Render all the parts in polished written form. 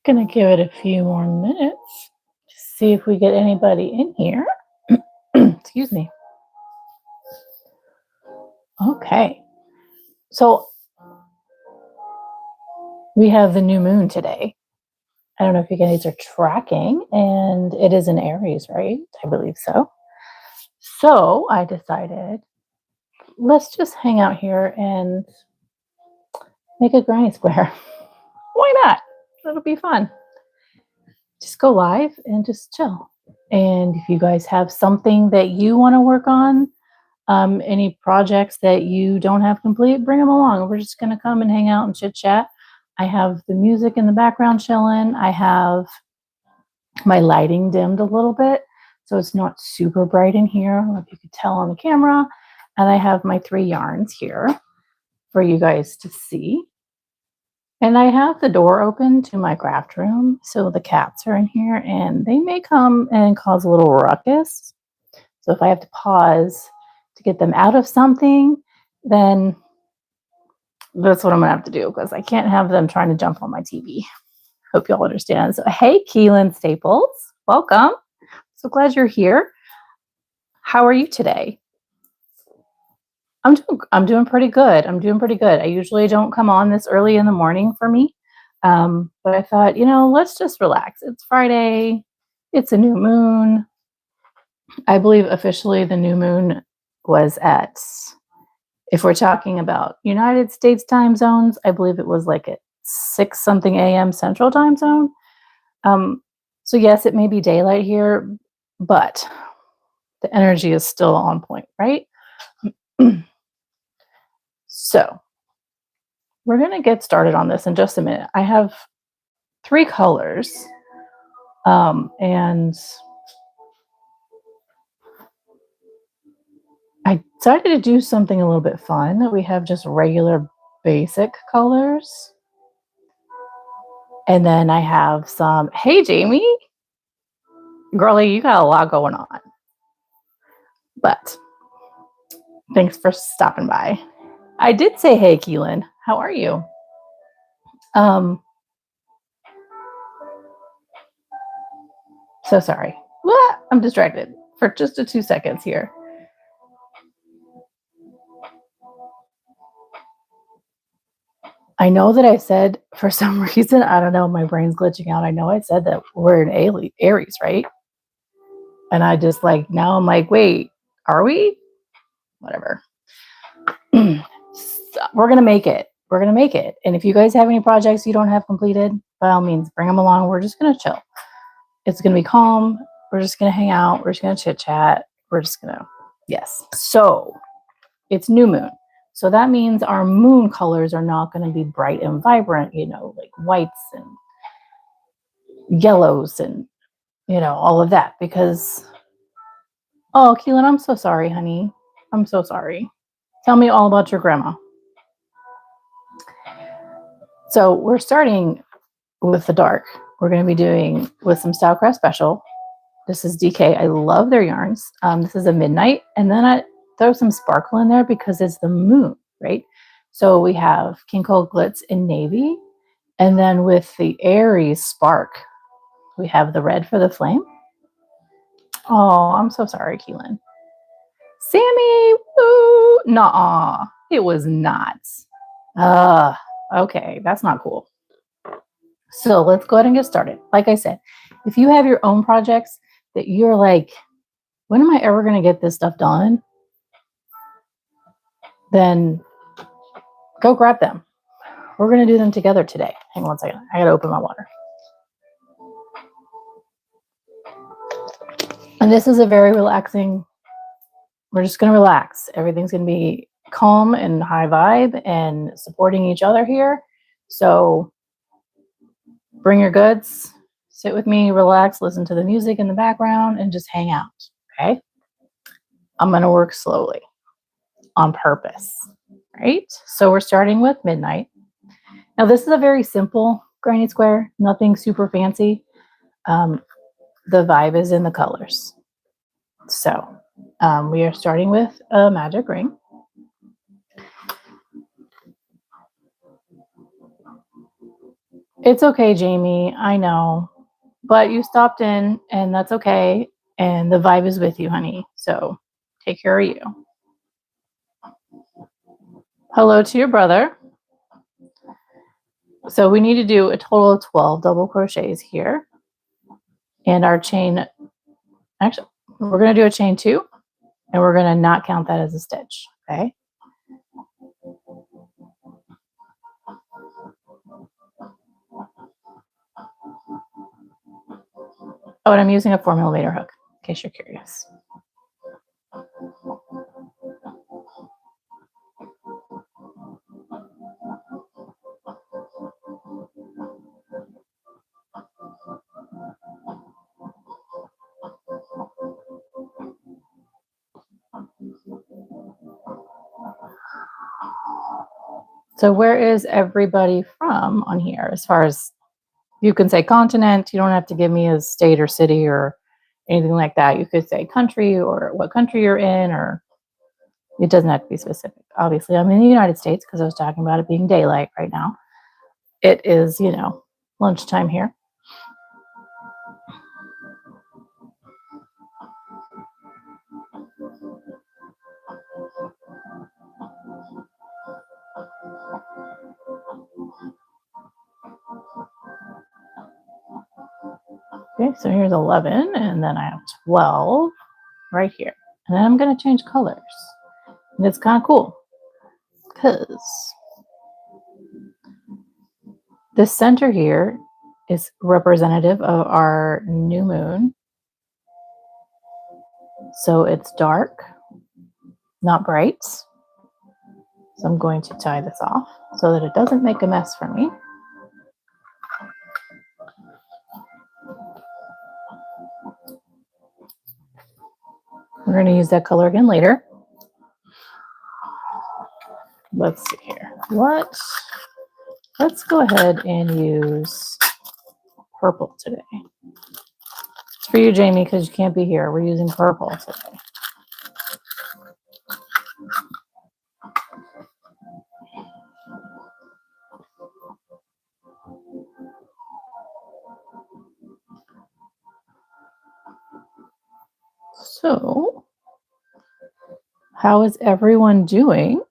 Gonna give it a few more minutes to see if we get anybody in here. Excuse me. Okay, so we have the new moon today. I don't know if you guys are tracking, and it is in Aries, right? I believe so. So I decided, let's just hang out here and make a granny square. Why not? It'll be fun. Just go live and just chill. And if you guys have something that you want to work on, any projects that you don't have complete, bring them along. We're just going to come and hang out and chit chat. I have the music in the background chilling. I have my lighting dimmed a little bit, so it's not super bright in here. I don't know if you could tell on the camera. And I have my 3 yarns here for you guys to see. And I have the door open to my craft room, so the cats are in here, and they may come and cause a little ruckus. So if I have to pause to get them out of something, then that's what I'm gonna have to do, because I can't have them trying to jump on my TV. Hope y'all understand. So hey, Keelan Staples, welcome. So glad you're here. How are you today? I'm doing pretty good. I'm doing pretty good. I usually don't come on this early in the morning for me, but I thought, let's just relax. It's Friday. It's a new moon. I believe officially the new moon was at, if we're talking about United States time zones, I believe it was like at 6 something a.m. Central time zone. So yes, it may be daylight here, but the energy is still on point, right? So we're going to get started on this in just a minute. I have 3 colors, and I decided to do something a little bit fun. We have just regular basic colors. And then I have some, hey, Jamie, girlie, you got a lot going on. But thanks for stopping by. I did say, hey, Keelan, how are you? So sorry. I'm distracted for just 2 seconds here. I know that I said, for some reason, I don't know, my brain's glitching out. I know I said that we're in Aries, right? And I just now I'm like, wait, are we? Whatever. So we're going to make it. We're going to make it. And if you guys have any projects you don't have completed, by all means, bring them along. We're just going to chill. It's going to be calm. We're just going to hang out. We're just going to chit chat. We're just going to, yes. So it's new moon. So that means our moon colors are not going to be bright and vibrant, you know, like whites and yellows and, you know, all of that. Because, oh, Keelan, I'm so sorry, honey. I'm so sorry. Tell me all about your grandma. So we're starting with the dark. We're going to be doing with some Stylecraft Special. This is DK. I love their yarns. This is a midnight. And then I throw some sparkle in there because it's the moon, right? So we have King Cole Glitz in navy. And then with the Aries spark, we have the red for the flame. Oh, I'm so sorry, Keelan. Sammy, woo! Nuh-uh. It was not. Okay, that's not cool. So let's go ahead and get started. Like I said, if you have your own projects that you're like, when am I ever going to get this stuff done? Then go grab them. We're going to do them together today. Hang on one second. I got to open my water. And this is a very relaxing, we're just going to relax. Everything's going to be calm and high vibe and supporting each other here. So bring your goods, sit with me, relax, listen to the music in the background, and just hang out, okay? I'm going to work slowly on purpose, right? So we're starting with midnight. Now this is a very simple granny square, nothing super fancy. The vibe is in the colors. So we are starting with a magic ring. It's okay, Jamie, I know, but you stopped in and that's okay. And the vibe is with you, honey. So take care of you. Hello to your brother. So we need to do a total of 12 double crochets here. And our chain, actually, we're going to do a chain 2, and we're going to not count that as a stitch, okay? Oh, and I'm using a 4mm hook, in case you're curious. So where is everybody from on here? As far as, you can say continent, you don't have to give me a state or city or anything like that. You could say country or what country you're in, or it doesn't have to be specific. Obviously, I'm in the United States because I was talking about it being daylight right now. It is, you know, lunchtime here. Okay, so here's 11, and then I have 12 right here. And then I'm going to change colors. And it's kind of cool because the center here is representative of our new moon. So it's dark, not bright. So I'm going to tie this off so that it doesn't make a mess for me. We're going to use that color again later. Let's see here. Let's go ahead and use purple today. It's for you, Jamie, because you can't be here. We're using purple today. So, how is everyone doing?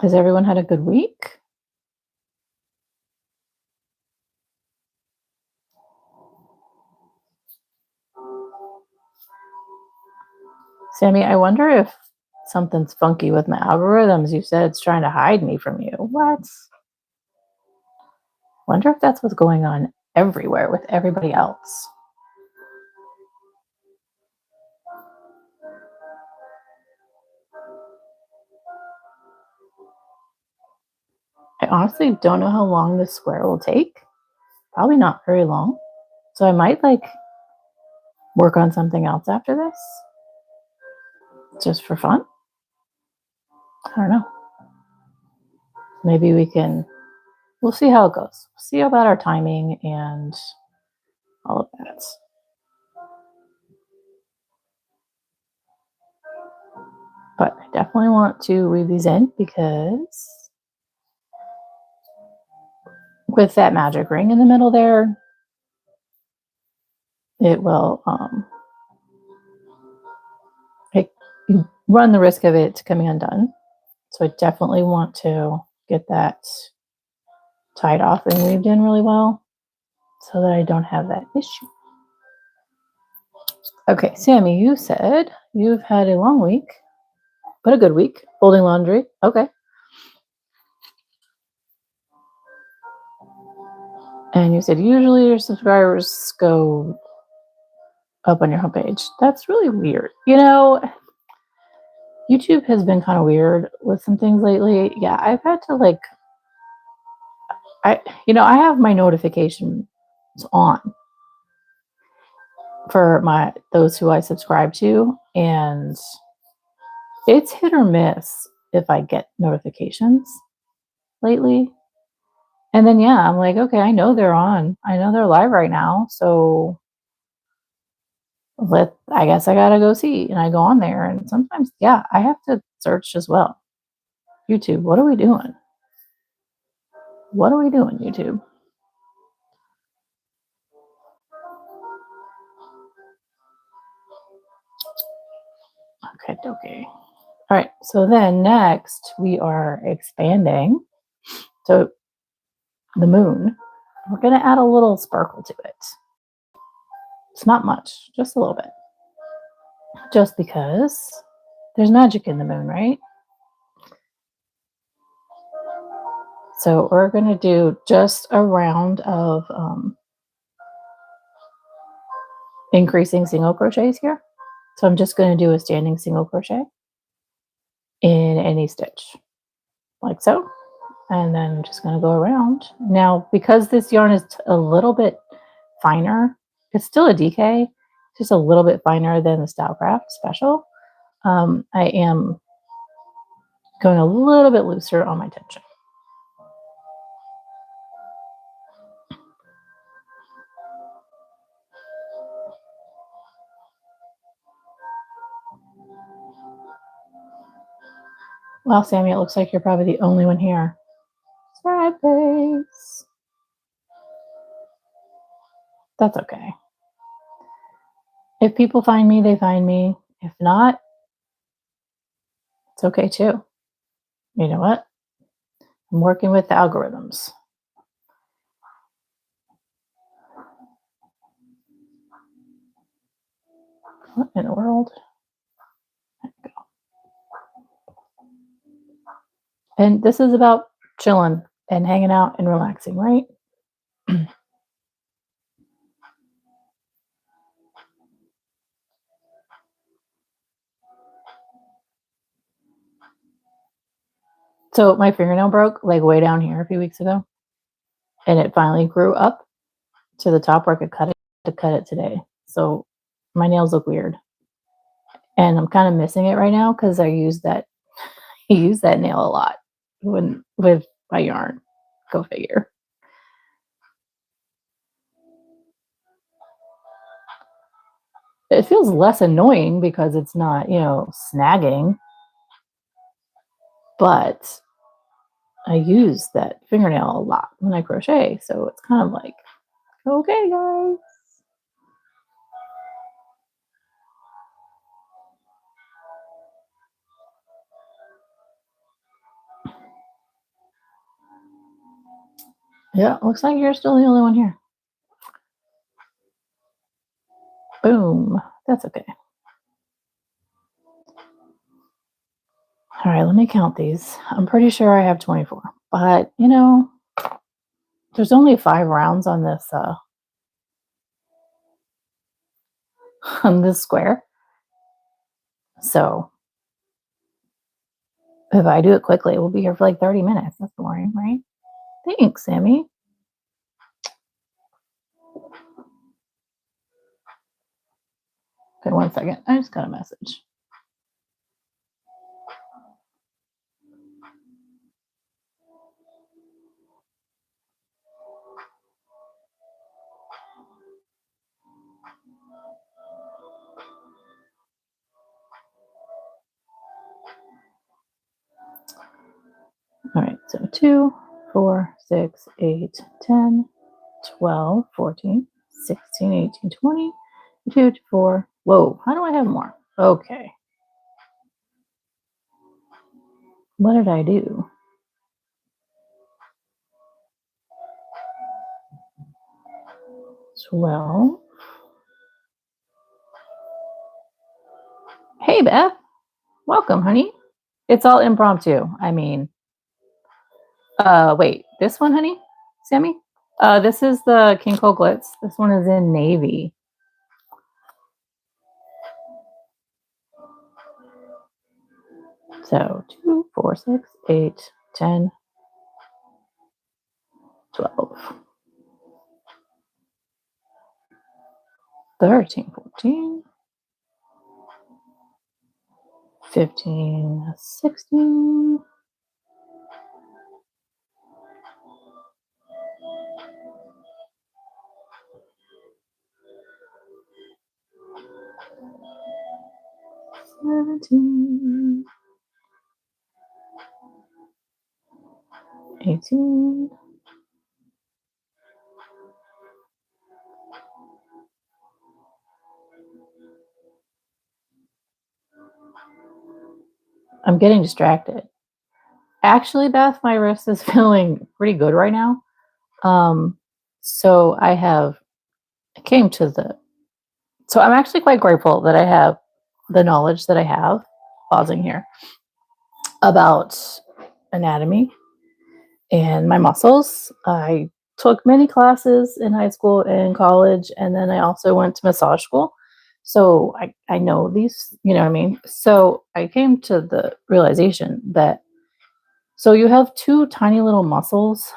Has everyone had a good week? Sammy, I wonder if something's funky with my algorithms. You said it's trying to hide me from you. What? Wonder if that's what's going on. everywhere with everybody else. I honestly don't know how long this square will take. Probably not very long. So I might like work on something else after this, just for fun. I don't know. Maybe we'll see how it goes. See about our timing and all of that. But I definitely want to weave these in because with that magic ring in the middle there, it will you run the risk of it coming undone. So I definitely want to get that tied off and weaved in really well so that I don't have that issue. Okay, Sammy, you said you've had a long week, but a good week. Folding laundry. Okay. And you said usually your subscribers go up on your homepage. That's really weird. You know, YouTube has been kind of weird with some things lately. Yeah, I've had to like I have my notifications on for those who I subscribe to, and it's hit or miss if I get notifications lately. And then yeah, I'm like, okay, I know they're on. I know they're live right now, so I guess I gotta go see. And I go on there, and sometimes yeah, I have to search as well. YouTube, what are we doing? What are we doing, YouTube? Okay. All right, so then next we are expanding. So the moon, we're going to add a little sparkle to it. It's not much, just a little bit. Just because there's magic in the moon, right? So we're going to do just a round of increasing single crochets here. So I'm just going to do a standing single crochet in any stitch, like so. And then I'm just going to go around. Now, because this yarn is a little bit finer, it's still a DK, just a little bit finer than the Stylecraft Special. I am going a little bit looser on my tension. Well, Sammy, it looks like you're probably the only one here. Sad face. That's okay. If people find me, they find me. If not, it's okay too. You know what? I'm working with the algorithms. What in the world? There we go. And this is about chilling and hanging out and relaxing, right? So my fingernail broke like way down here a few weeks ago, and it finally grew up to the top where I could cut it today. So my nails look weird, and I'm kind of missing it right now because I use that nail a lot with my yarn. Go figure. It feels less annoying because it's not, snagging, but I use that fingernail a lot when I crochet, so it's kind of like, okay, guys. Yeah, looks like you're still the only one here. Boom. That's okay. All right, let me count these. I'm pretty sure I have 24, but there's only 5 rounds on this on this square. So if I do it quickly, we'll be here for like 30 minutes. That's boring, right? Thanks, Sammy. Okay, 1 second. I just got a message. All right, so 2, 4, 6, 8, 10, 12, 14, 16, 18, 20, 2, 4. Whoa, how do I have more? Okay. What did I do? 12. Hey, Beth. Welcome, honey. It's all impromptu. I mean, wait, this one, honey? Sammy? This is the King Cole Glitz. This one is in navy. So 2, 4, 6, 8, 10, 12, 13, 14, 15, 16, 17, 18, 'm getting distracted. Actually, Beth, my wrist is feeling pretty good right now. So I came to the, so I'm actually quite grateful that I have the knowledge that I have, pausing here, about anatomy and my muscles. I took many classes in high school and college, and then I also went to massage school. So I know these, you know what I mean? So I came to the realization that, so you have 2 tiny little muscles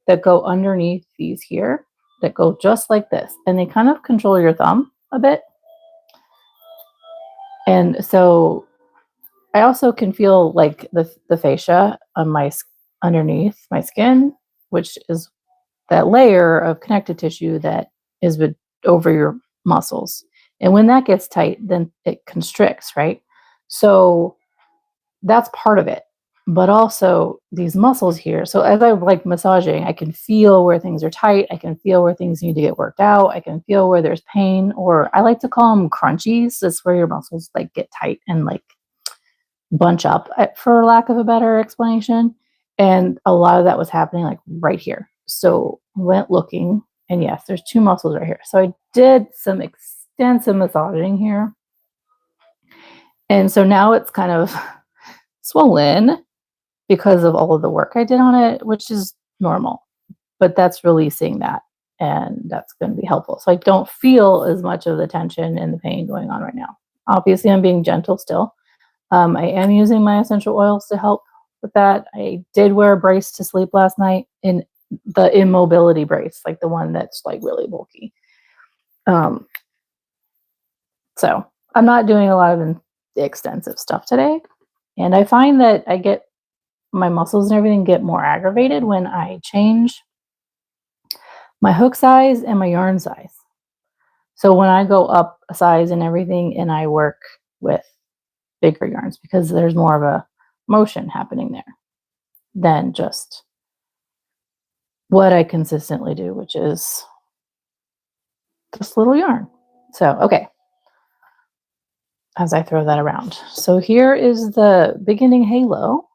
that go underneath these here that go just like this, and they kind of control your thumb a bit. And so I also can feel like the fascia on underneath my skin, which is that layer of connective tissue that is over your muscles. And when that gets tight, then it constricts, right? So that's part of it. But also these muscles here. So as I like massaging, I can feel where things are tight. I can feel where things need to get worked out. I can feel where there's pain, or I like to call them crunchies. That's where your muscles like get tight and like bunch up, for lack of a better explanation. And a lot of that was happening like right here. So went looking, and yes, there's 2 muscles right here. So I did some extensive massaging here. And so now it's kind of swollen because of all of the work I did on it, which is normal. But that's releasing that, and that's going to be helpful. So I don't feel as much of the tension and the pain going on right now. Obviously, I'm being gentle still. I am using my essential oils to help with that. I did wear a brace to sleep last night, in the immobility brace, like the one that's like really bulky. So I'm not doing a lot of extensive stuff today. And I find that my muscles and everything get more aggravated when I change my hook size and my yarn size. So when I go up a size and everything, and I work with bigger yarns, because there's more of a motion happening there than just what I consistently do, which is this little yarn. So, okay, as I throw that around. So here is the beginning halo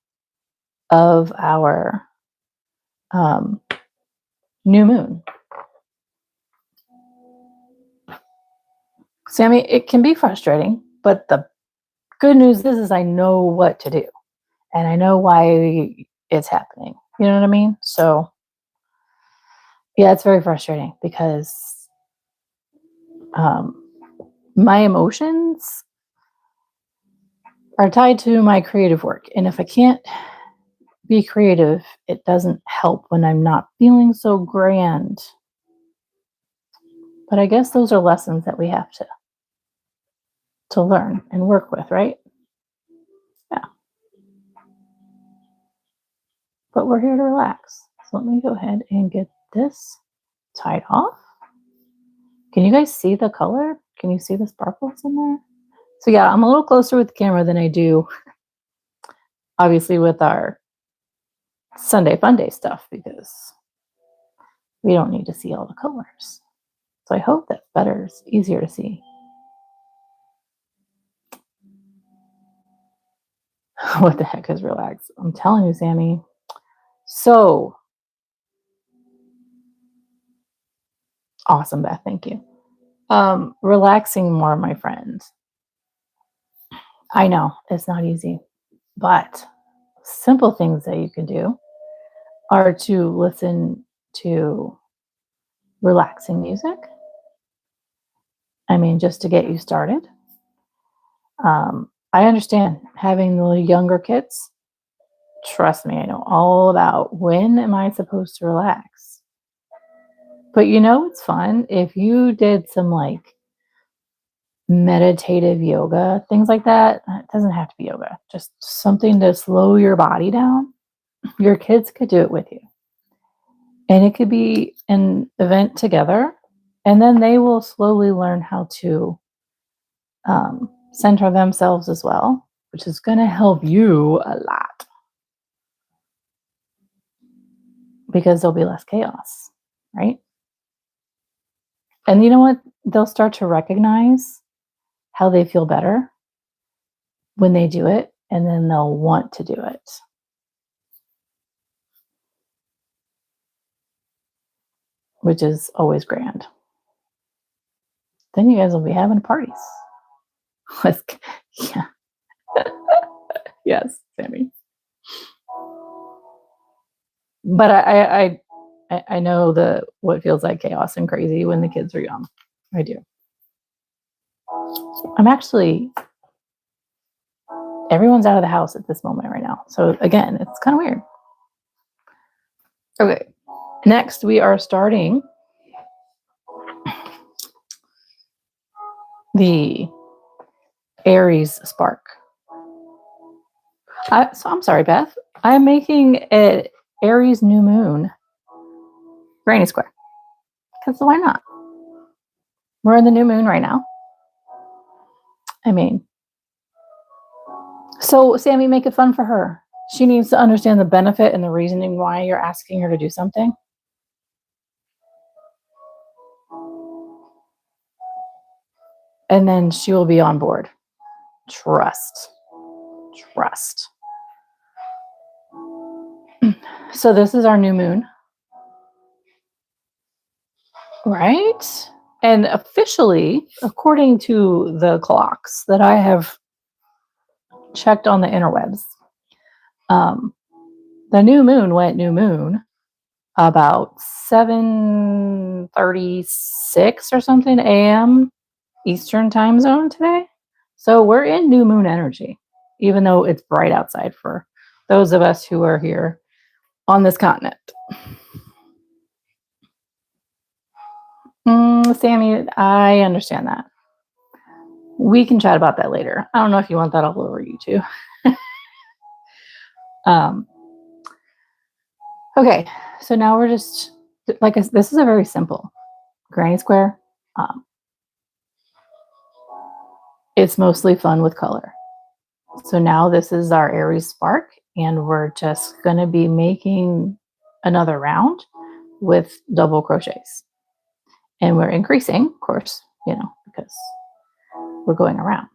of our new moon. Sammy, it can be frustrating, but the good news is I know what to do, and I know why it's happening. You know what I mean? So Yeah, it's very frustrating because my emotions are tied to my creative work. And if I can't be creative, it doesn't help when I'm not feeling so grand. But I guess those are lessons that we have to learn and work with, right? Yeah. But we're here to relax. So let me go ahead and get this tied off. Can you guys see the color? Can you see the sparkles in there? So yeah, I'm a little closer with the camera than I do, obviously, with our Sunday Fun Day stuff because we don't need to see all the colors. So I hope that's better, it's easier to see. What the heck is relax? I'm telling you, Sammy. So awesome, Beth. Thank you. Relaxing more, my friends. I know it's not easy, but simple things that you can do are to listen to relaxing music. I mean, just to get you started. I understand having the younger kids. Trust me, I know all about when am I supposed to relax. But you know, it's fun if you did some like meditative yoga, things like that. It doesn't have to be yoga, just something to slow your body down. Your kids could do it with you. And it could be an event together. And then they will slowly learn how to center themselves as well, which is going to help you a lot because there'll be less chaos, right? And you know what? They'll start to recognize how they feel better when they do it, and then they'll want to do it. Which is always grand. Then you guys will be having parties. Yeah. Yes, Sammy. But I know what feels like chaos and crazy when the kids are young. I do. I'm actually everyone's out of the house at this moment right now. So again, it's kind of weird. Okay. Next, we are starting the Aries spark. So I'm sorry, Beth. I'm making an Aries New Moon granny square. Because why not? We're in the new moon right now. I mean, so Sammy, make it fun for her. She needs to understand the benefit and the reasoning why you're asking her to do something. And then she will be on board. Trust. So this is our new moon. Right? And officially, according to the clocks that I have checked on the interwebs, the new moon went new moon about 7:36 or something a.m. Eastern time zone today. So we're in new moon energy, even though it's bright outside for those of us who are here on this continent. Sammy, I understand that. We can chat about that later. I don't know if you want that all over you too. Okay, so now we're just like this is a very simple granny square. It's mostly fun with color. So now this is our Aries spark, and we're just going to be making another round with double crochets. And we're increasing, of course, because we're going around.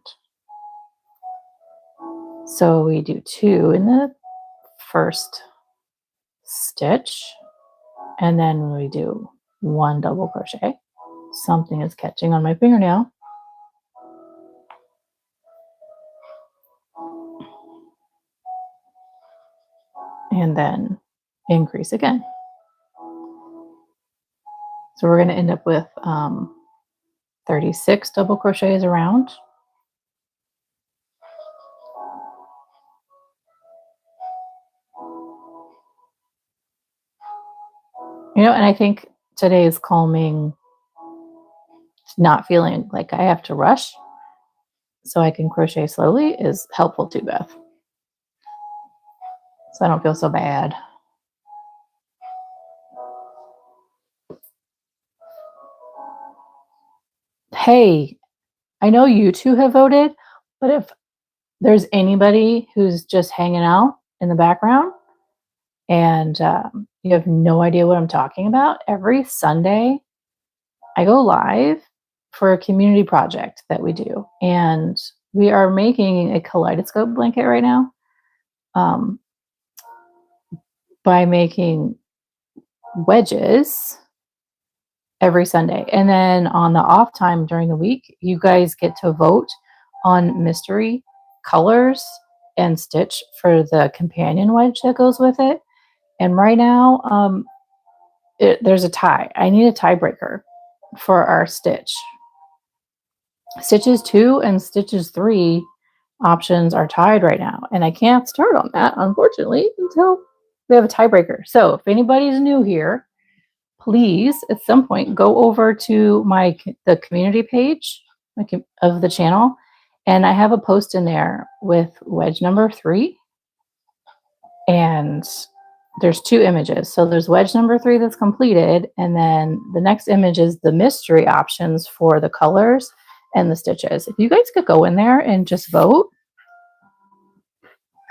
So we do 2 in the first stitch, and then we do 1 double crochet. Something is catching on my fingernail. And then increase again. So we're going to end up with 36 double crochets around. You know, and I think today's calming, not feeling like I have to rush so I can crochet slowly is helpful too, Beth. So I don't feel so bad. Hey, I know you two have voted, but if there's anybody who's just hanging out in the background and you have no idea what I'm talking about, every Sunday I go live for a community project that we do. And we are making a kaleidoscope blanket right now by making wedges every Sunday. And then on the off time during the week, you guys get to vote on mystery colors and stitch for the companion wedge that goes with it. And right now, there's a tie. I need a tiebreaker for our stitch. Stitches 2 and stitches 3 options are tied right now. And I can't start on that, unfortunately, until we have a tiebreaker. So if anybody's new here, please at some point go over to the community page of the channel, and I have a post in there with wedge number 3, and there's 2 images. So there's wedge number 3 that's completed, and then the next image is the mystery options for the colors and the stitches. If you guys could go in there and just vote,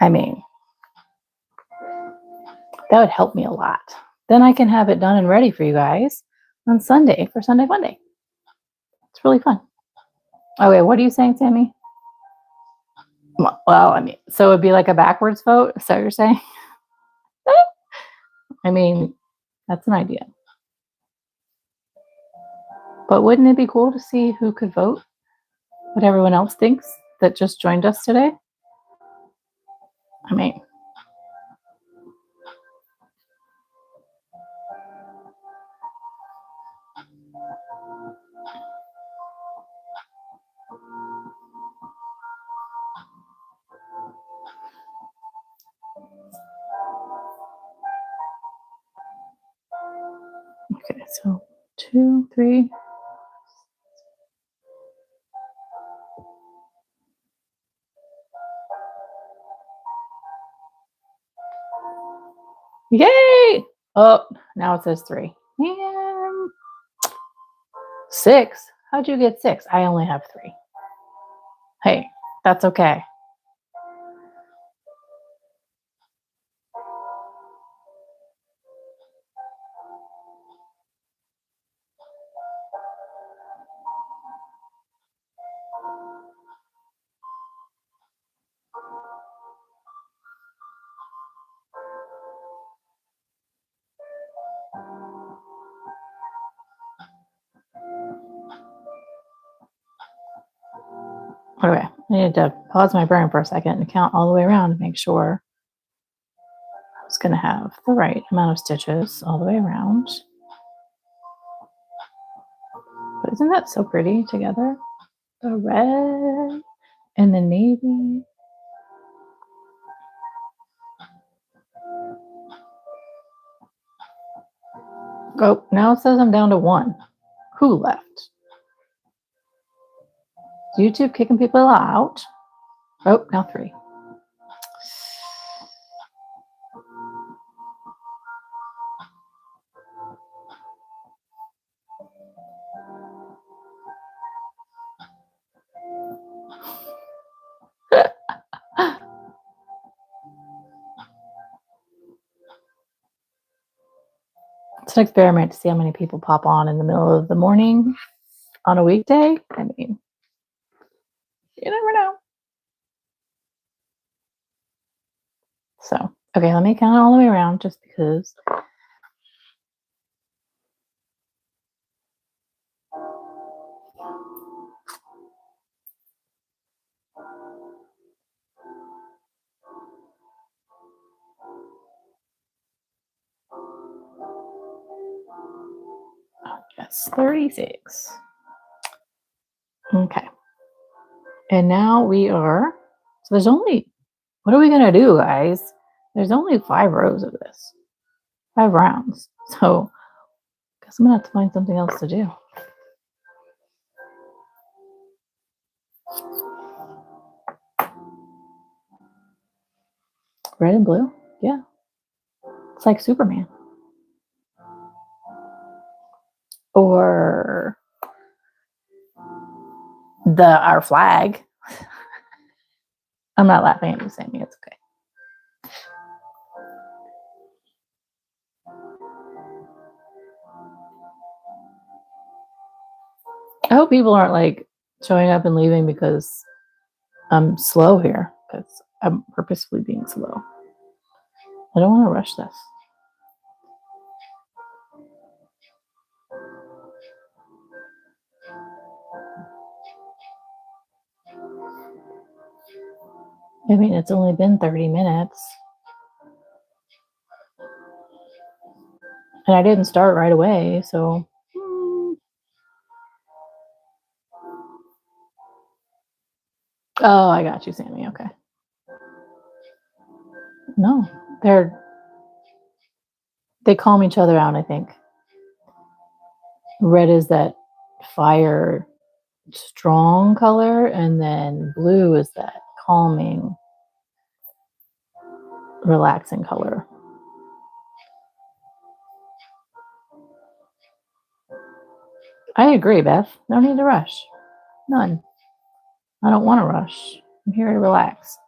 I mean, that would help me a lot. Then I can have it done and ready for you guys on Sunday for Sunday Funday. It's really fun. Okay, what are you saying, Sammy? Well, I mean, so it'd be like a backwards vote? Is that what you're saying? I mean, that's an idea. But wouldn't it be cool to see who could vote? What everyone else thinks that just joined us today? I mean, okay, so 2, 3. Yay! Oh, now it says 3. And 6? How'd you get 6? I only have 3. Hey, that's okay. Okay, I needed to pause my burn for a second and count all the way around to make sure I was going to have the right amount of stitches all the way around. But isn't that so pretty together? The red and the navy. Oh, now it says I'm down to 1. Who left? YouTube kicking people out. Oh, now 3. It's an experiment to see how many people pop on in the middle of the morning on a weekday. I mean, you never know. So, okay, let me count all the way around just because. Okay, Yes, 36. Okay. And now we are, so there's only, what are we going to do, guys? There's only 5 rows of this, 5 rounds. So I guess I'm going to have to find something else to do. Red and blue? Yeah. It's like Superman. Or our flag. I'm not laughing at you, Sammy. It's okay. I hope people aren't like showing up and leaving because I'm slow here, because I'm purposefully being slow. I don't want to rush this. I mean, it's only been 30 minutes. And I didn't start right away, so. Oh, I got you, Sammy. Okay. No, they calm each other out, I think. Red is that fire, strong color, and then blue is that calming, relaxing color. I agree, Beth. No need to rush. None. I don't want to rush. I'm here to relax.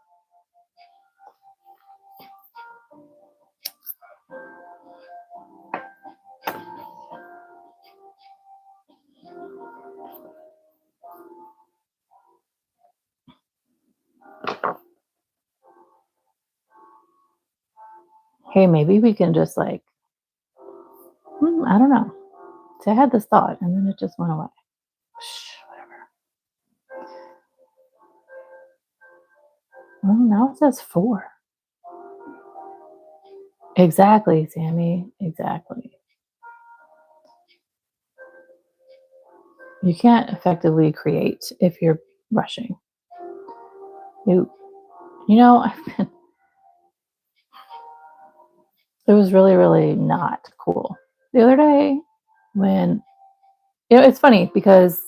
Hey, maybe we can just like, I don't know. So I had this thought and then it just went away. Whatever. Well, now it says 4. Exactly, Sammy. Exactly. You can't effectively create if you're rushing. You know, it was really, really not cool. The other day when, it's funny because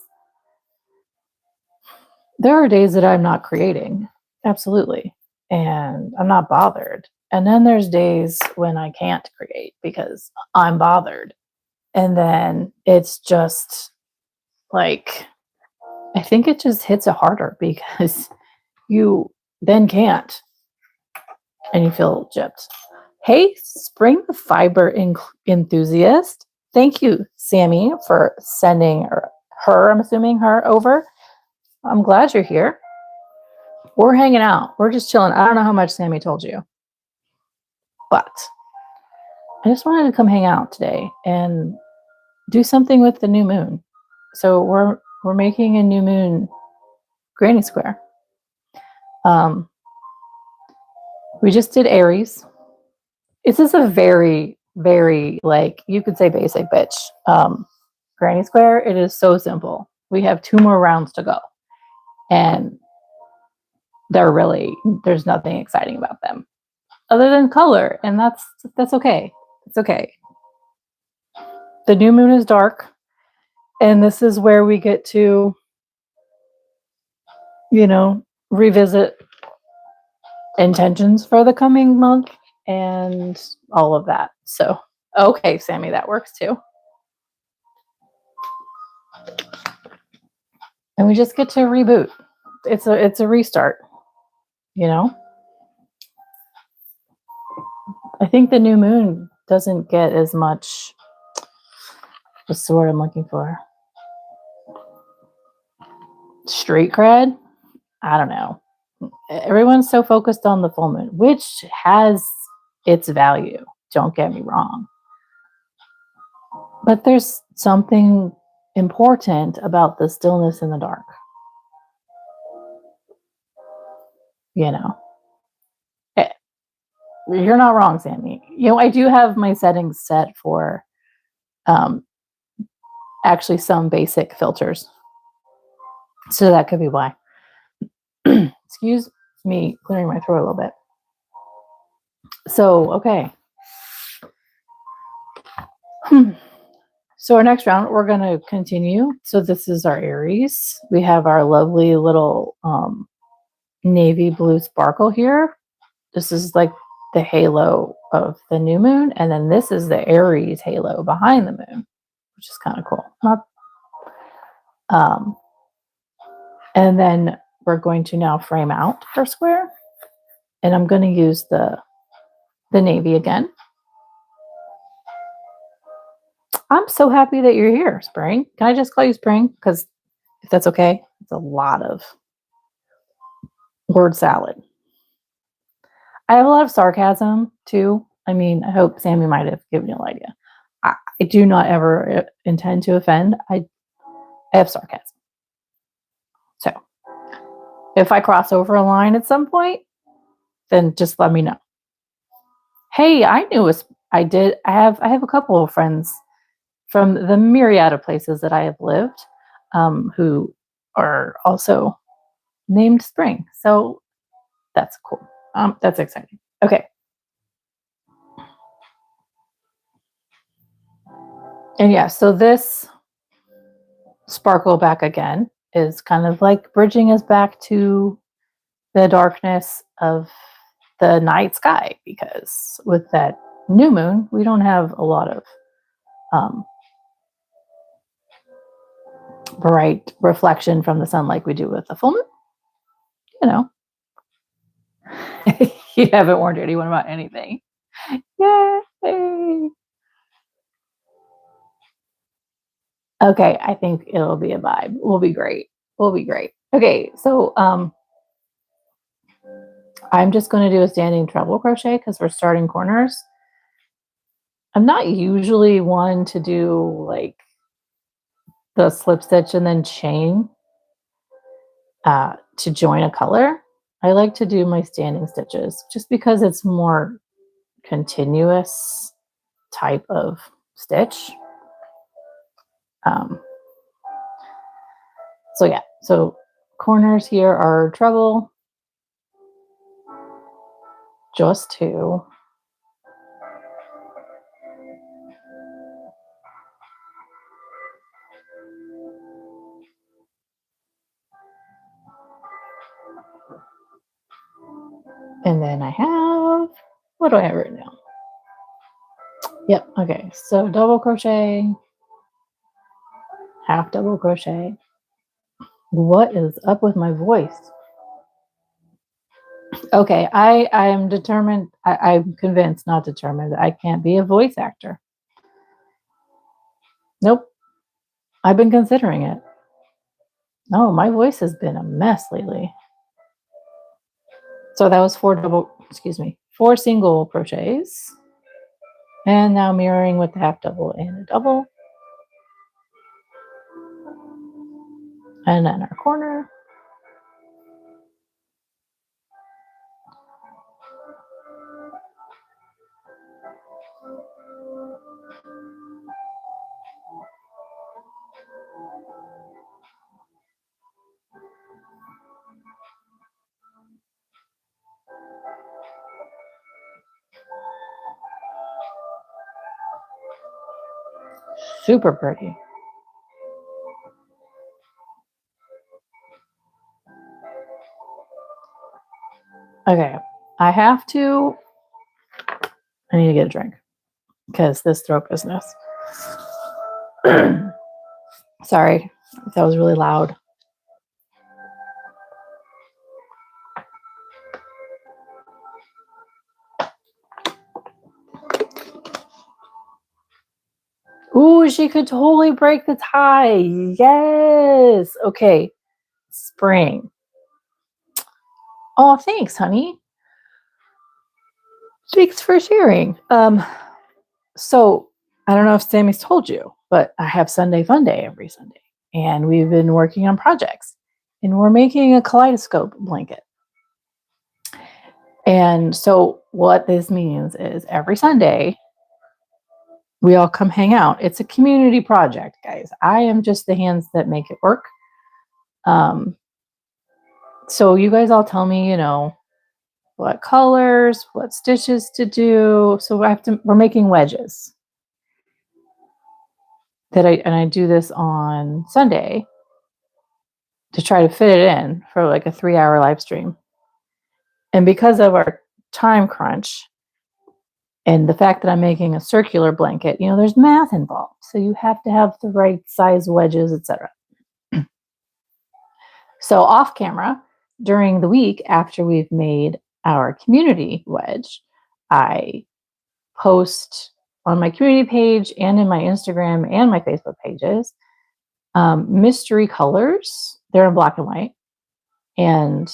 there are days that I'm not creating. Absolutely. And I'm not bothered. And then there's days when I can't create because I'm bothered. And then it's just like, I think it just hits it harder because you then can't and you feel gypped. Hey, Spring the Fiber enthusiast. Thank you, Sammy, for sending her, I'm assuming her over. I'm glad you're here. We're hanging out. We're just chilling. I don't know how much Sammy told you, but I just wanted to come hang out today and do something with the new moon. So we're making a new moon granny square. We just did Aries. This is a very, very, like, you could say basic bitch granny square. It is so simple. We have 2 more rounds to go. And there's nothing exciting about them other than color. And that's okay. It's okay. The new moon is dark. And this is where we get to, revisit intentions for the coming month and all of that. So, okay, Sammy, that works too. And we just get to reboot. It's a restart, I think the new moon doesn't get as much, what's the word I'm looking for? Street cred? I don't know. Everyone's so focused on the full moon, which has its value. Don't get me wrong. But there's something important about the stillness in the dark. You're not wrong, Sammy. I do have my settings set for actually some basic filters. So that could be why. Excuse me, clearing my throat a little bit. So, okay. So our next round, we're going to continue. So this is our Aries. We have our lovely little navy blue sparkle here. This is like the halo of the new moon. And then this is the Aries halo behind the moon, which is kind of cool. And then we're going to now frame out our square. And I'm going to use the navy again. I'm so happy that you're here, Spring. Can I just call you Spring? Because if that's okay, it's a lot of word salad. I have a lot of sarcasm too. I mean, I hope Sammy might have given you an idea. I do not ever intend to offend. I have sarcasm. So if I cross over a line at some point, then just let me know. Hey, I have a couple of friends from the myriad of places that I have lived who are also named Spring. So that's cool. That's exciting. Okay. And yeah, so this sparkle back again is kind of like bridging us back to the darkness of the night sky, because with that new moon, we don't have a lot of bright reflection from the sun like we do with the full moon. You know, you haven't warned anyone about anything. Yay! Okay, I think it'll be a vibe. We'll be great. We'll be great. Okay, so I'm just going to do a standing treble crochet because we're starting corners. I'm not usually one to do like the slip stitch and then chain to join a color. I like to do my standing stitches just because it's more continuous type of stitch. So yeah, so corners here are treble, just 2. And then I have, what do I have right now? Yep, okay, so double crochet, half double crochet. What is up with my voice? Okay, I am determined, I'm convinced, not determined, that I can't be a voice actor. Nope, I've been considering it. No, my voice has been a mess lately. So that was 4 single crochets. And now mirroring with the half double and a double. And then our corner. Super pretty. Okay, I need to get a drink because this throat business. Sorry if that was really loud. Ooh, she could totally break the tie. Yes. Okay. Spring. Oh, thanks, honey. Thanks for sharing. So I don't know if Sammy's told you, but I have Sunday Fun Day every Sunday. And we've been working on projects. And we're making a kaleidoscope blanket. And so what this means is every Sunday, we all come hang out. It's a community project, guys. I am just the hands that make it work. So you guys all tell me, what colors, what stitches to do. So we're making wedges. I do this on Sunday to try to fit it in for like a 3-hour live stream. And because of our time crunch and the fact that I'm making a circular blanket, there's math involved. So you have to have the right size wedges, etc. So off camera, during the week after we've made our community wedge, I post on my community page and in my Instagram and my Facebook pages mystery colors. They're in black and white, and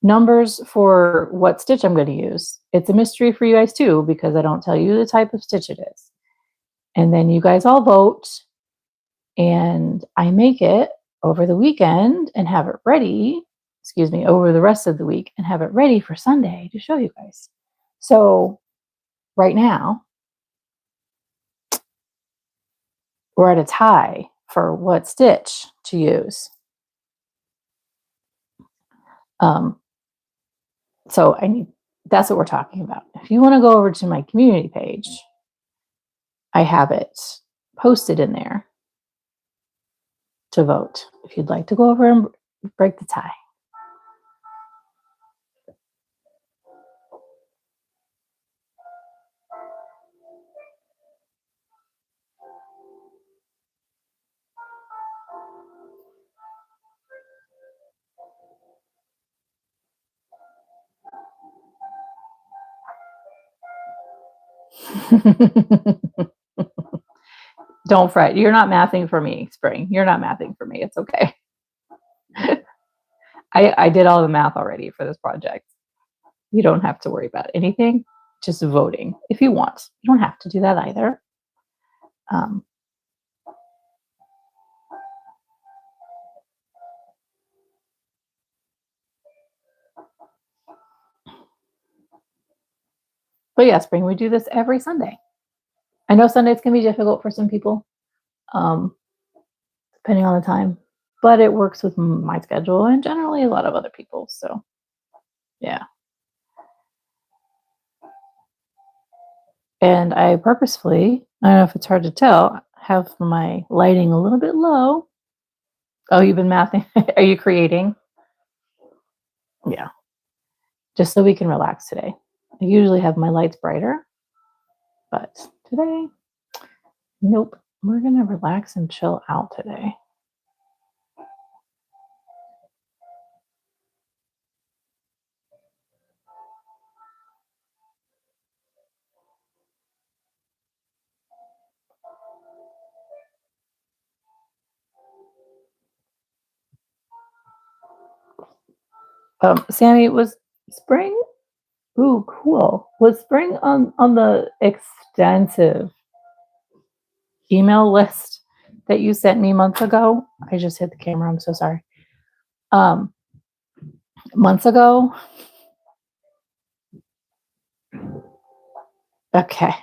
numbers for what stitch I'm going to use. It's a mystery for you guys too, because I don't tell you the type of stitch it is. And then you guys all vote, and I make it over the weekend and have it ready, over the rest of the week and have it ready for Sunday to show you guys. So right now, we're at a tie for what stitch to use. So that's what we're talking about. If you want to go over to my community page, I have it posted in there to vote. If you'd like to go over and break the tie. Don't fret. You're not mathing for me, Spring. You're not mathing for me. It's okay. I did all the math already for this project. You don't have to worry about anything. Just voting if you want. You don't have to do that either. But yeah, Spring, we do this every Sunday. I know Sundays can be difficult for some people, depending on the time, but it works with my schedule and generally a lot of other people. So yeah. And I purposefully, I don't know if it's hard to tell, have my lighting a little bit low. Oh, you've been mathing? Are you creating? Yeah. Just so we can relax today. I usually have my lights brighter, but today, nope. We're going to relax and chill out today. Sammy, was Spring? Ooh, cool. Was Spring on the extensive email list that you sent me months ago? I just hit the camera. I'm so sorry. Months ago. Okay.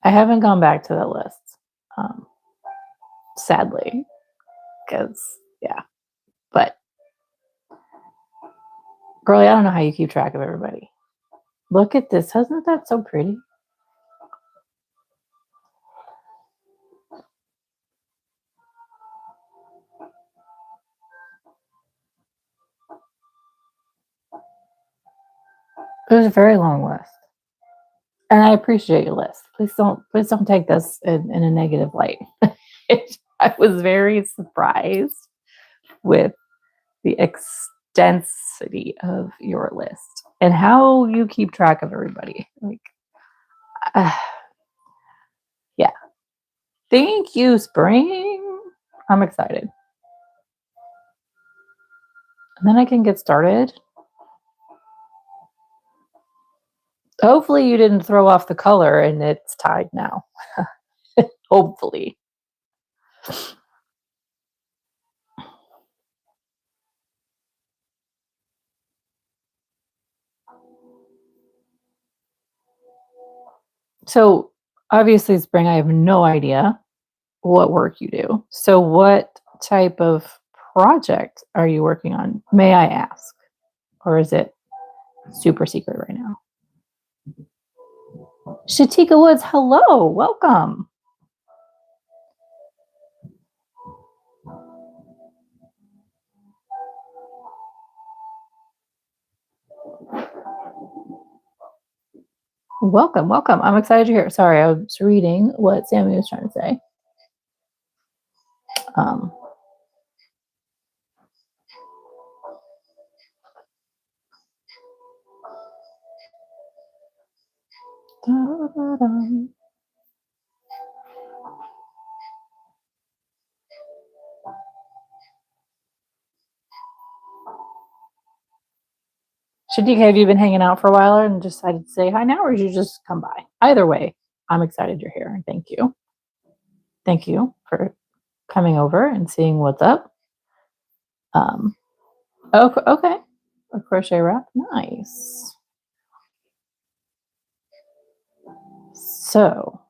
I haven't gone back to the list, sadly, because yeah. But girlie, I don't know how you keep track of everybody. Look at this. Isn't that so pretty? It was a very long list. And I appreciate your list. Please don't take this in a negative light. I was very surprised with the extensity of your list and how you keep track of everybody. Yeah. Thank you, Spring. I'm excited. And then I can get started. Hopefully you didn't throw off the color and it's tied now. Hopefully. So obviously, spring, I have no idea what work you do. So what type of project are you working on? May I ask? Or is it super secret right now? Shatika Woods, hello, welcome. Welcome, welcome. I'm excited you're here. Sorry, I was reading what Sammy was trying to say. Shatika, have you been hanging out for a while and decided to say hi now, or did you just come by? Either way, I'm excited you're here, and thank you. Thank you for coming over and seeing what's up. Oh, okay. A crochet wrap. Nice. So,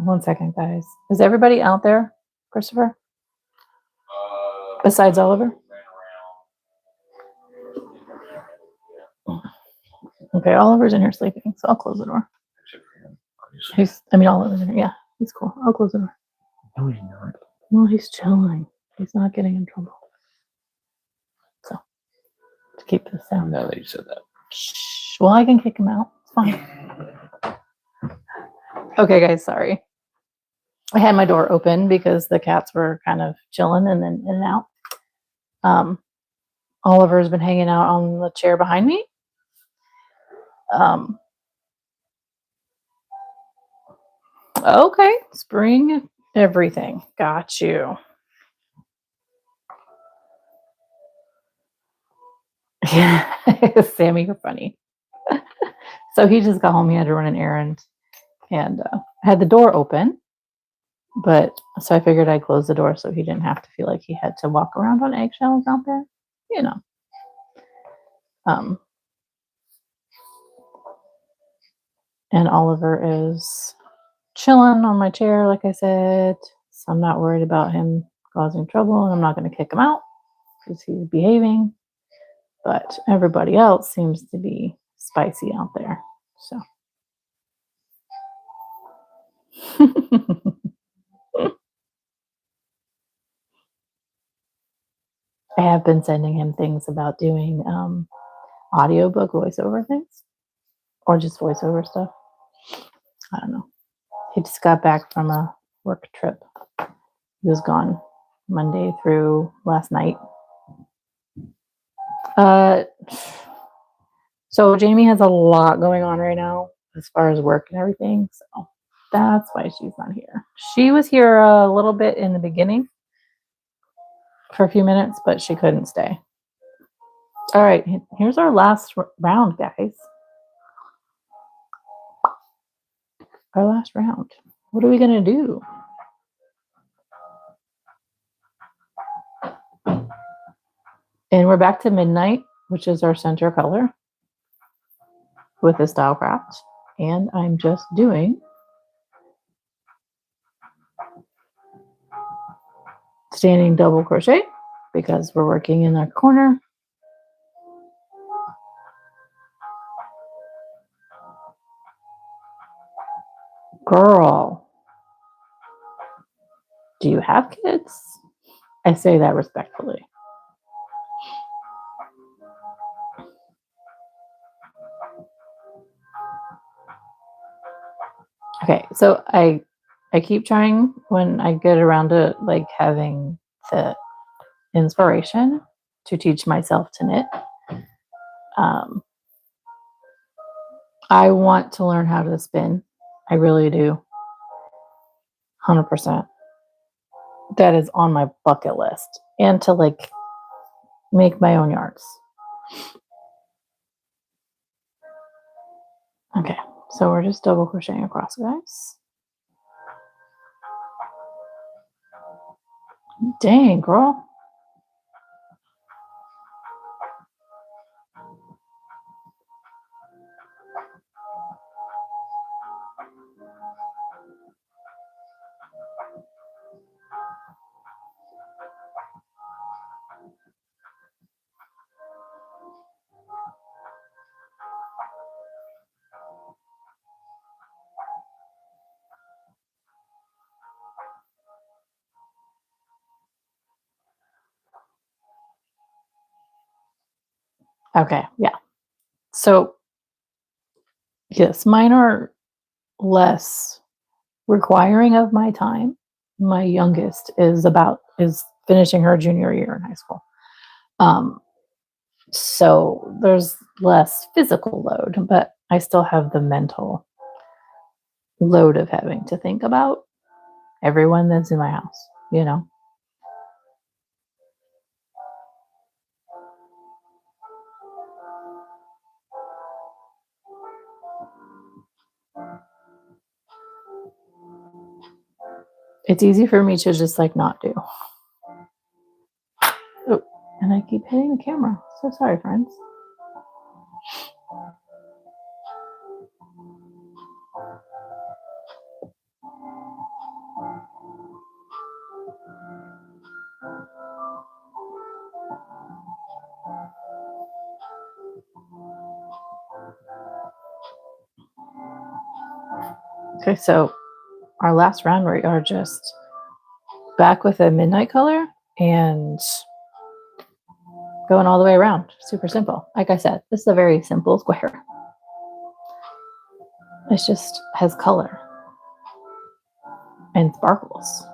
one second, guys. Is everybody out there, Christopher? Besides Oliver? Okay, Oliver's in here sleeping, so I'll close the door. Oliver's in here. Yeah, he's cool. I'll close the door. No, he's not. Well, he's chilling. He's not getting in trouble. So, to keep this down. Now that you said that. Shh. Well, I can kick him out. It's fine. Okay, guys, sorry. I had my door open because the cats were kind of chilling and then in and out. Oliver's been hanging out on the chair behind me. Okay, spring everything. Got you. Yeah, Sammy, you're funny. So he just got home. He had to run an errand and had the door open. But so I figured I'd close the door so he didn't have to feel like he had to walk around on eggshells out there. You know. And Oliver is chilling on my chair, like I said. So I'm not worried about him causing trouble, and I'm not going to kick him out because he's behaving. But everybody else seems to be spicy out there. So. I have been sending him things about doing audiobook voiceover things or just voiceover stuff. I don't know. He just got back from a work trip. He was gone Monday through last night. So Jamie has a lot going on right now as far as work and everything. So that's why she's not here. She was here a little bit in the beginning for a few minutes, but she couldn't stay. All right, here's our last round, guys. Our last round. What are we going to do? And we're back to midnight, which is our center color with the Stylecraft. And I'm just doing standing double crochet because we're working in our corner. Girl, do you have kids? I say that respectfully. Okay, so I keep trying when I get around to like having the inspiration to teach myself to knit. I want to learn how to spin. I really do. 100%. That is on my bucket list. And to like make my own yarns. Okay, so we're just double crocheting across, guys. Dang, girl. Okay, yeah. So, yes, mine are less requiring of my time. My youngest is finishing her junior year in high school. Um, so there's less physical load, but I still have the mental load of having to think about everyone that's in my house, you know? It's easy for me to just like not do. Oh, and I keep hitting the camera. So sorry, friends. Okay, so our last round we are just back with a midnight color and going all the way around. Super simple. Like I said, this is a very simple square. It just has color and sparkles,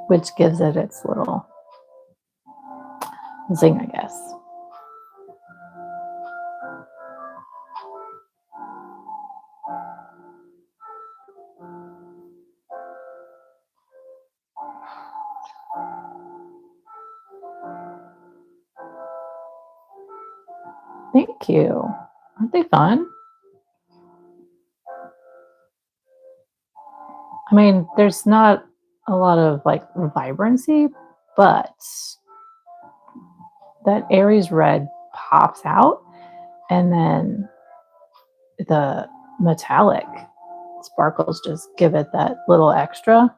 which gives it its little zing, I guess. Thank you. Aren't they fun? I mean, there's not a lot of like vibrancy, but that Aries red pops out, and then the metallic sparkles just give it that little extra.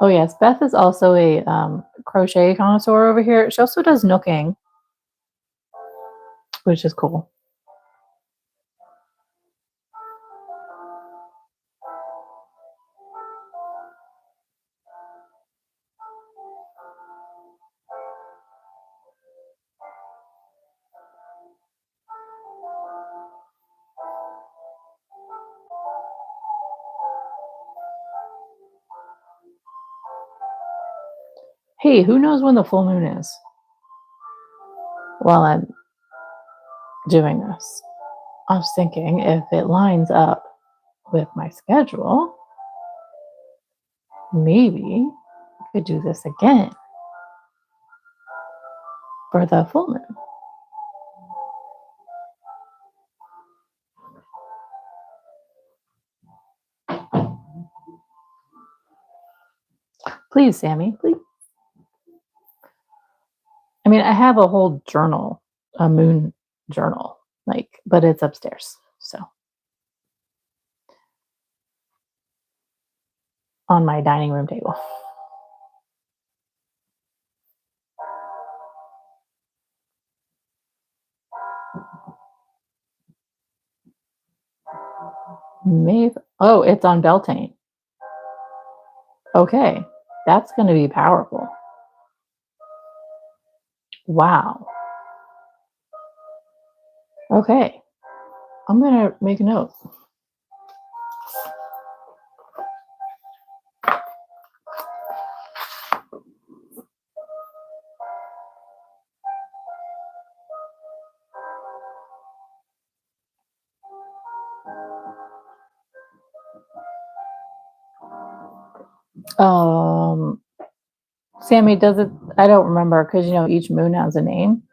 Oh yes, Beth is also a crochet connoisseur over here. She also does nooking, which is cool. Hey, who knows when the full moon is while I'm doing this? I was thinking if it lines up with my schedule, maybe I could do this again for the full moon. Please, Sammy, please. I mean, I have a whole journal, a moon journal, like, but it's upstairs. So on my dining room table. Maybe. Oh, it's on Beltane. Okay, that's going to be powerful. Wow. Okay, I'm going to make a note. Um, Sammy, does it? I don't remember because you know each moon has a name.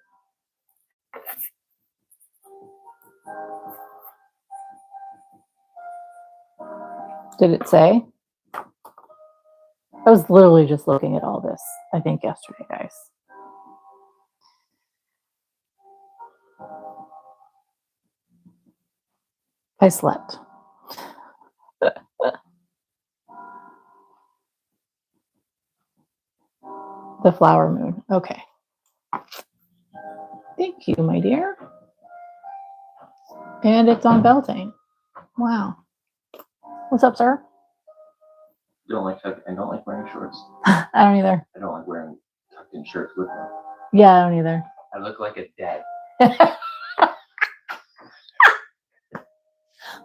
Did it say? I was literally just looking at all this, I think, yesterday, guys. I slept. The flower moon. Okay. Thank you, my dear. And it's on Beltane. Wow. What's up, sir? I don't like wearing shorts. I don't either. I don't like wearing tucked in shirts with them. Yeah, I don't either. I look like a dad.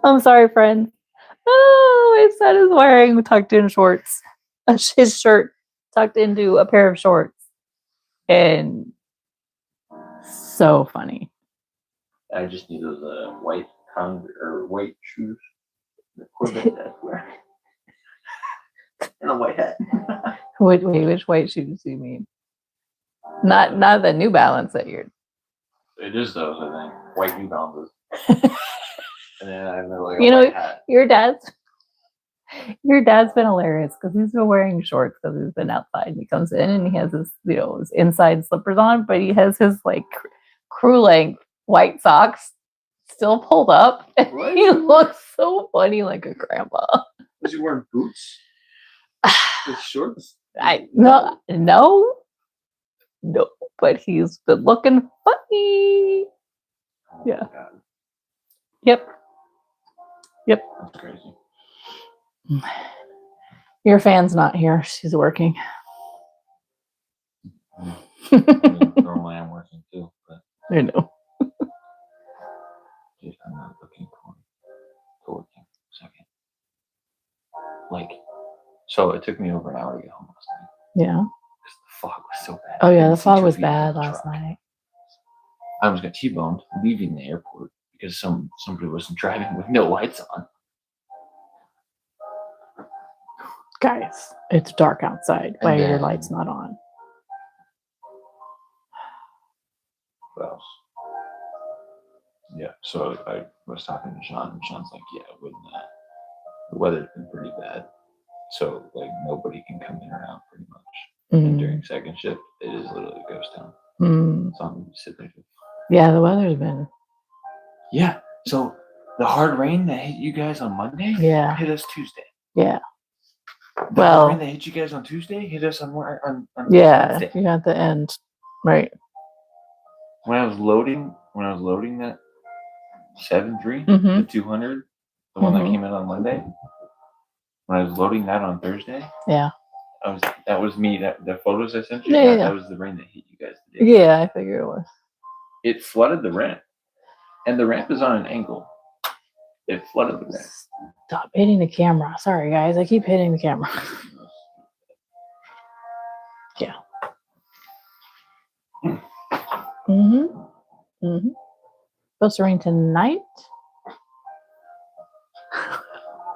I'm sorry, friends. Oh, his son is wearing tucked in shorts. His shirt tucked into a pair of shorts. And so funny. I just need those white white shoes. The Corvette dad's wearing. And a white hat. Wait, which white shoes do you mean? Not the New Balance that you're. It is those, I think. White New Balances. And then I have like a you know, white hat. Your dad's been hilarious because he's been wearing shorts because he's been outside. And he comes in and he has his, his inside slippers on, but he has his like crew length white socks still pulled up. And he looks so funny like a grandpa. Was he wearing boots? With shorts? No, but he's been looking funny. Oh, yeah. God. Yep. That's crazy. Your fan's not here. She's working. I mean, normally I'm working too, but I know. Dude, I'm not looking for working. Second. Like, so it took me over an hour to get home last night. Yeah. Because the fog was so bad. Oh yeah, the fog was bad last night. I was got T-boned leaving the airport because somebody wasn't driving with no lights on. Guys, it's dark outside. Why are your lights not on? What else? Yeah, so I was talking to Sean, and Sean's like, yeah, the weather's been pretty bad. So, like, nobody can come in or out pretty much. And during second shift, it is literally a ghost town. So I'm going to sit there. Yeah, the weather's been. Yeah, so the hard rain that hit you guys on Monday hit us Tuesday. Yeah. The hard rain that hit you guys on Tuesday hit us on Wednesday. You got the end. Right. When I was loading that 7.3, the 200, the one that came in on Monday, when I was loading that on Thursday, that was me. That the photos I sent you, that was the rain that hit you guys today. Yeah, I figured it was. It flooded the ramp, and the ramp is on an angle. It flooded the ramp. Stop hitting the camera. Sorry, guys. I keep hitting the camera. Yeah. Supposed to rain tonight.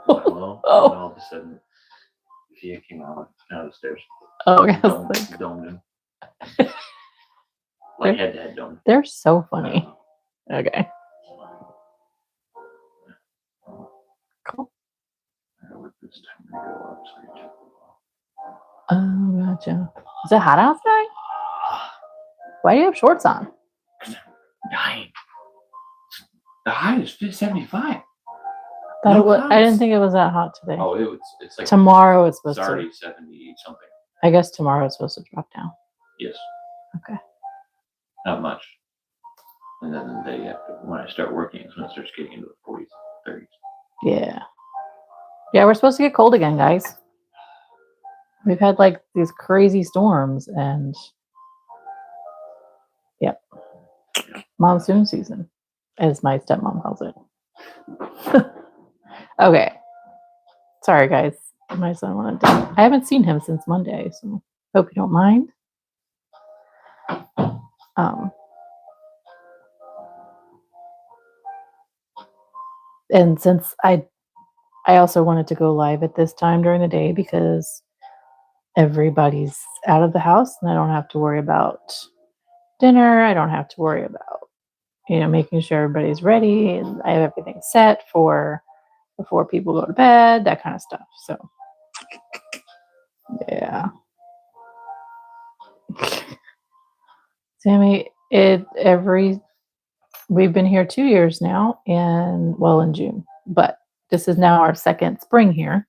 Well, all of a sudden, Fia came out of the stairs. Oh, okay. Domed him. Like head domed. They're so funny. Okay. Cool. Oh, gotcha. Is it hot outside? Why do you have shorts on? Because I'm dying. The high is 75. I didn't think it was that hot today. Oh, it's like tomorrow. It's supposed to. It's already 70 something. I guess tomorrow it's supposed to drop down. Yes. Okay. Not much. And then the day after, when I start working, it's when it starts getting into the 40s, 30s. Yeah. Yeah, we're supposed to get cold again, guys. We've had like these crazy storms and monsoon season, as my stepmom calls it. Okay. Sorry, guys. My son wanted to. I haven't seen him since Monday, so hope you don't mind. And since I also wanted to go live at this time during the day because everybody's out of the house and I don't have to worry about dinner. I don't have to worry about, making sure everybody's ready and I have everything set for before people go to bed, that kind of stuff. So, yeah. Sammy, we've been here 2 years now and in June, but this is now our second spring here.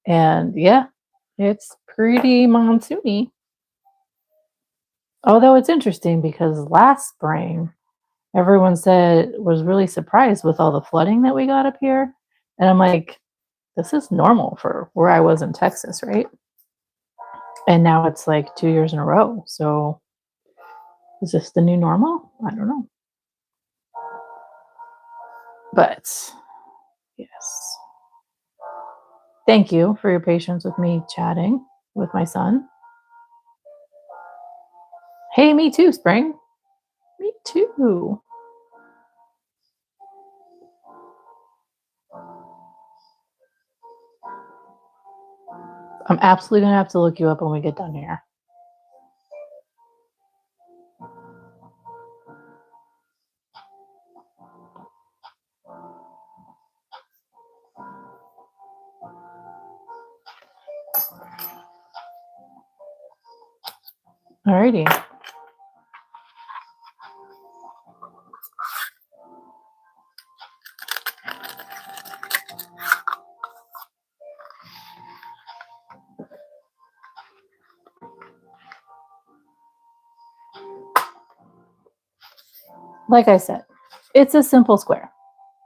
And yeah, it's pretty monsoony. Although it's interesting because last spring, everyone said was really surprised with all the flooding that we got up here. And I'm like, this is normal for where I was in Texas, right? And now it's like 2 years in a row. So is this the new normal? I don't know. But yes. Thank you for your patience with me chatting with my son. Hey, me too, Spring. Me too. I'm absolutely going to have to look you up when we get done here. Alrighty. Like I said, it's a simple square.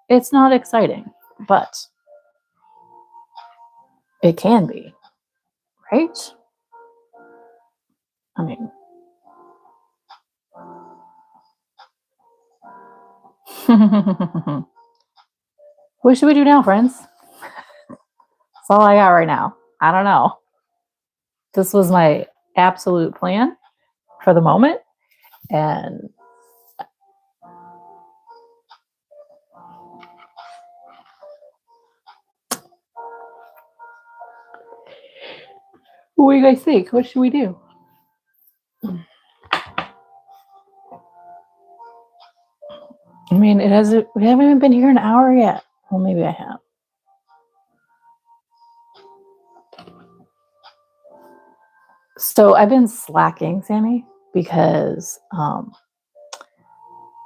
It's not exciting, but it can be, right? I mean, what should we do now, friends? That's all I got right now. I don't know. This was my absolute plan for the moment. And what do you guys think? What should we do? I mean, we haven't even been here an hour yet. Well, maybe I have. So I've been slacking, Sammy, because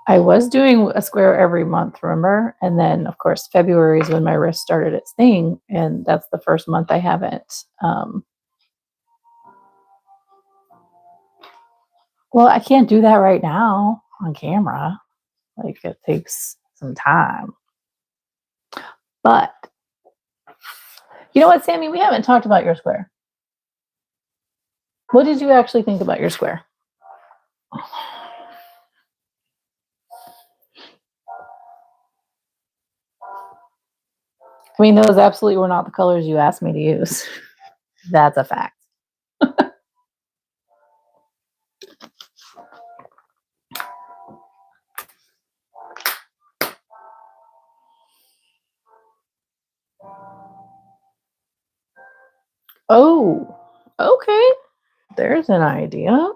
I was doing a square every month, remember? And then, of course, February is when my wrist started its thing, and that's the first month I haven't. Well, I can't do that right now on camera. Like, it takes some time. But, you know what, Sammy? We haven't talked about your square. What did you actually think about your square? I mean, those absolutely were not the colors you asked me to use. That's a fact. Oh, okay. There's an idea.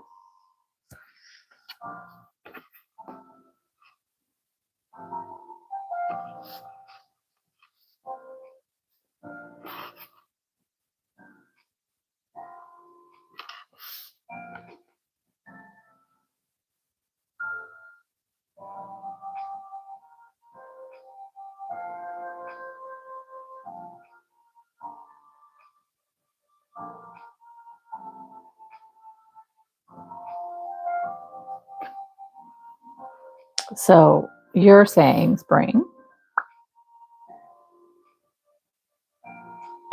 So you're saying spring.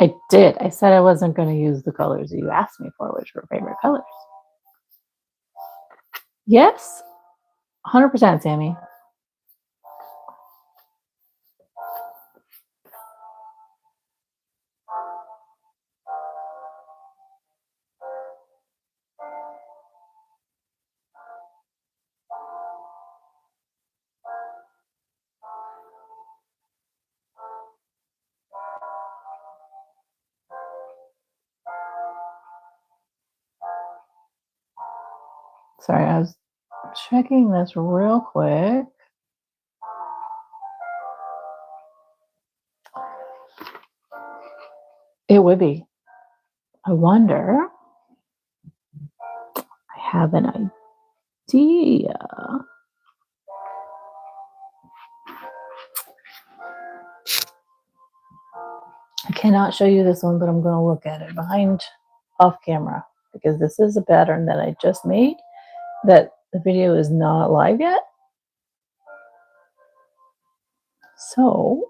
I did. I said I wasn't going to use the colors you asked me for, which were favorite colors. Yes, 100%, Sammy. Sorry, I was checking this real quick. It would be. I wonder. I have an idea. I cannot show you this one, but I'm going to look at it off camera because this is a pattern that I just made that the video is not live yet. So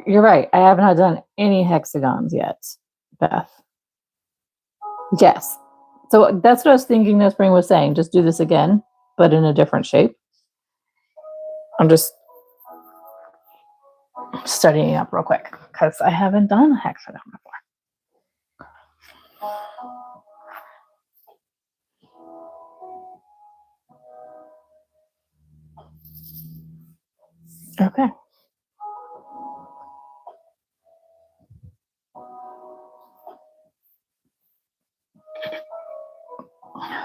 you're right. I have not done any hexagons yet, Beth. Yes. So that's what I was thinking that Spring was saying. Just do this again, but in a different shape. I'm just studying up real quick because I haven't done a hexagon before. Okay.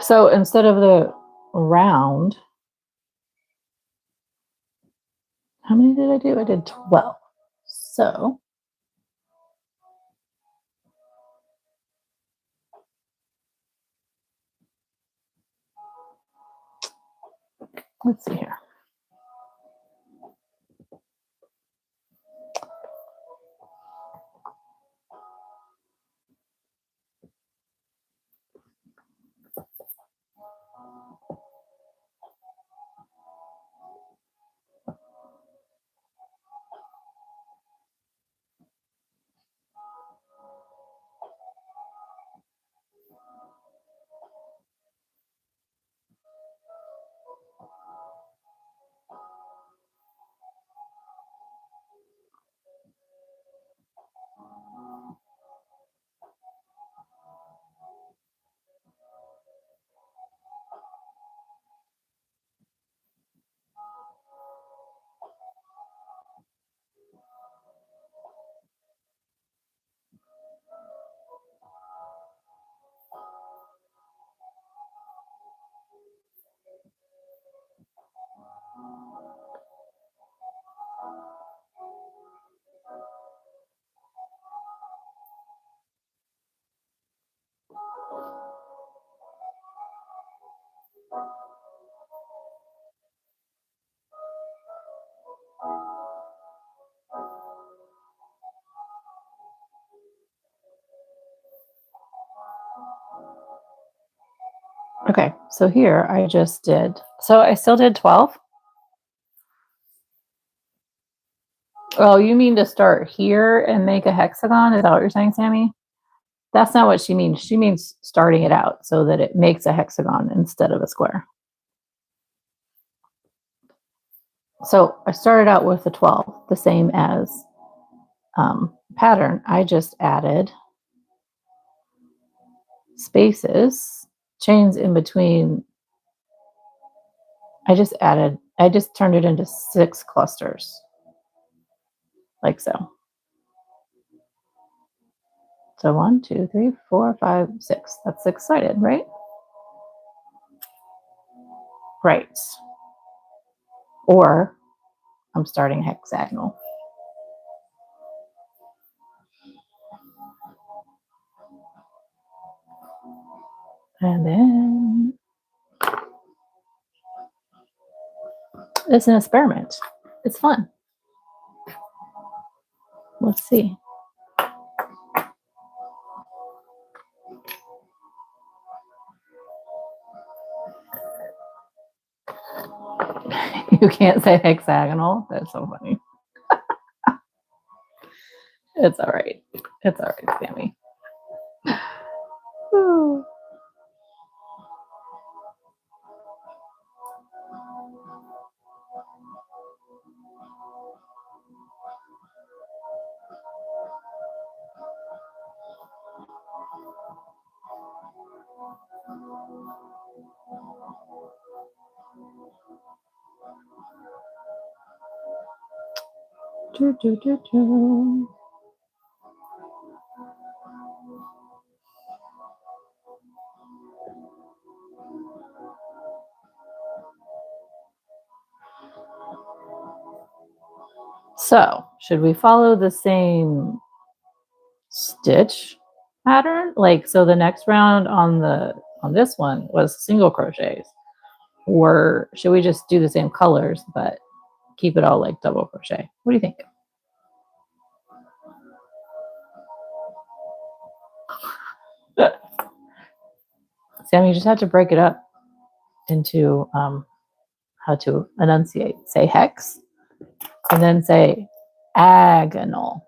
So instead of the round, how many did I do? I did 12. So let's see here. Okay, so here I just did, so I still did 12. Oh, you mean to start here and make a hexagon? Is that what you're saying, Sammy? That's not what she means. She means starting it out so that it makes a hexagon instead of a square. So I started out with the 12, the same as pattern. I just added spaces, chains in between. I just turned it into 6 clusters, like so. So 1, 2, 3, 4, 5, 6. That's 6-sided, right? Right. Or I'm starting hexagonal. And then it's an experiment. It's fun. Let's see. You can't say hexagonal. That's so funny. It's all right. It's all right, Sammy. Ooh. So, should we follow the same stitch pattern? Like, so the next round on this one was single crochets, or should we just do the same colors but keep it all like double crochet? What do you think? Sam, you just have to break it up into how to enunciate. Say hex, and then say agonal.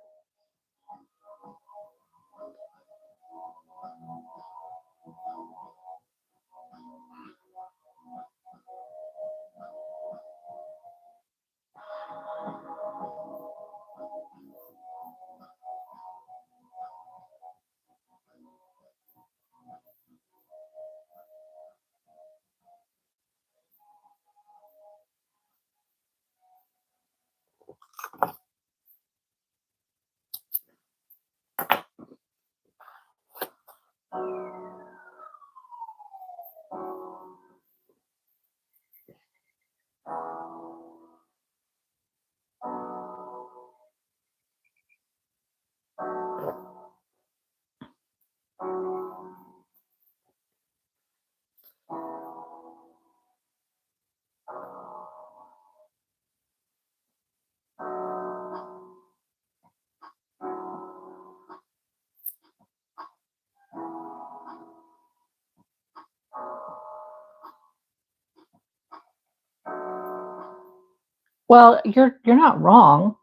Well, you're not wrong.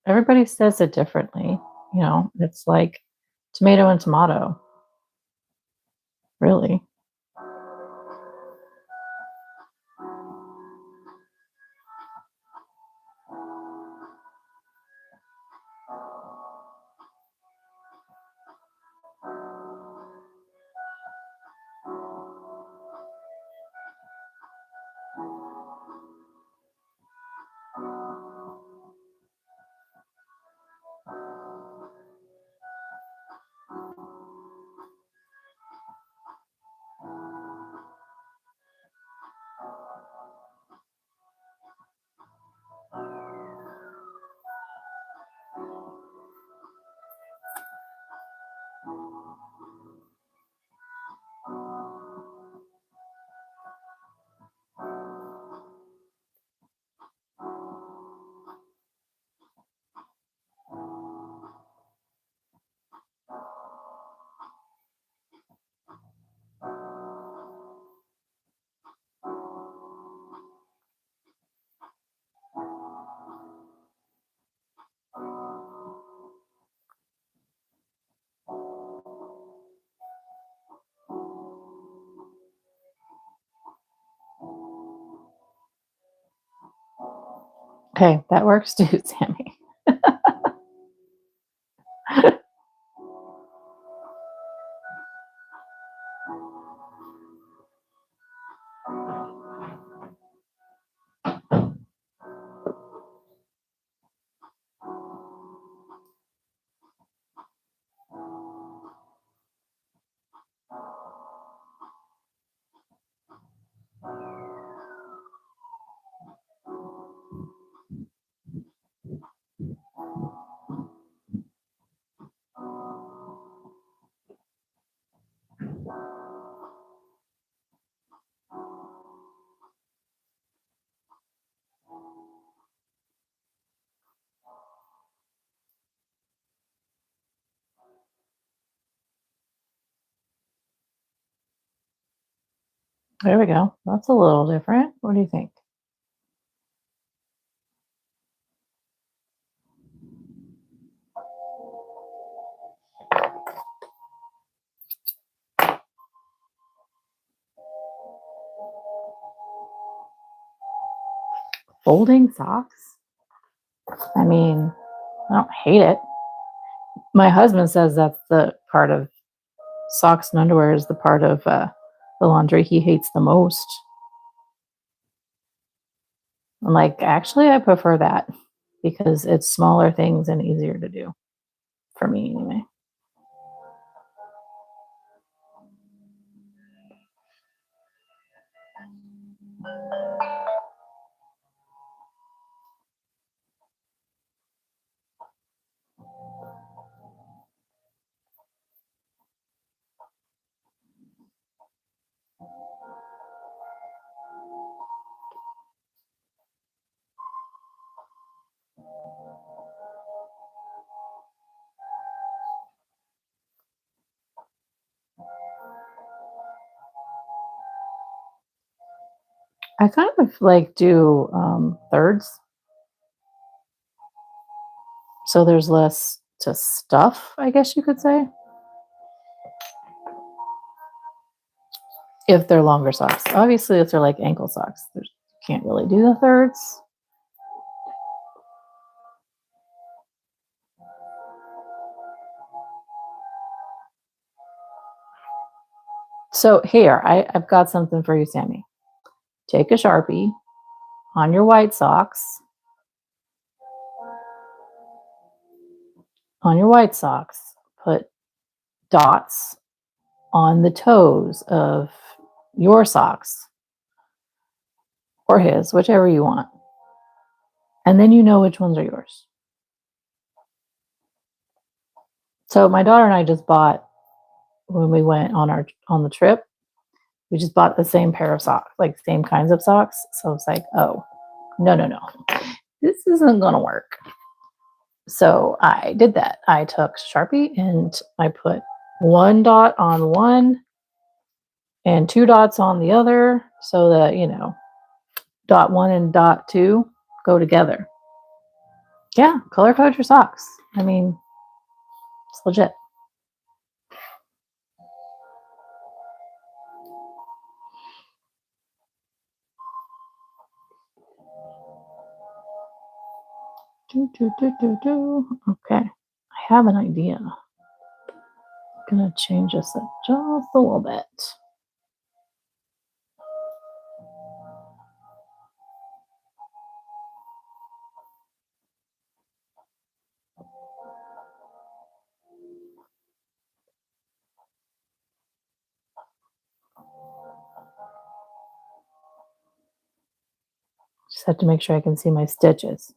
Everybody says it differently. You know, it's like tomato and tomato. Really. Okay, that works too, Sammy. There we go. That's a little different. What do you think? Folding socks? I mean, I don't hate it. My husband says that's the part of socks and underwear is the part of the laundry he hates the most. I'm like, actually, I prefer that because it's smaller things and easier to do for me anyway. I kind of like do thirds. So there's less to stuff, I guess you could say. If they're longer socks. Obviously, if they're like ankle socks, you can't really do the thirds. So here, I've got something for you, Sammy. Take a Sharpie on your white socks. On your white socks, put dots on the toes of your socks or his, whichever you want. And then you know which ones are yours. So my daughter and I just bought, when we went on the trip, we just bought the same pair of socks, like same kinds of socks. So it's like, oh, no. This isn't going to work. So I did that. I took Sharpie and I put one dot on one and two dots on the other so that, dot one and dot two go together. Yeah, color code your socks. I mean, it's legit. Okay, I have an idea. I'm gonna change this up just a little bit. Just have to make sure I can see my stitches.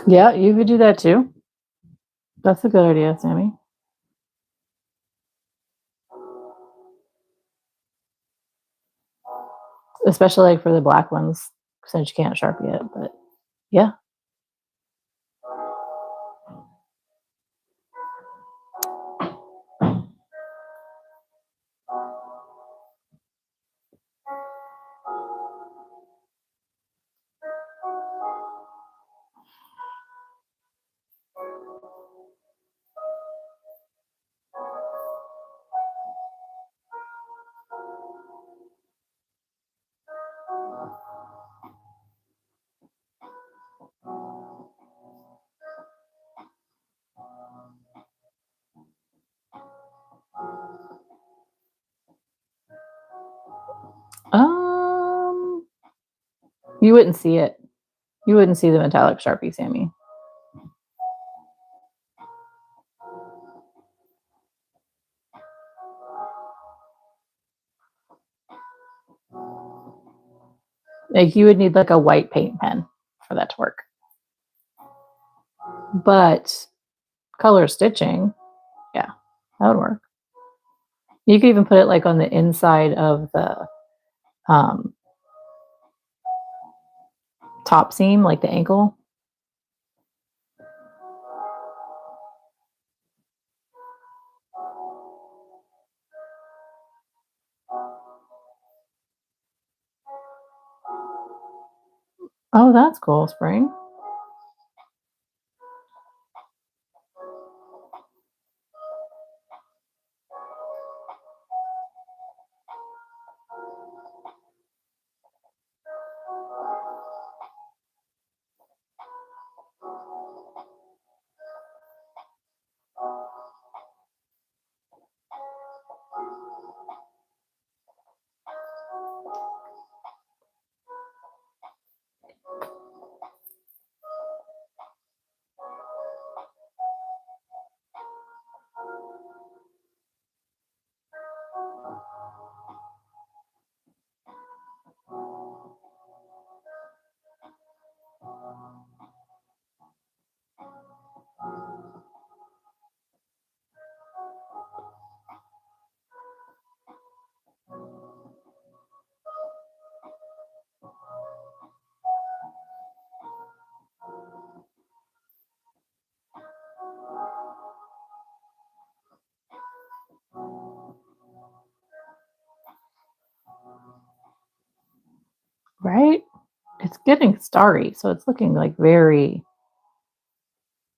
Yeah, you could do that too. That's a good idea, Sammy. Especially like for the black ones, since you can't Sharpie it, but yeah. You wouldn't see it. You wouldn't see the metallic Sharpie, Sammy. Like you would need like a white paint pen for that to work. But color stitching, yeah, that would work. You could even put it like on the inside of the top seam, like the ankle. Oh, that's cool, Spring. Right? It's getting starry, so it's looking like very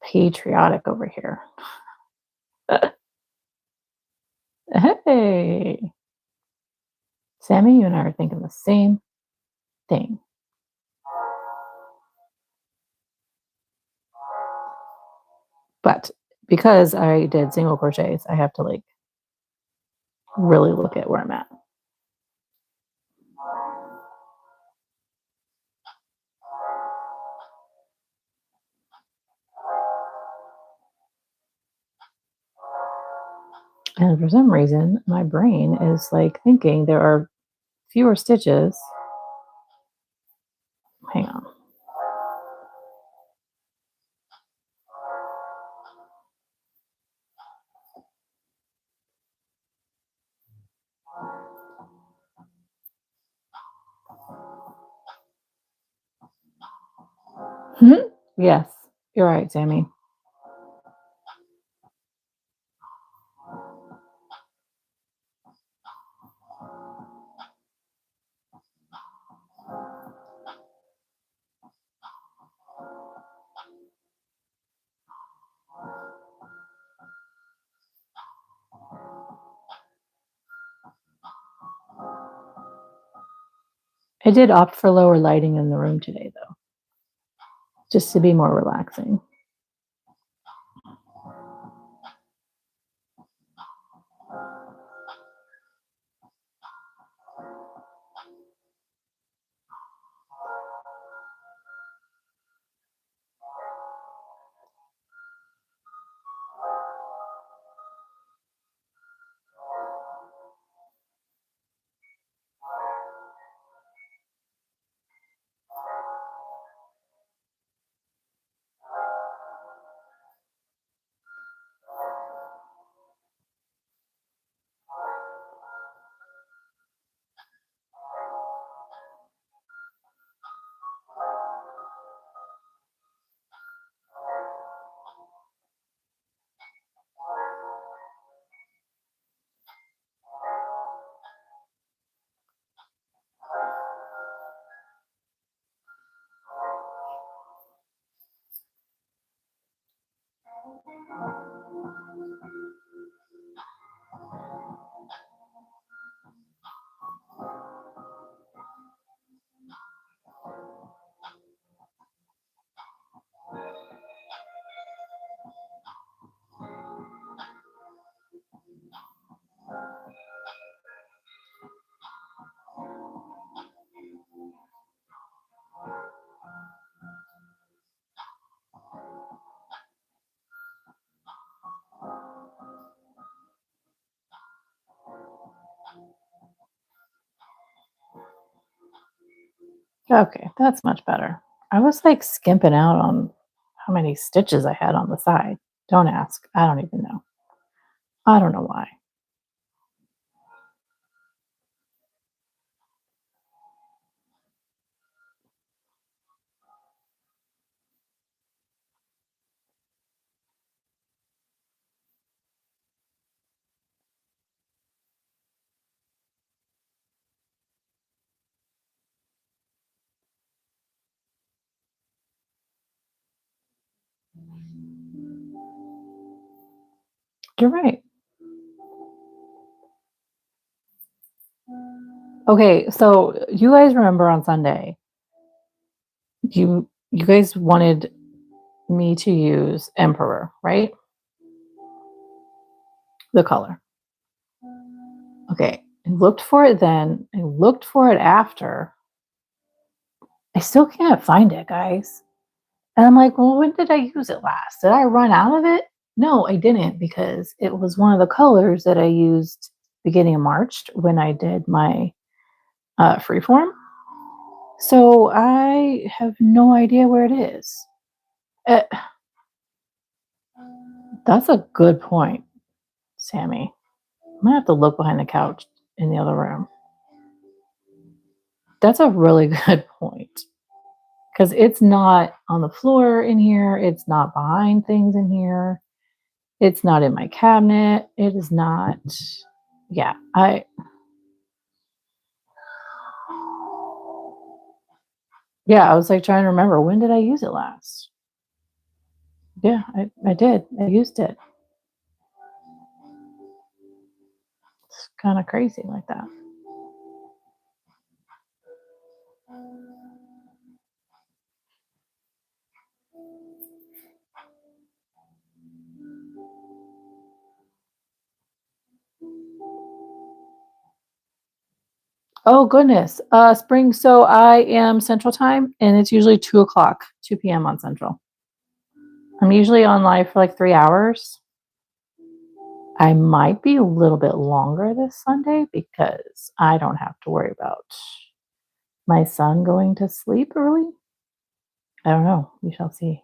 patriotic over here. Hey, Sammy, you and I are thinking the same thing. But because I did single crochets, I have to like really look at where I'm at. And for some reason, my brain is like thinking there are fewer stitches. Hang on. Yes, you're right, Sammy. I did opt for lower lighting in the room today, though, just to be more relaxing. Okay, that's much better. I was like skimping out on how how many stitches I had on the side. Don't ask. I don't even know. I don't know why. You're right. Okay, so you guys remember on Sunday, you guys wanted me to use Emperor, right? The color. Okay, I looked for it then. I looked for it after. I still can't find it, guys. And I'm like, well, when did I use it last? Did I run out of it? No, I didn't, because it was one of the colors that I used beginning of March when I did my freeform. So I have no idea where it is. That's a good point, Sammy. I'm gonna have to look behind the couch in the other room. That's a really good point. Because it's not on the floor in here. It's not behind things in here. It's not in my cabinet. It is not. Yeah, I was like trying to remember, when did I use it last? Yeah, I did. I used it. It's kind of crazy like that. Oh goodness. Spring. So I am Central Time, and it's usually 2 p.m. on Central. I'm usually on live for like 3 hours. I might be a little bit longer this Sunday because I don't have to worry about my son going to sleep early. I don't know. We shall see.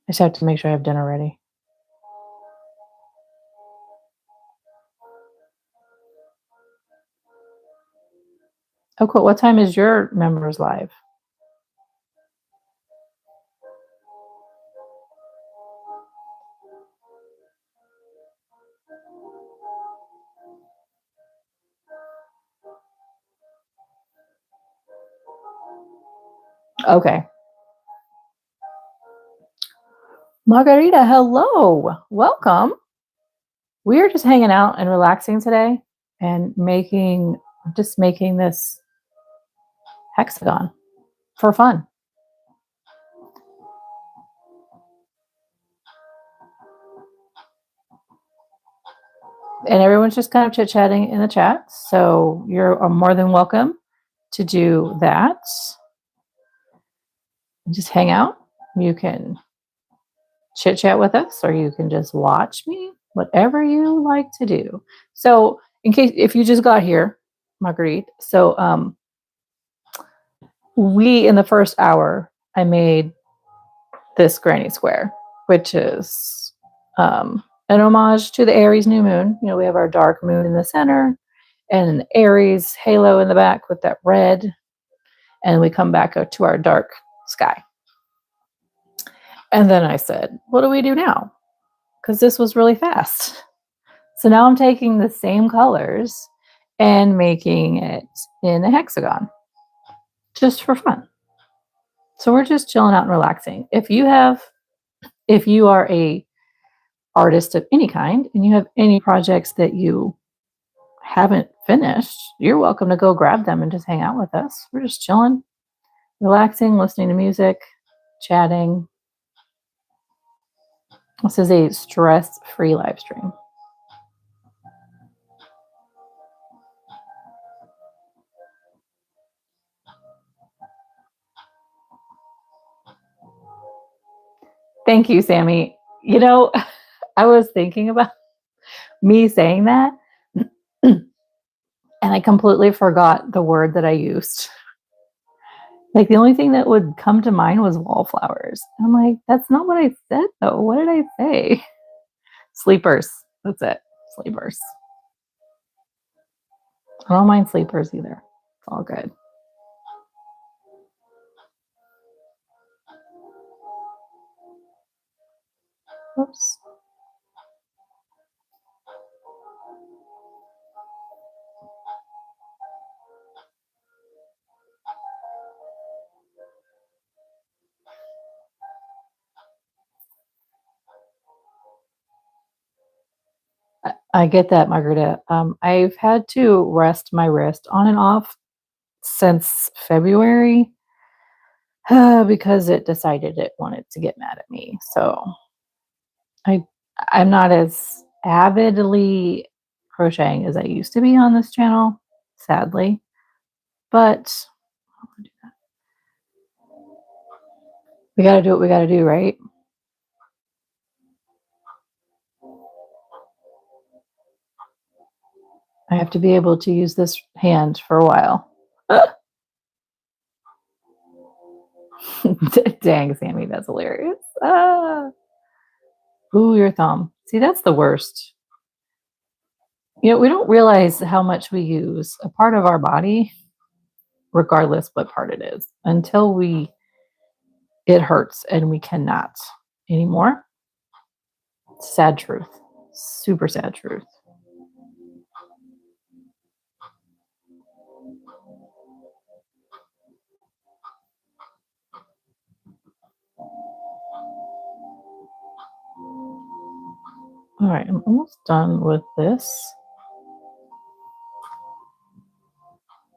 I just have to make sure I have dinner ready. Oh, cool. What time is your members live? Okay. Margarita, hello. Welcome. We are just hanging out and relaxing today and making this hexagon for fun. And everyone's just kind of chit-chatting in the chat. So you're more than welcome to do that. Just hang out. You can chit-chat with us, or you can just watch me, whatever you like to do. So if you just got here, Marguerite, so we, in the first hour, I made this granny square, which is an homage to the Aries New Moon. You know, we have our dark moon in the center and an Aries halo in the back with that red, and we come back to our dark sky. And then I said, what do we do now? Because this was really fast. So now I'm taking the same colors and making it in a hexagon just for fun. So we're just chilling out and relaxing. If you are a artist of any kind and you have any projects that you haven't finished, you're welcome to go grab them and just hang out with us. We're just chilling, relaxing, listening to music, chatting. This is a stress-free live stream. Thank you, Sammy. You know, I was thinking about me saying that. And I completely forgot the word that I used. Like the only thing that would come to mind was wallflowers. I'm like, that's not what I said though. What did I say? Sleepers. That's it. Sleepers. I don't mind sleepers either. It's all good. Oops. I get that, Margarita. I've had to rest my wrist on and off since February because it decided it wanted to get mad at me. So I'm not as avidly crocheting as I used to be on this channel, sadly. But we got to do what we got to do, right? I have to be able to use this hand for a while. Dang, Sammy, that's hilarious. Ooh, your thumb. See, that's the worst. You know, we don't realize how much we use a part of our body, regardless what part it is, until it hurts and we cannot anymore. Sad truth. Super sad truth. All right, I'm almost done with this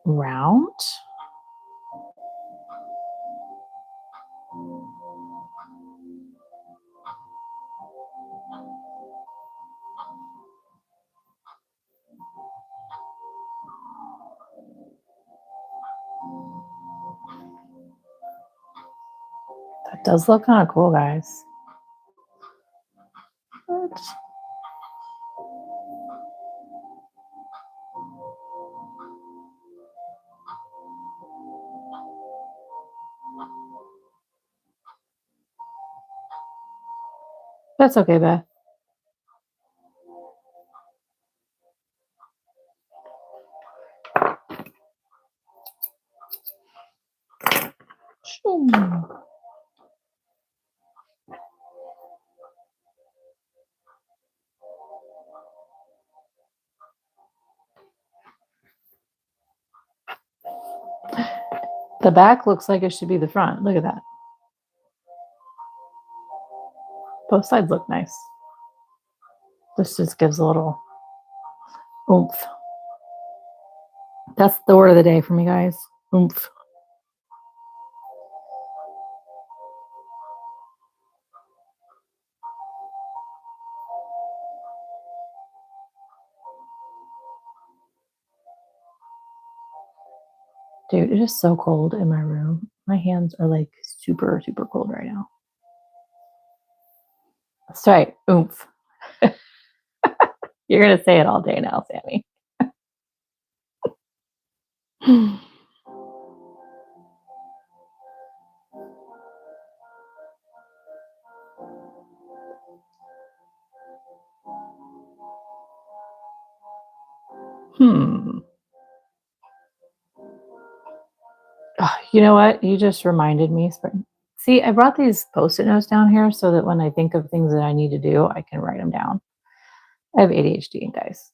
round. That does look kind of cool, guys. But that's okay, Beth. The back looks like it should be the front. Look at that. Both sides look nice. This just gives a little oomph. That's the word of the day for me, guys. Oomph. Dude, it is so cold in my room. My hands are like super, super cold right now. That's right. Oomph. You're going to say it all day now, Sammy. Oh, you know what? You just reminded me. See, I brought these Post-it notes down here so that when I think of things that I need to do, I can write them down. I have ADHD, guys.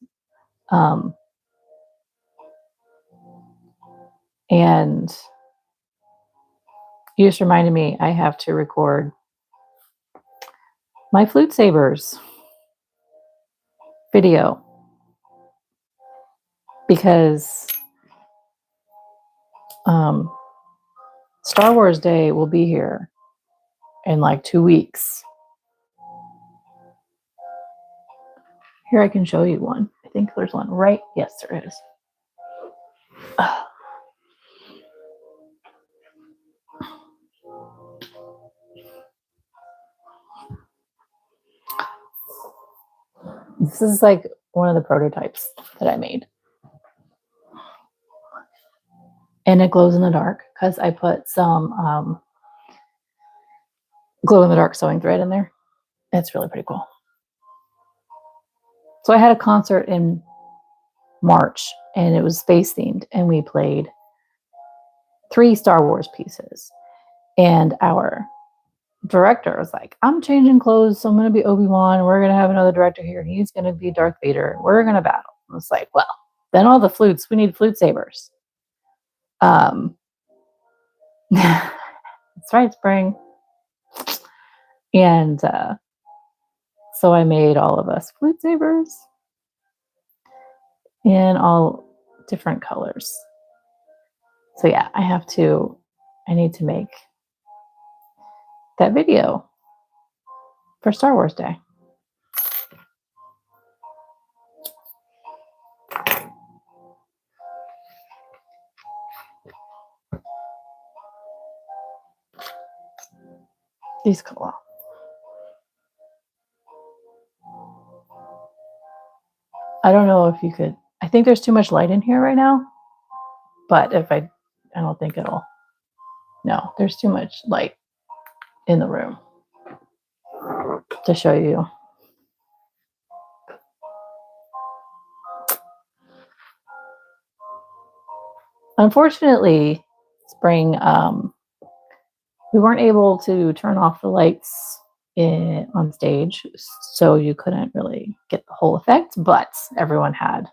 And you just reminded me I have to record my Flute Sabers video because Star Wars Day will be here in like 2 weeks. Here, I can show you one. I think there's one right. Yes, there is. This is like one of the prototypes that I made. and it glows in the dark because I put some glow in the dark sewing thread in there. It's really pretty cool. So I had a concert in March and it was space themed, and we played 3 Star Wars pieces. And our director was like, I'm changing clothes, so I'm going to be Obi-Wan. We're going to have another director here. He's going to be Darth Vader. And we're going to battle. I was like, well, then all the flutes, we need flute sabers. That's right, Spring. And so I made all of us flute sabers in all different colors. So yeah, I need to make that video for Star Wars Day. These cool. I don't know if you could, I think there's too much light in here right now, but if I don't think it'll, no, there's too much light in the room to show you. Unfortunately, Spring, we weren't able to turn off the lights on stage, so you couldn't really get the whole effect, but everyone had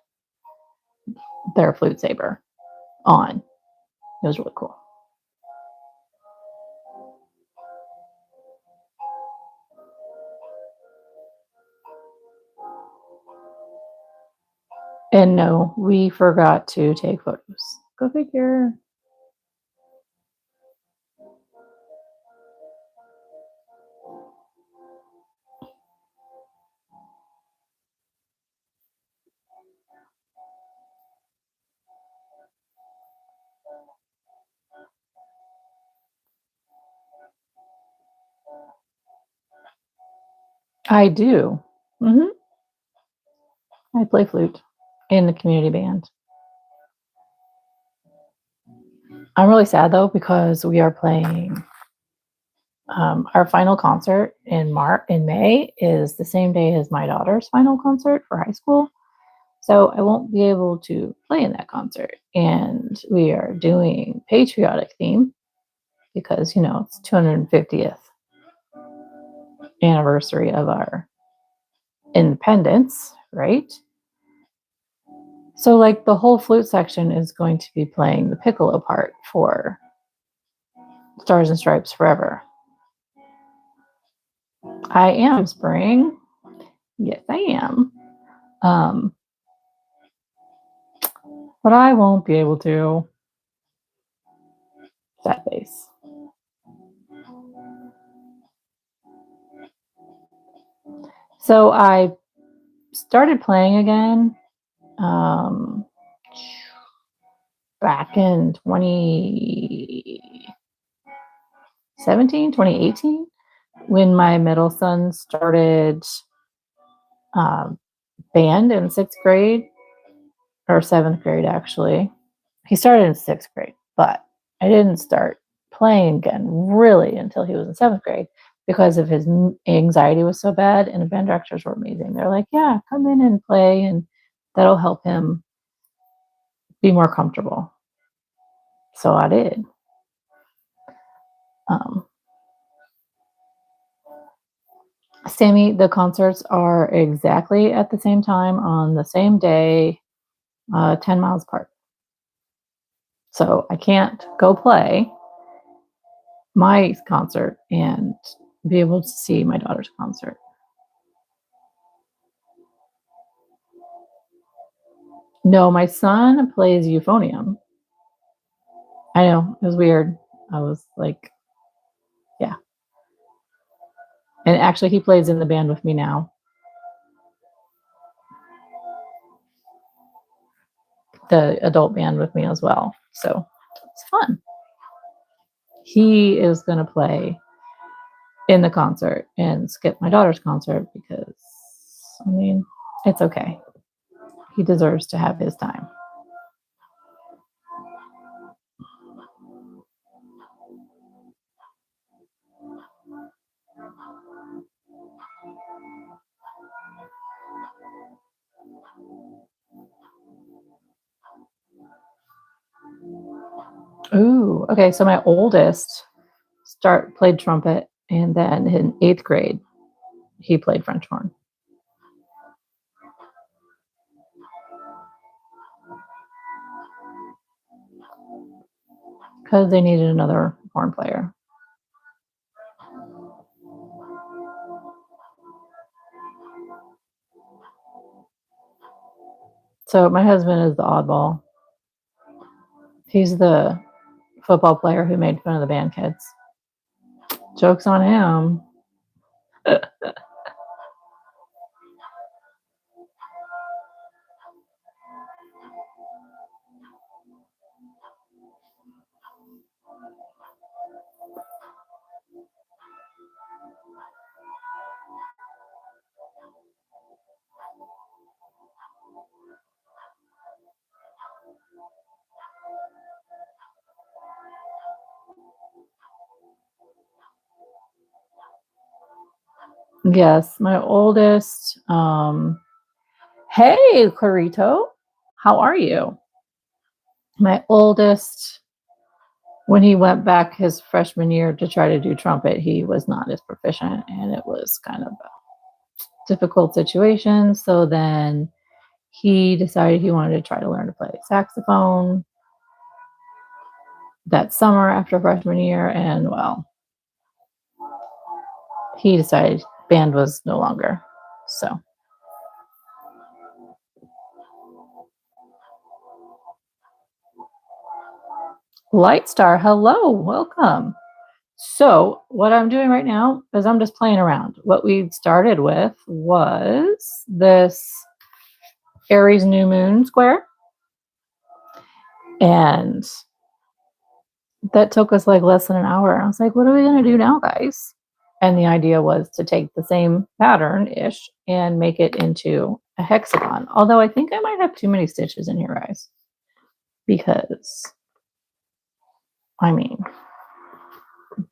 their flute saber on. It was really cool. And no, we forgot to take photos. Go figure. I do. I play flute in the community band. I'm really sad though because we are playing our final concert in May is the same day as my daughter's final concert for high school. So I won't be able to play in that concert. And we are doing patriotic theme because, you know, it's 250th anniversary of our independence, right? So like the whole flute section is going to be playing the piccolo part for Stars and Stripes Forever. I am, Spring. Yes, I am. But I won't be able to. That face. So I started playing again back in 2018, when my middle son started band in 6th grade, or 7th grade actually. He started in 6th grade, but I didn't start playing again really until he was in 7th grade because of his anxiety was so bad, and the band directors were amazing. They're like, yeah, come in and play, and that'll help him be more comfortable. So I did. Sammy, the concerts are exactly at the same time on the same day, 10 miles apart. So I can't go play my concert and be able to see my daughter's concert. No, my son plays euphonium. I know, it was weird. I was like, yeah. And actually, he plays in the band with me now. The adult band with me as well. So it's fun. He is going to play in the concert and skip my daughter's concert because, I mean, it's okay. He deserves to have his time. Ooh, okay. So my oldest played trumpet, and then in 8th grade, he played French horn. Because they needed another horn player. So my husband is the oddball. He's the football player who made fun of the band kids. Joke's on him. Yes, my oldest. Hey, Clarito, how are you? My oldest, when he went back his freshman year to try to do trumpet, he was not as proficient, and it was kind of a difficult situation. So then he decided he wanted to try to learn to play saxophone that summer after freshman year, and well, he decided band was no longer. So Lightstar, hello, welcome. So what I'm doing right now is I'm just playing around. What we started with was this Aries New Moon square, and that took us like less than an hour. I was like, what are we going to do now, guys? And the idea was to take the same pattern-ish and make it into a hexagon. Although I think I might have too many stitches in here, guys. Because, I mean,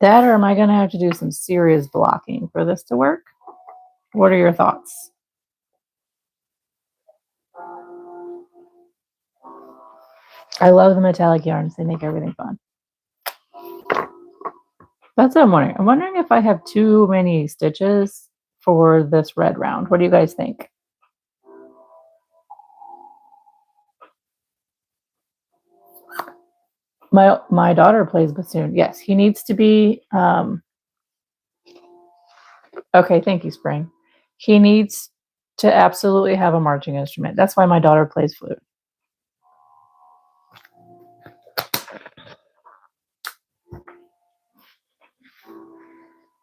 that or am I going to have to do some serious blocking for this to work? What are your thoughts? I love the metallic yarns. They make everything fun. That's what I'm wondering. I'm wondering if I have too many stitches for this red round. What do you guys think? My daughter plays bassoon. Yes, he needs to be. Okay, thank you, Spring. He needs to absolutely have a marching instrument. That's why my daughter plays flute.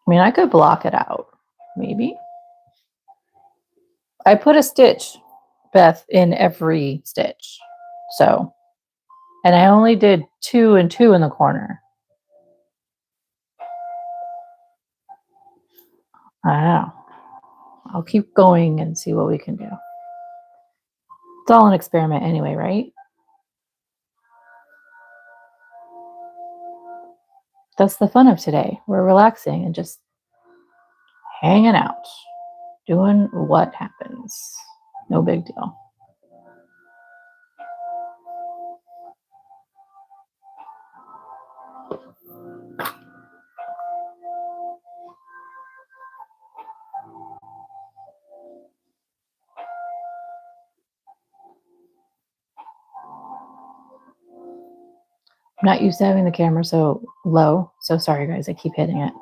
I mean, I could block it out, maybe. I put a stitch, Beth, in every stitch. So, and I only did 2 and 2 in the corner. I don't know. I'll keep going and see what we can do. It's all an experiment anyway, right? That's the fun of today. We're relaxing and just hanging out, doing what happens. No big deal. I'm not used to having the camera so low. So sorry, guys. I keep hitting it.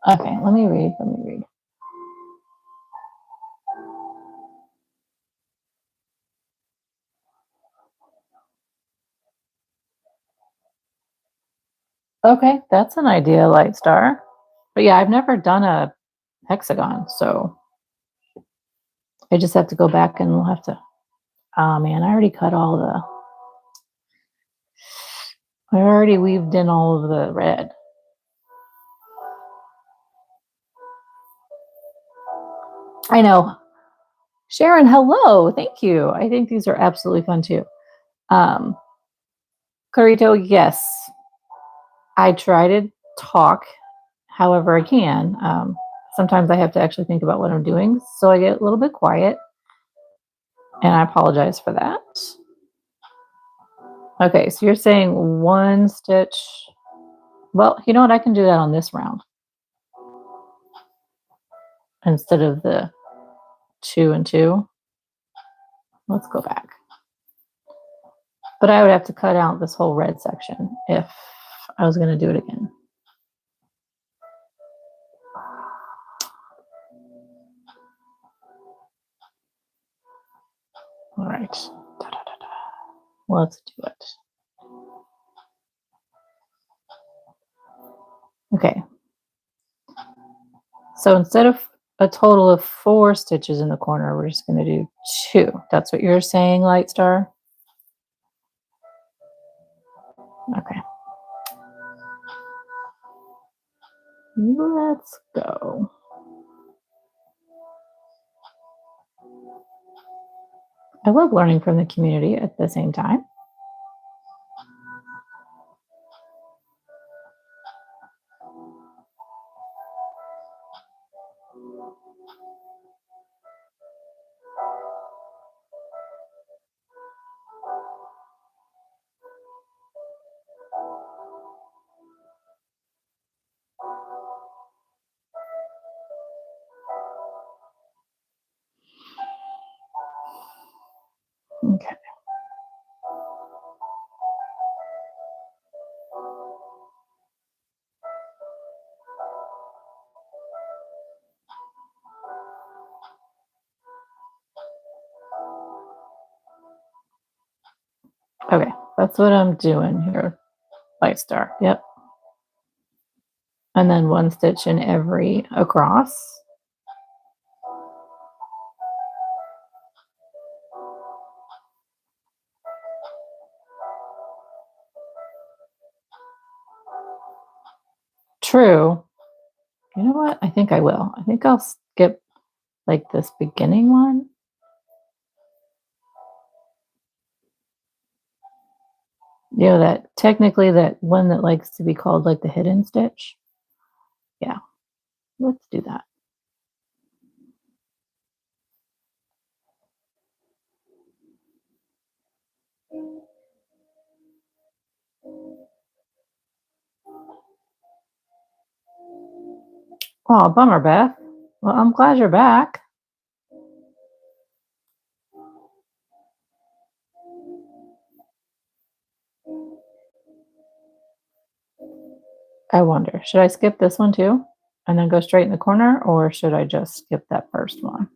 Okay, let me read. Okay, that's an idea, Lightstar. But yeah, I've never done a hexagon, so I just have to go back and we'll have to. Oh man, I already cut all the. I already weaved in all of the red. I know. Sharon, hello. Thank you. I think these are absolutely fun too. Clarito, yes. I try to talk however I can. sometimes I have to actually think about what I'm doing, so I get a little bit quiet, and I apologize for that. Okay, so you're saying 1 stitch. Well, you know what? I can do that on this round instead of the 2 and 2. Let's go back. But I would have to cut out this whole red section if I was going to do it again. All right. Let's do it. Okay. So instead of a total of 4 stitches in the corner, we're just going to do 2. That's what you're saying, Light Star? Okay. Let's go. I love learning from the community at the same time. Okay. Okay, that's what I'm doing here, Light Star. Yep. And then 1 stitch in every across. True. You know what? I think I will. I think I'll skip like this beginning one. You know, that technically that one that likes to be called like the hidden stitch. Yeah, let's do that. Oh, bummer, Beth. Well, I'm glad you're back. I wonder, should I skip this one too and then go straight in the corner, or should I just skip that first one?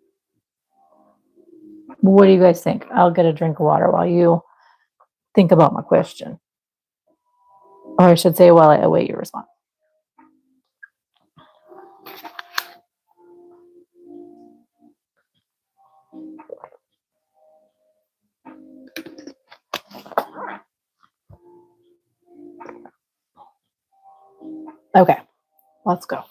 What do you guys think? I'll get a drink of water while you think about my question. Or I should say while I await your response. Okay, let's go.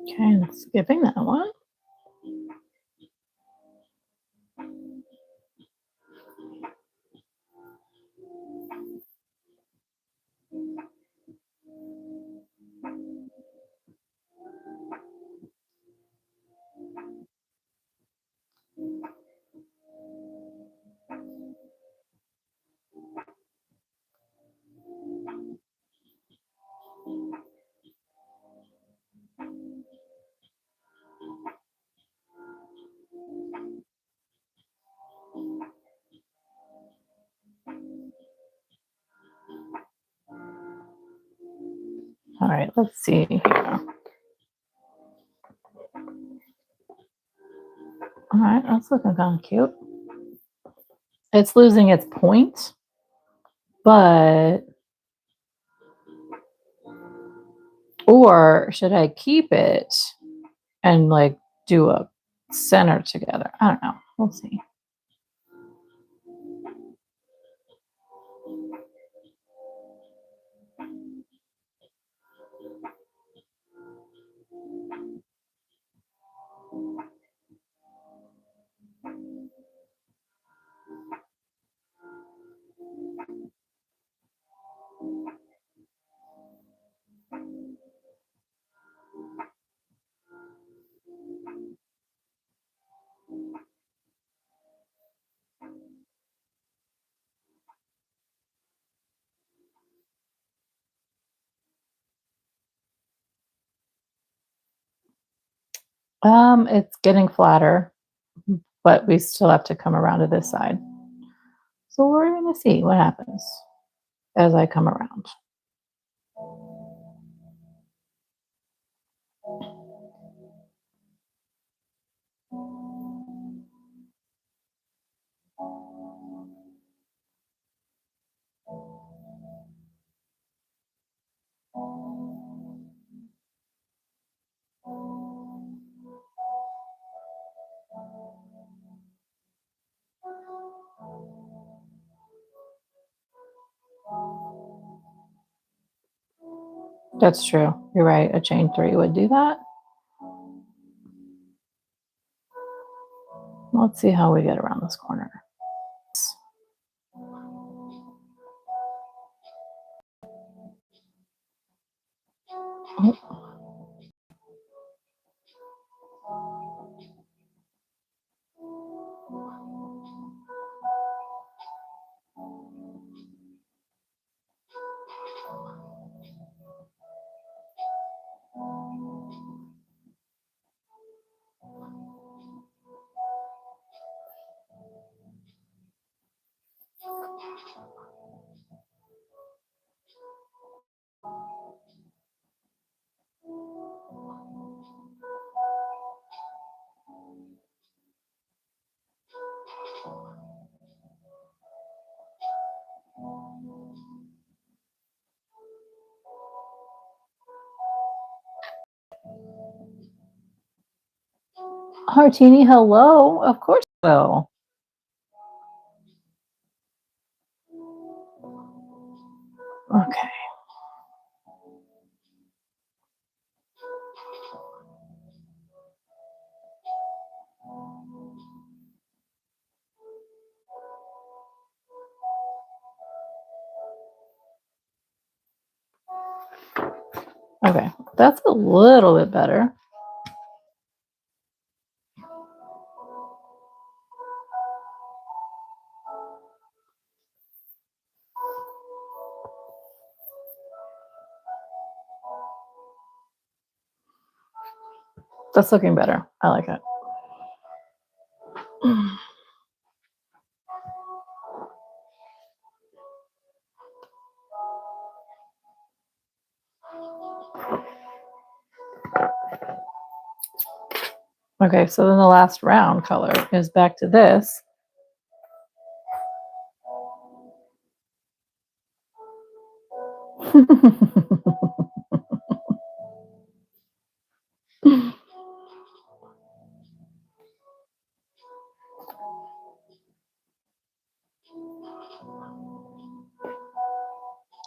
Okay, I'm skipping that one. All right, let's see here. All right, that's looking kind of cute. It's losing its point, but or should I keep it and like do a center together? I don't know. We'll see. It's getting flatter, but we still have to come around to this side. So we're going to see what happens as I come around. That's true. You're right. A chain 3 would do that. Let's see how we get around this corner. Oh. Hartini, hello. Of course I will. Okay. Okay, that's a little bit better. That's looking better. I like it. Okay, so then the last round color is back to this.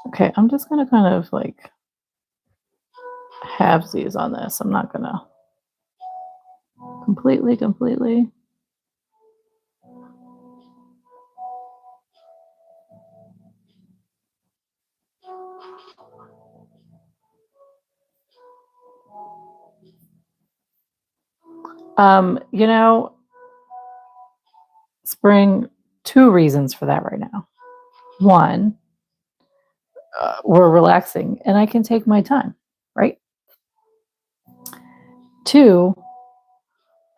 Okay, I'm just going to kind of like halvesies on this. I'm not going to completely. You know, Spring, 2 reasons for that right now. 1, we're relaxing and I can take my time, right? 2,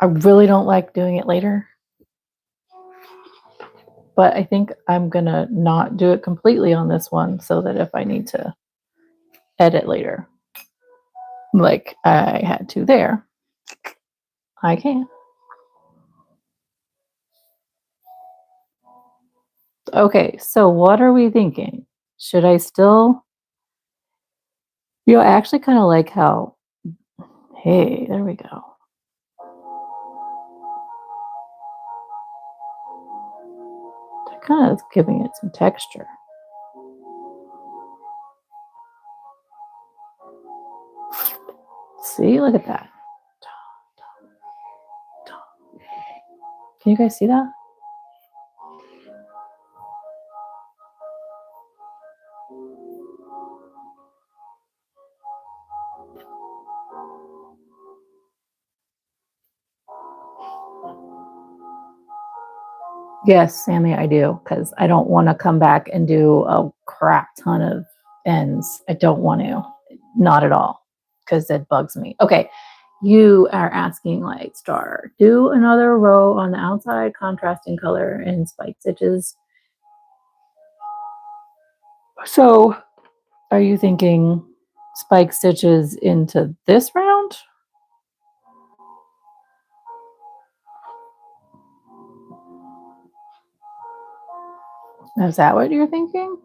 I really don't like doing it later. But I think I'm going to not do it completely on this one so that if I need to edit later, like I had to there, I can. Okay, so what are we thinking? Should I still, I actually kind of like how, hey, there we go. That kind of is giving it some texture. See, look at that. Can you guys see that? Yes, Sammy, I do, because I don't want to come back and do a crap ton of ends. I don't want to, not at all, because it bugs me. Okay, You are asking Light Star, do another row on the outside, contrasting color and spike stitches. So are you thinking spike stitches into this round? Is that what you're thinking?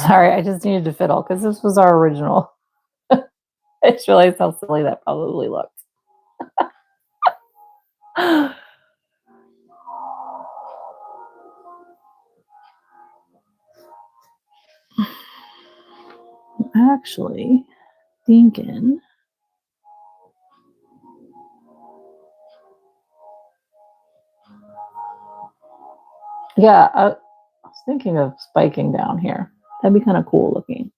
Sorry, I just needed to fiddle because this was our original. I just realized how silly that probably looked. I'm actually thinking. Yeah, I was thinking of spiking down here. That'd be kind of cool looking.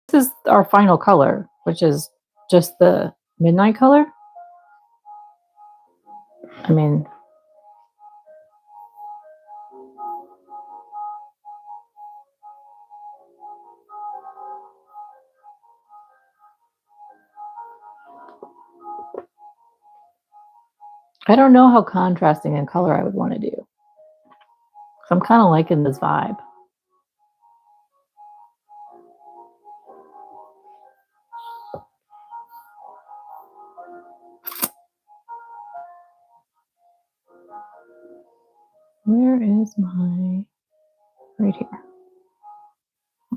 This is our final color, which is just the midnight color. I mean, I don't know how contrasting in color I would want to do. So I'm kind of liking this vibe. Where is my, right here.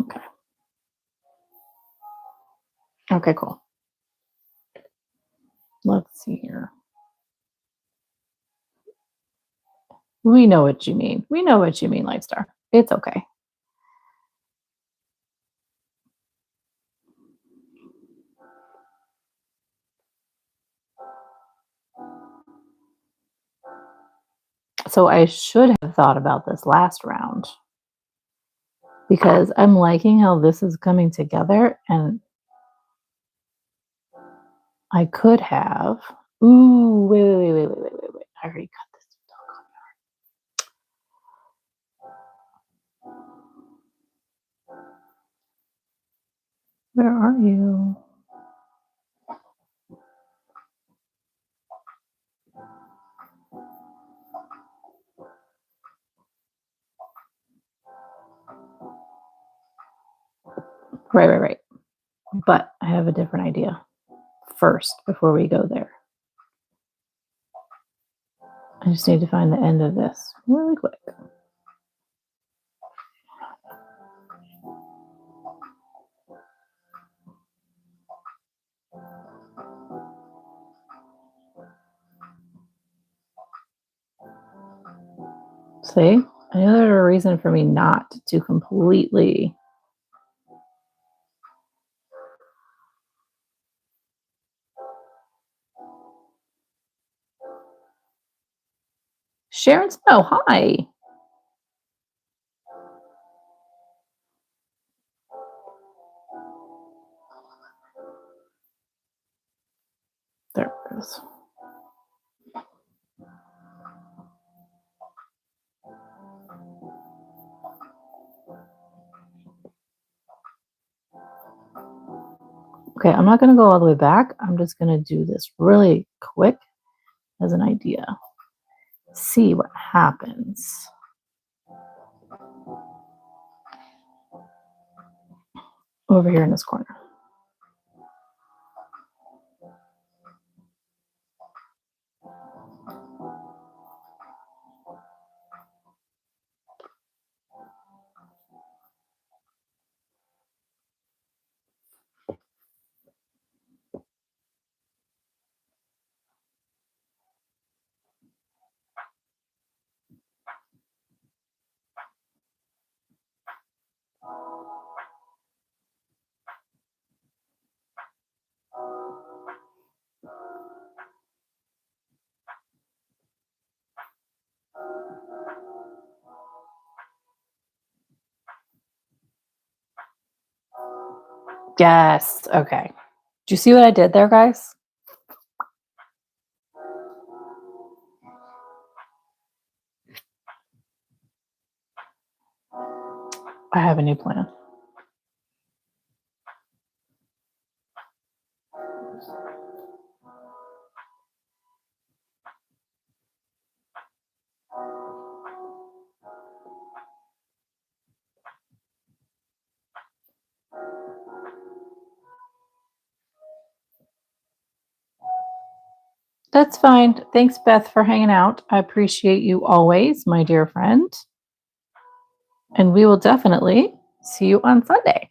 Okay. Okay, cool. Let's see here. We know what you mean. We know what you mean, Lightstar. It's okay. So I should have thought about this last round because I'm liking how this is coming together, and I could have. Ooh, wait. I already cut this. Where are you? Right. But I have a different idea first before we go there. I just need to find the end of this really quick. See, I know there's a reason for me not to completely. Sharon Snow, hi. There it goes. Okay, I'm not going to go all the way back. I'm just going to do this really quick as an idea. See what happens. Over here in this corner. Yes. Okay. Do you see what I did there, guys? I have a new plan. That's fine. Thanks, Beth, for hanging out. I appreciate you always, my dear friend. And we will definitely see you on Sunday.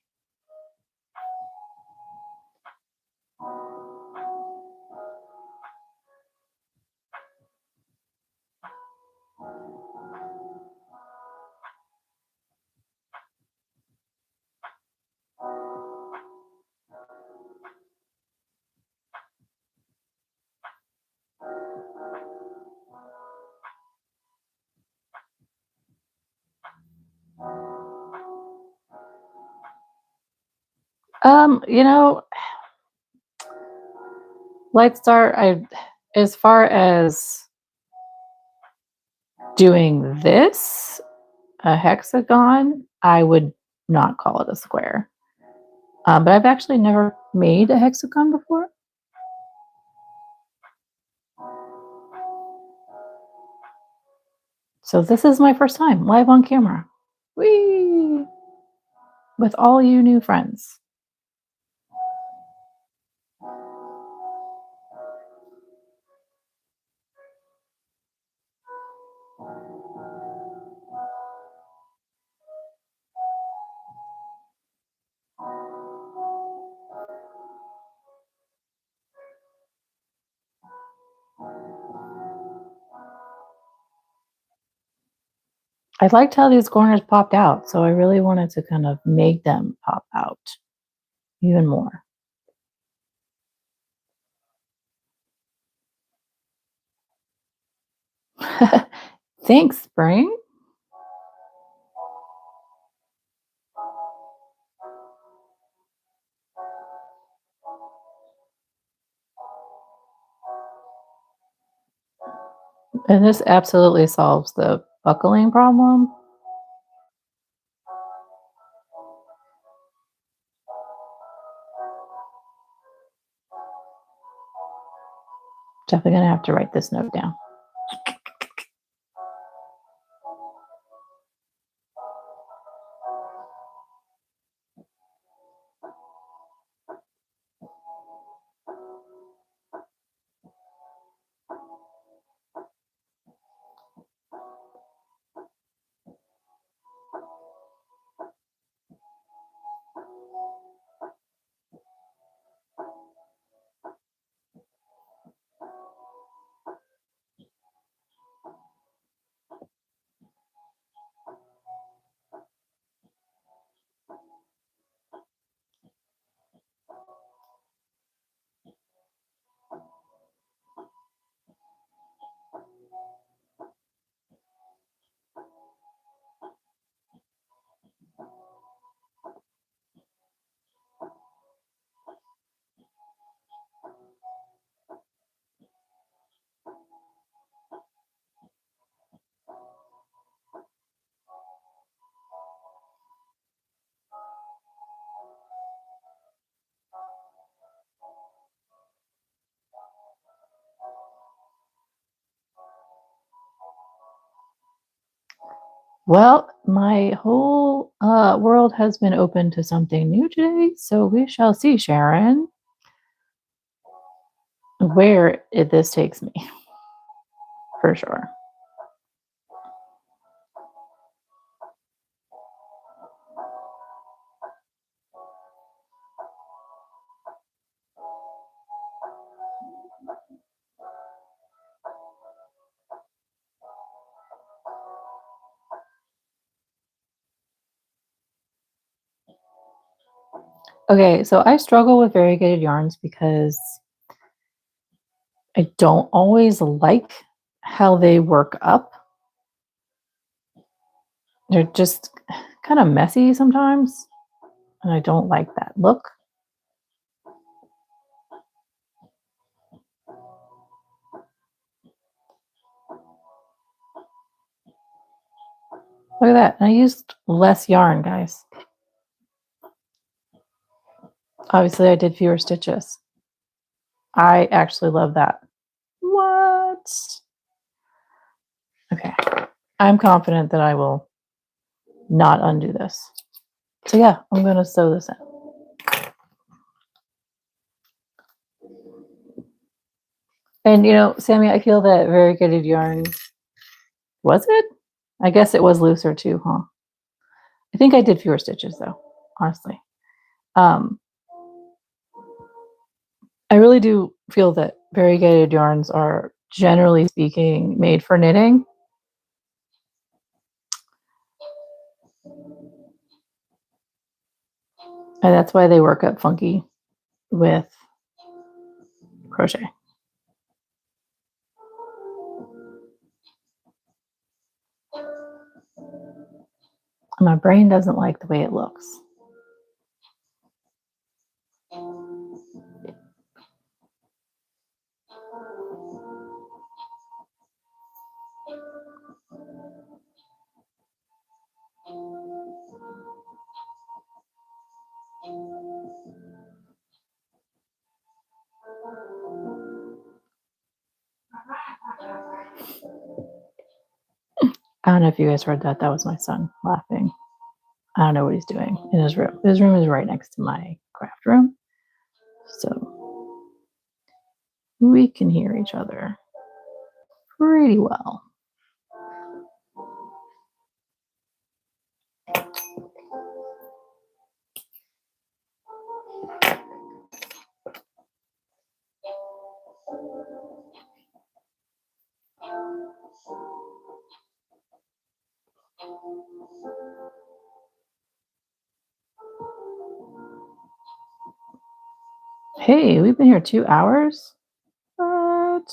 You know, Lightstar, as far as doing this, a hexagon, I would not call it a square. But I've actually never made a hexagon before. So this is my first time live on camera. Whee! With all you new friends. I liked how these corners popped out, so I really wanted to kind of make them pop out even more. Thanks, Spring. And this absolutely solves the buckling problem. Definitely gonna have to write this note down. Well, my whole world has been open to something new today, so we shall see, Sharon, where this takes me, for sure. Okay, so I struggle with variegated yarns because I don't always like how they work up. They're just kind of messy sometimes, and I don't like that look. Look at that. I used less yarn, guys. Obviously, I did fewer stitches. I actually love that. What? Okay. I'm confident that I will not undo this. So yeah, I'm going to sew this in. And you know, Sammy, I feel that variegated yarn, was it? I guess it was looser too, huh? I think I did fewer stitches though, honestly. I really do feel that variegated yarns are, generally speaking, made for knitting. And that's why they work up funky with crochet. My brain doesn't like the way it looks. I don't know if you guys heard that. That was my son laughing. I don't know what he's doing in his room. His room is right next to my craft room. So we can hear each other pretty well. Hey, we've been here 2 hours? What?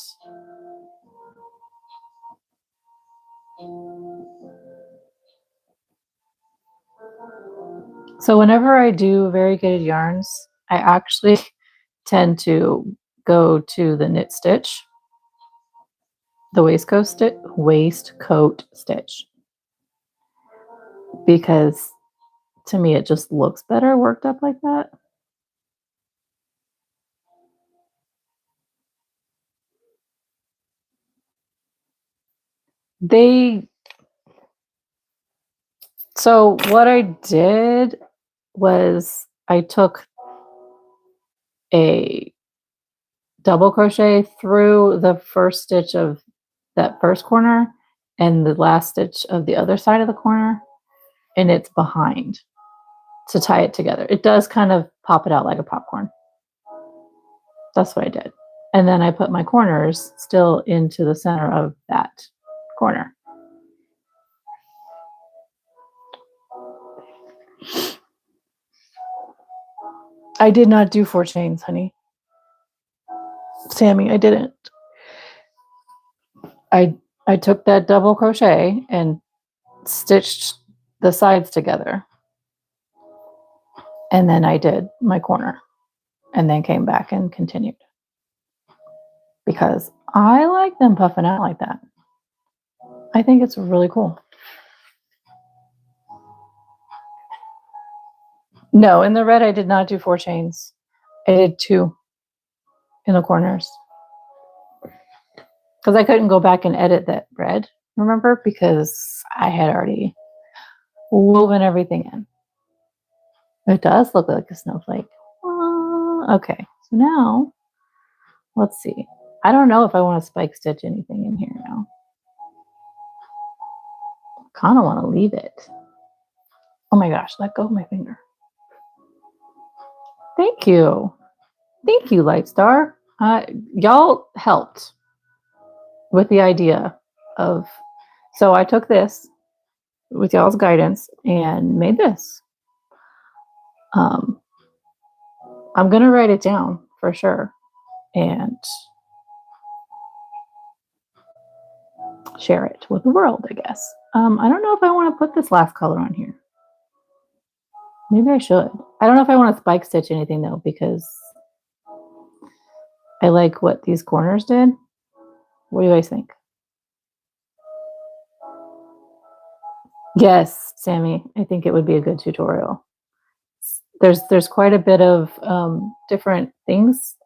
So whenever I do variegated yarns, I actually tend to go to the knit stitch, the waistcoat stitch, because to me it just looks better worked up like that. So what I did was I took a double crochet through the first stitch of that first corner and the last stitch of the other side of the corner, and it's behind to tie it together. It does kind of pop it out like a popcorn. That's what I did. And then I put my corners still into the center of that corner. I did not do 4 chains, honey. Sammy, I didn't. I took that double crochet and stitched the sides together. And then I did my corner and then came back and continued. Because I like them puffing out like that. I think it's really cool. No, in the red, I did not do 4 chains. I did 2 in the corners. Because I couldn't go back and edit that red, remember? Because I had already woven everything in. It does look like a snowflake. Okay, so now, let's see. I don't know if I want to spike stitch anything in here now. Kind of want to leave it. Oh my gosh, let go of my finger. Thank you. Thank you, Lightstar. Y'all helped with the idea of, so I took this with y'all's guidance and made this. I'm going to write it down for sure and share it with the world, I guess. I don't know if I want to put this last color on here. Maybe I should. I don't know if I want to spike stitch anything though, because I like what these corners did. What do you guys think? Yes, Sammy, I think it would be a good tutorial. There's quite a bit of different things.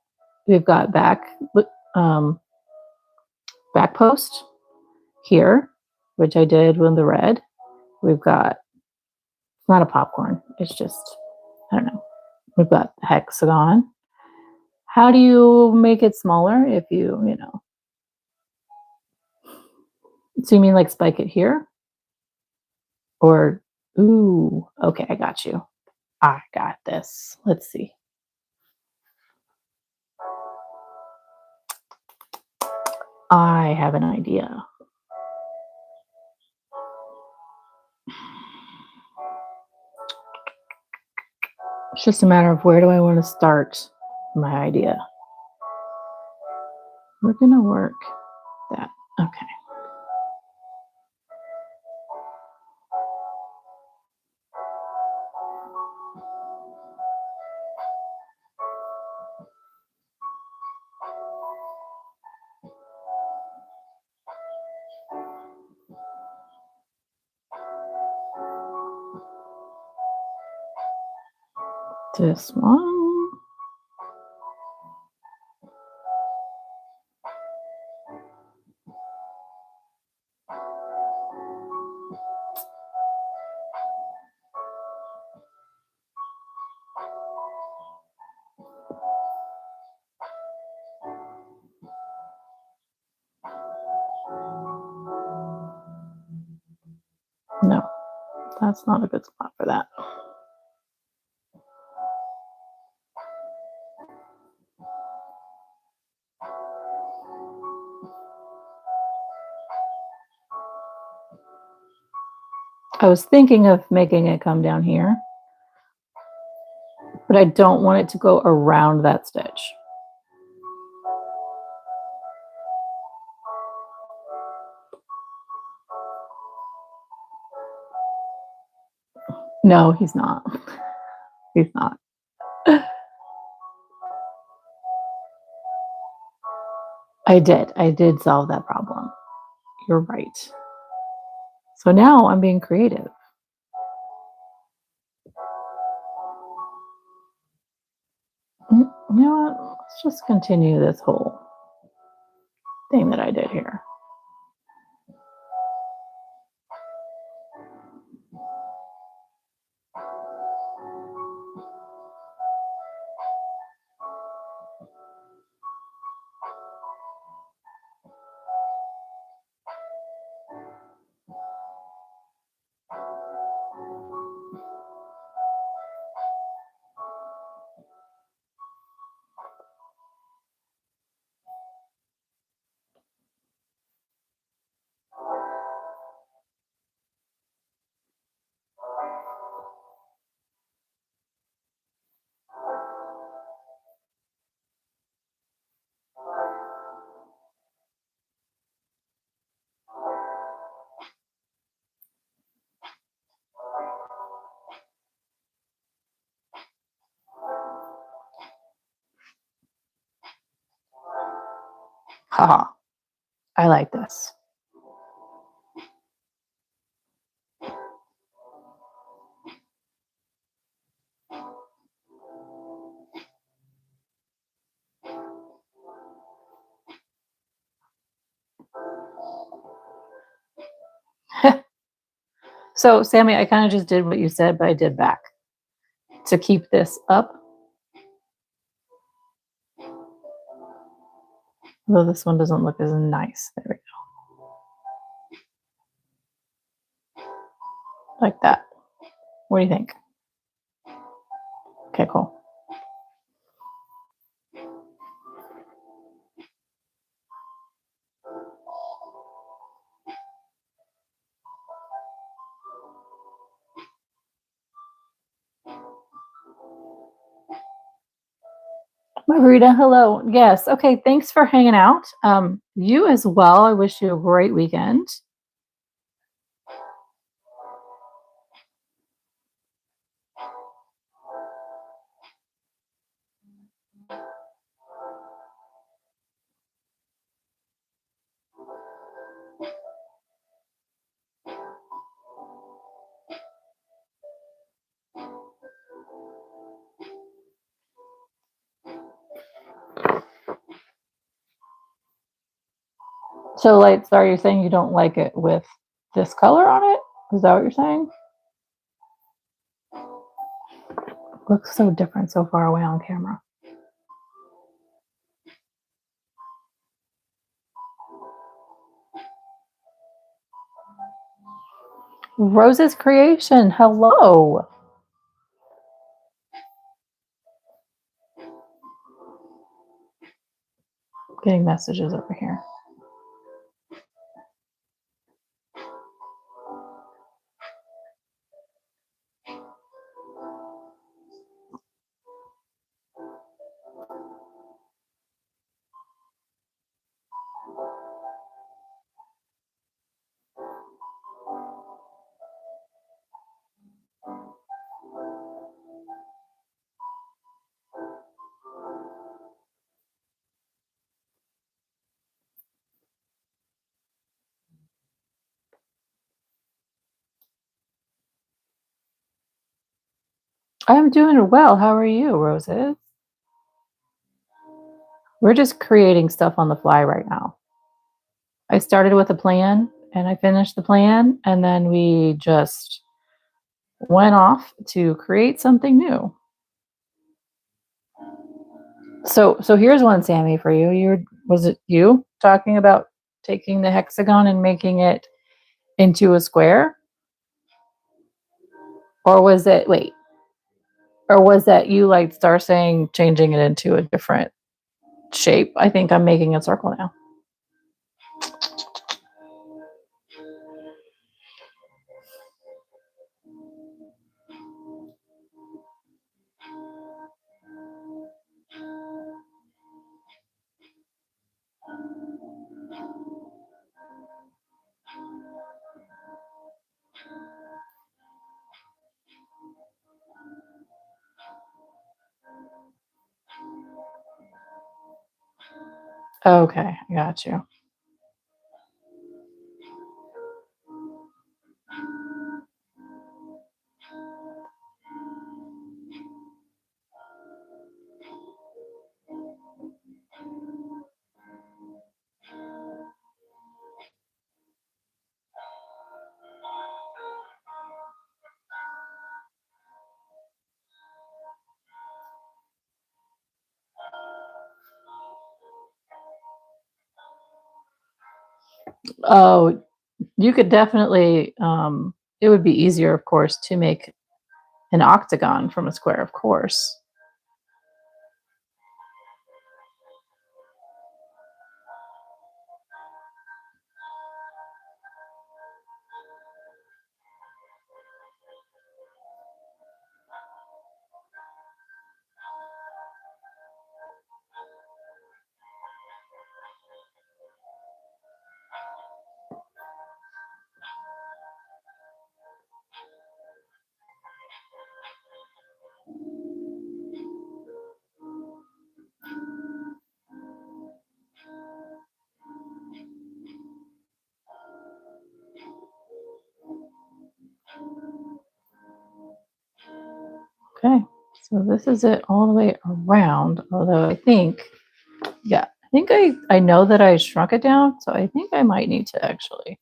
We've got back post here, which I did with the red. We've got, it's not a popcorn, it's just, I don't know. We've got hexagon. How do you make it smaller if you know? So you mean like spike it here? Or, ooh, okay, I got you. I got this. Let's see. I have an idea. It's just a matter of where do I want to start my idea. We're going to work that. Okay. This one. No, that's not a good spot for that. I was thinking of making it come down here, but I don't want it to go around that stitch. No, he's not. He's not. I did solve that problem. You're right. So now I'm being creative. You know what? Let's just continue this whole thing that I did here. Haha. I like this. So, Sammy, I kind of just did what you said, but I did back to keep this up. Although this one doesn't look as nice. There we go. Like that. What do you think? Okay, cool. Margarita, hello. Yes. Okay. Thanks for hanging out. You as well. I wish you a great weekend. So, like, are you saying you don't like it with this color on it? Is that what you're saying? Looks so different so far away on camera. Rose's Creation, hello. Getting messages over here. I'm doing well. How are you, Roses? We're just creating stuff on the fly right now. I started with a plan and I finished the plan, and then we just went off to create something new. So here's one, Sammy, for you. Was it you talking about taking the hexagon and making it into a square? Or was that you, like, start saying changing it into a different shape? I think I'm making a circle now. Okay, I got you. Oh, you could definitely, it would be easier, of course, to make an octagon from a square, of course. Okay, so this is it all the way around, although I think I know that I shrunk it down, so I think I might need to actually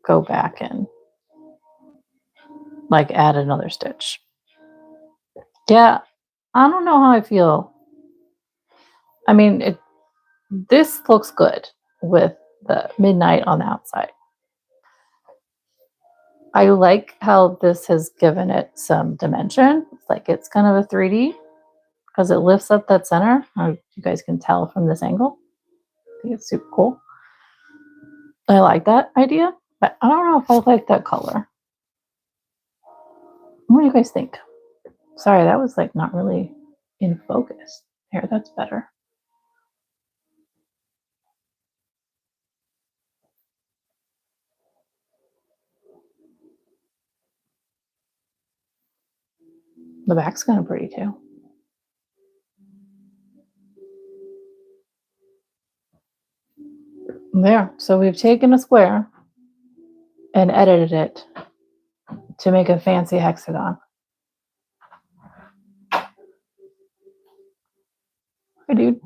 go back and, like, add another stitch. Yeah, I don't know how I feel. I mean, this looks good with the midnight on the outside. I like how this has given it some dimension. It's like it's kind of a 3D because it lifts up that center. You guys can tell from this angle. I think it's super cool. I like that idea, but I don't know if I like that color. What do you guys think? Sorry, that was like not really in focus. Here, that's better. The back's kind of pretty too. There, so we've taken a square and edited it to make a fancy hexagon. Hey, dude,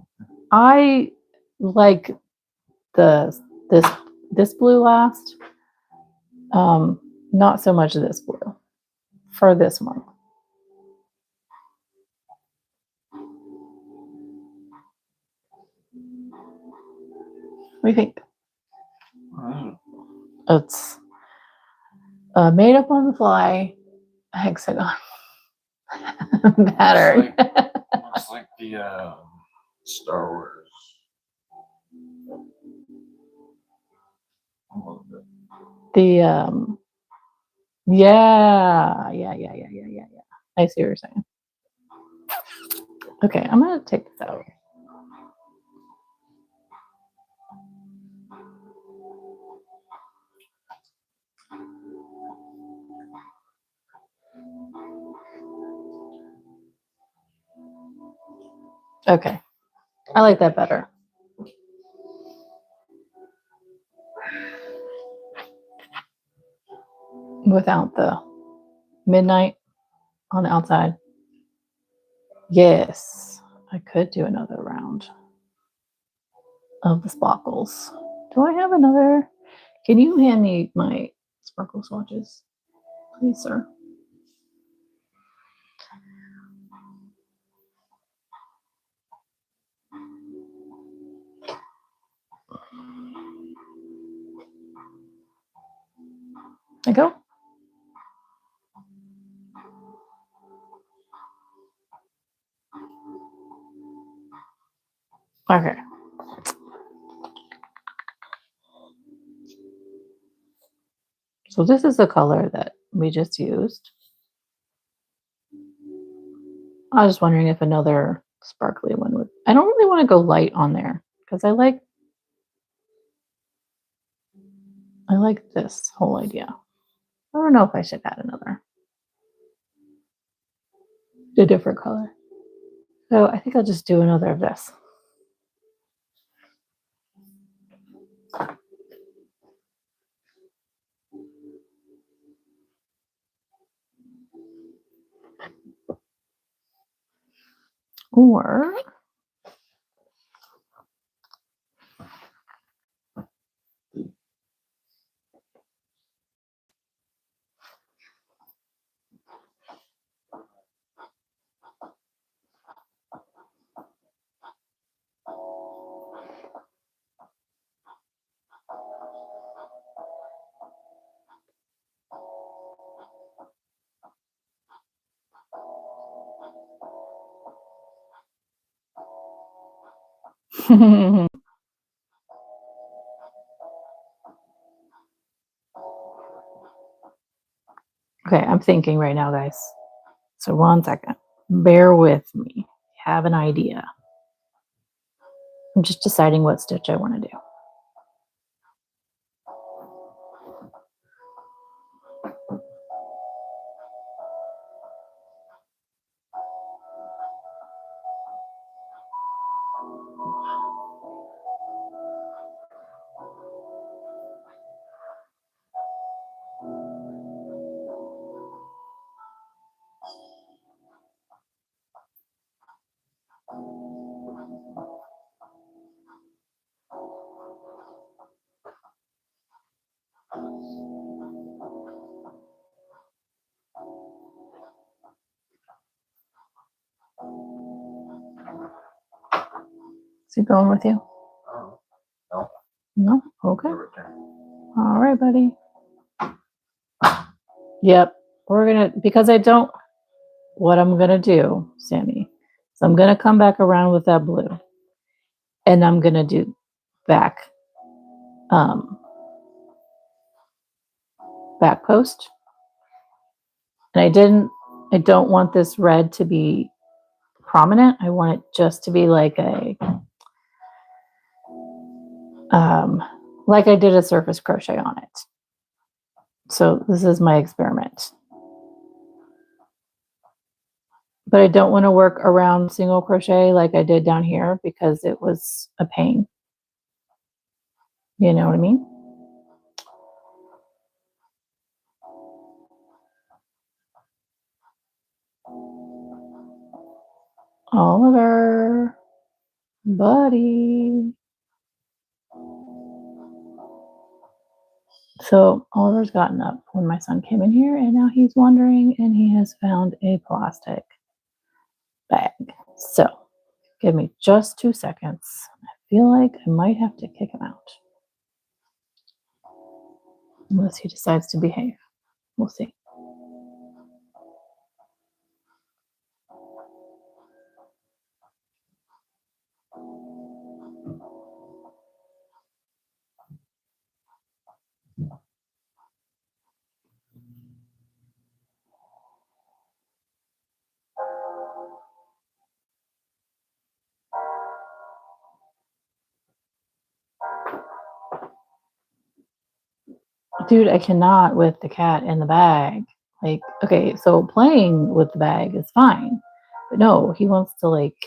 I like this blue last. Not so much this blue for this one. What do you think? It's made up on the fly hexagon pattern. Looks like the Star Wars. The yeah. I see what you're saying. Okay, I'm gonna take this out. Okay, I like that better. Without the midnight on the outside. Yes, I could do another round of the sparkles. Do I have another? Can you hand me my sparkle swatches, please, sir? There you go. Okay. So this is the color that we just used. I was wondering if another sparkly one would. I don't really want to go light on there because I like this whole idea. I don't know if I should add a different color. So I think I'll just do another of this. Or okay, I'm thinking right now, guys. So 1 second. Bear with me. Have an idea. I'm just deciding what stitch I want to do. Is he going with you? No. No? Okay. All right, buddy. Yep. We're going to, because I don't, what I'm going to do, Sammy, so I'm going to come back around with that blue. And I'm going to do back post. And I don't want this red to be prominent. I want it just to be like like I did a surface crochet on it. So this is my experiment. But I don't want to work around single crochet like I did down here because it was a pain. You know what I mean? Oliver, buddy. So Oliver's gotten up when my son came in here, and now he's wandering, and he has found a plastic bag. So give me just 2 seconds. I feel like I might have to kick him out. Unless he decides to behave. We'll see. Dude, I cannot with the cat in the bag. Like, okay, so playing with the bag is fine. But no, he wants to like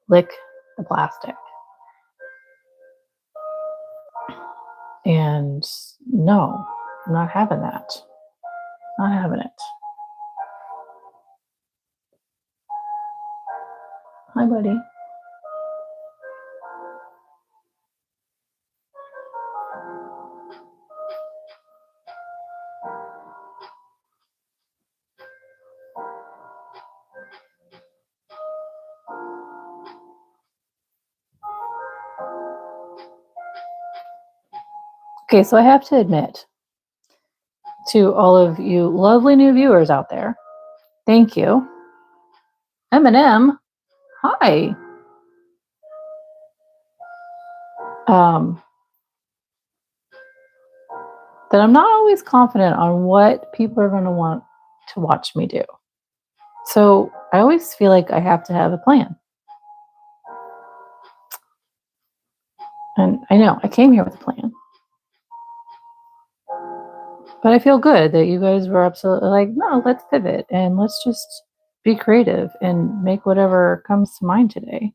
lick the plastic. And no, I'm not having that. Not having it. Hi, buddy. Okay, so I have to admit to all of you lovely new viewers out there, thank you. Eminem, hi. That I'm not always confident on what people are going to want to watch me do. So I always feel like I have to have a plan. And I know I came here with a plan. But I feel good that you guys were absolutely like, no, let's pivot and let's just be creative and make whatever comes to mind today.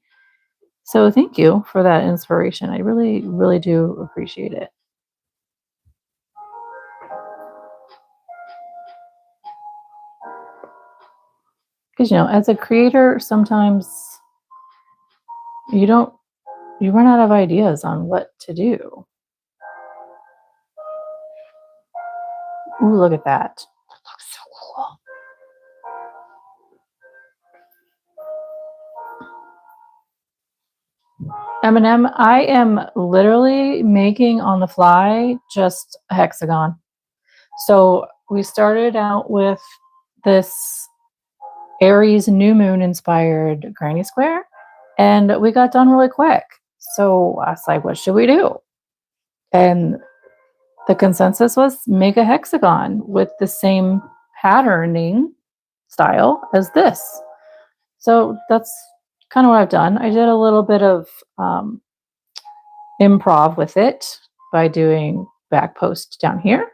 So thank you for that inspiration. I really, really do appreciate it. Because, as a creator, sometimes you run out of ideas on what to do. Ooh, look at that. That looks so cool. Eminem, I am literally making on the fly just a hexagon. So we started out with this Aries New Moon inspired granny square, and we got done really quick. So I was like, what should we do? And the consensus was make a hexagon with the same patterning style as this. So that's kind of what I've done. I did a little bit of improv with it by doing back post down here.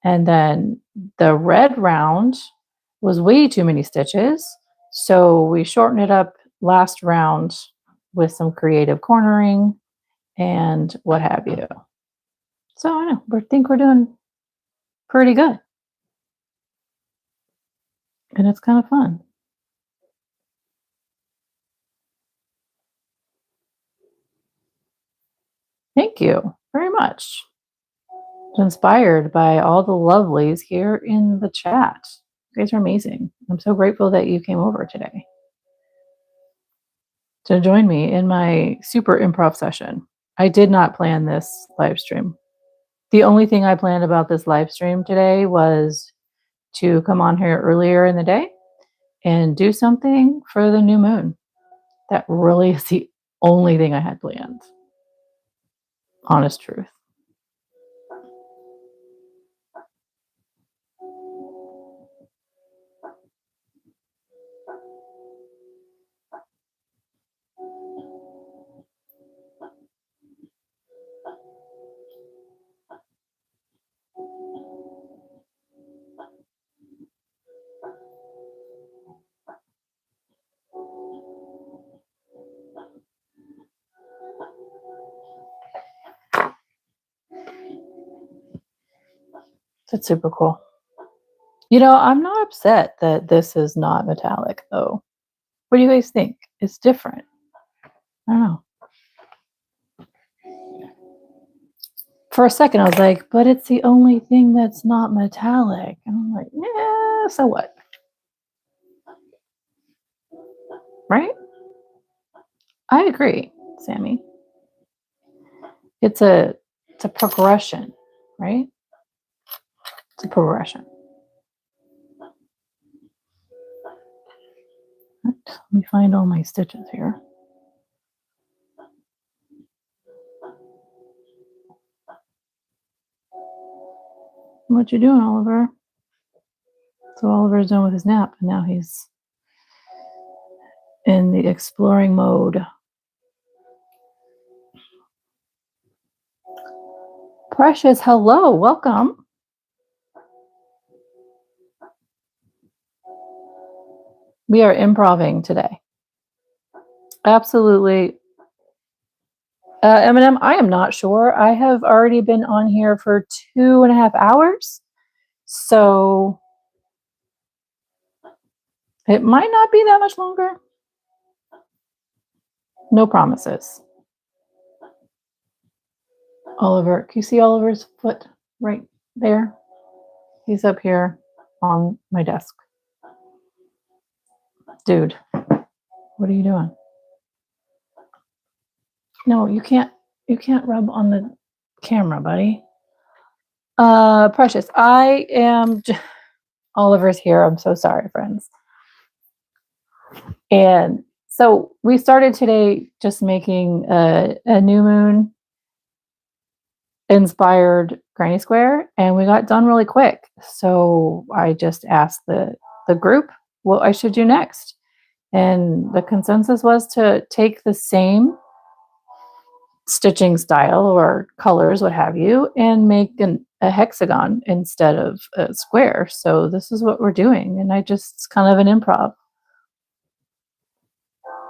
And then the red round was way too many stitches. So we shortened it up last round with some creative cornering and what have you. So I know, I think we're doing pretty good. And it's kind of fun. Thank you very much. Inspired by all the lovelies here in the chat. You guys are amazing. I'm so grateful that you came over today to join me in my super improv session. I did not plan this live stream. The only thing I planned about this live stream today was to come on here earlier in the day and do something for the new moon. That really is the only thing I had planned. Honest truth. That's super cool. I'm not upset that this is not metallic, though. What do you guys think? It's different. I don't know. for a second, I was like, but it's the only thing that's not metallic. And I'm like, yeah, so what? Right? I agree, Sammy. It's a progression, right? It's a progression. Right, let me find all my stitches here. What you doing, Oliver? So Oliver's done with his nap, and now he's in the exploring mode. Precious, hello, welcome. We are improvising today. Absolutely. Eminem, I am not sure. I have already been on here for 2.5 hours. So it might not be that much longer. No promises. Oliver, can you see Oliver's foot right there? He's up here on my desk. Dude, what are you doing? No, you can't rub on the camera, buddy. Precious, I am Oliver's here. I'm so sorry, friends. And so we started today just making a new moon inspired granny square, and we got done really quick. So I just asked the group what I should do next. And the consensus was to take the same stitching style or colors, what have you, and make a hexagon instead of a square. So this is what we're doing. And it's kind of an improv.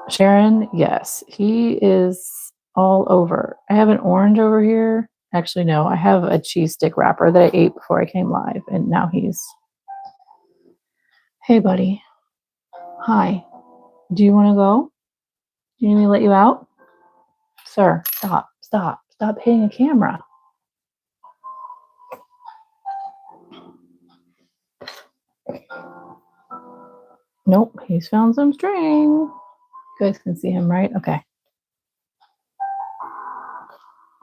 Sharon, yes, he is all over. I have an orange over here. Actually, no, I have a cheese stick wrapper that I ate before I came live, and now he's... Hey, buddy. Hi. Do you want to go? Do you need me to let you out? Sir, stop hitting a camera. Nope, he's found some string. You guys can see him, right? Okay.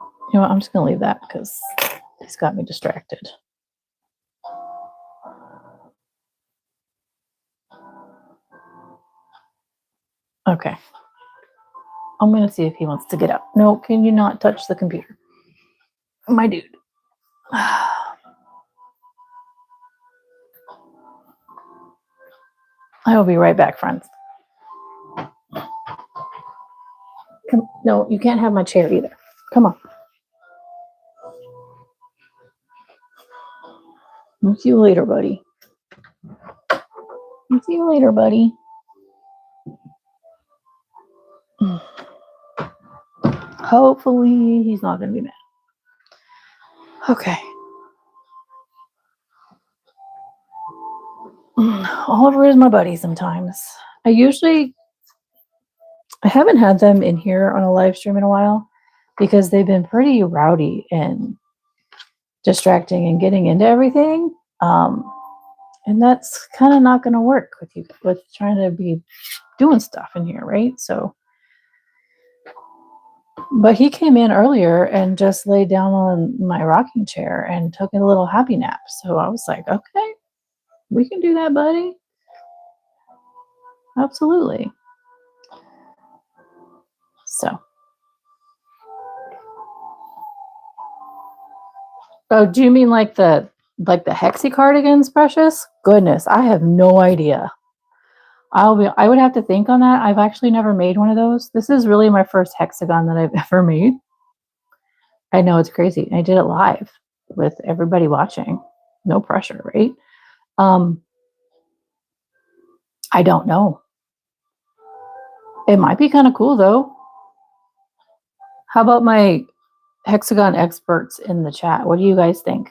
You know what? I'm just going to leave that because he's got me distracted. Okay. I'm going to see if he wants to get up. No, can you not touch the computer? My dude. I will be right back, friends. Come, no, you can't have my chair either. Come on. I'll see you later, buddy. I'll see you later, buddy. Hopefully he's not going to be mad. Okay. Oliver is my buddy sometimes. I haven't had them in here on a live stream in a while because they've been pretty rowdy and distracting and getting into everything. And that's kind of not going to work with trying to be doing stuff in here, right? So, but he came in earlier and just laid down on my rocking chair and took a little happy nap. So I was like, okay, we can do that, buddy. Absolutely. So. Oh, do you mean like the hexie cardigans, Precious? Goodness, I have no idea. I would have to think on that. I've actually never made one of those. This is really my first hexagon that I've ever made. I know, it's crazy. I did it live with everybody watching. No pressure, right? I don't know. It might be kind of cool though. How about my hexagon experts in the chat? What do you guys think?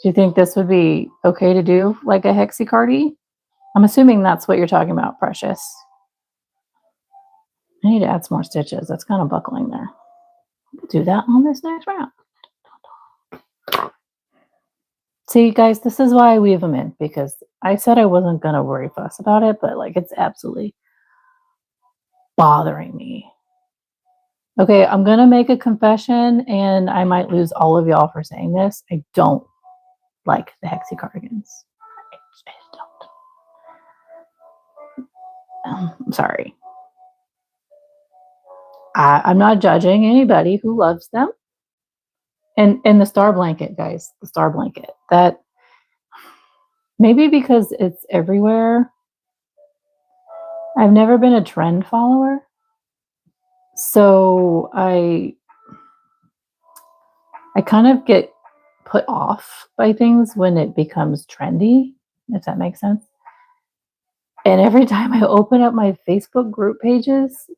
Do you think this would be okay to do like a hexie-cardy? I'm assuming that's what you're talking about, Precious. I need to add some more stitches. That's kind of buckling there. We'll do that on this next round. See, guys, this is why I weave them in, because I said I wasn't going to worry fuss about it, but like it's absolutely bothering me. Okay, I'm going to make a confession, and I might lose all of y'all for saying this. I don't like the hexy cardigans. I don't. I'm sorry. I'm not judging anybody who loves them. And the star blanket, guys, the star blanket, that maybe because it's everywhere. I've never been a trend follower. So I kind of get put off by things when it becomes trendy, if that makes sense. And every time I open up my Facebook group pages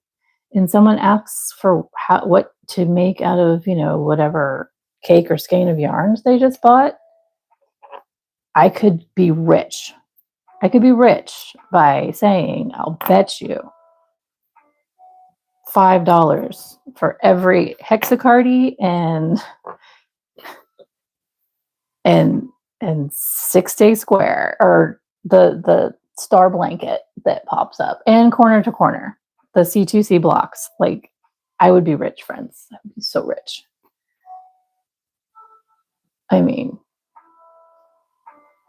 and someone asks for what to make out of, whatever cake or skein of yarns they just bought, I could be rich. I could be rich by saying, I'll bet you $5 for every hexacardy and 6-day square, or the star blanket that pops up, and corner to corner, the C2C blocks. Like, I would be rich, friends. I would be so rich. I mean,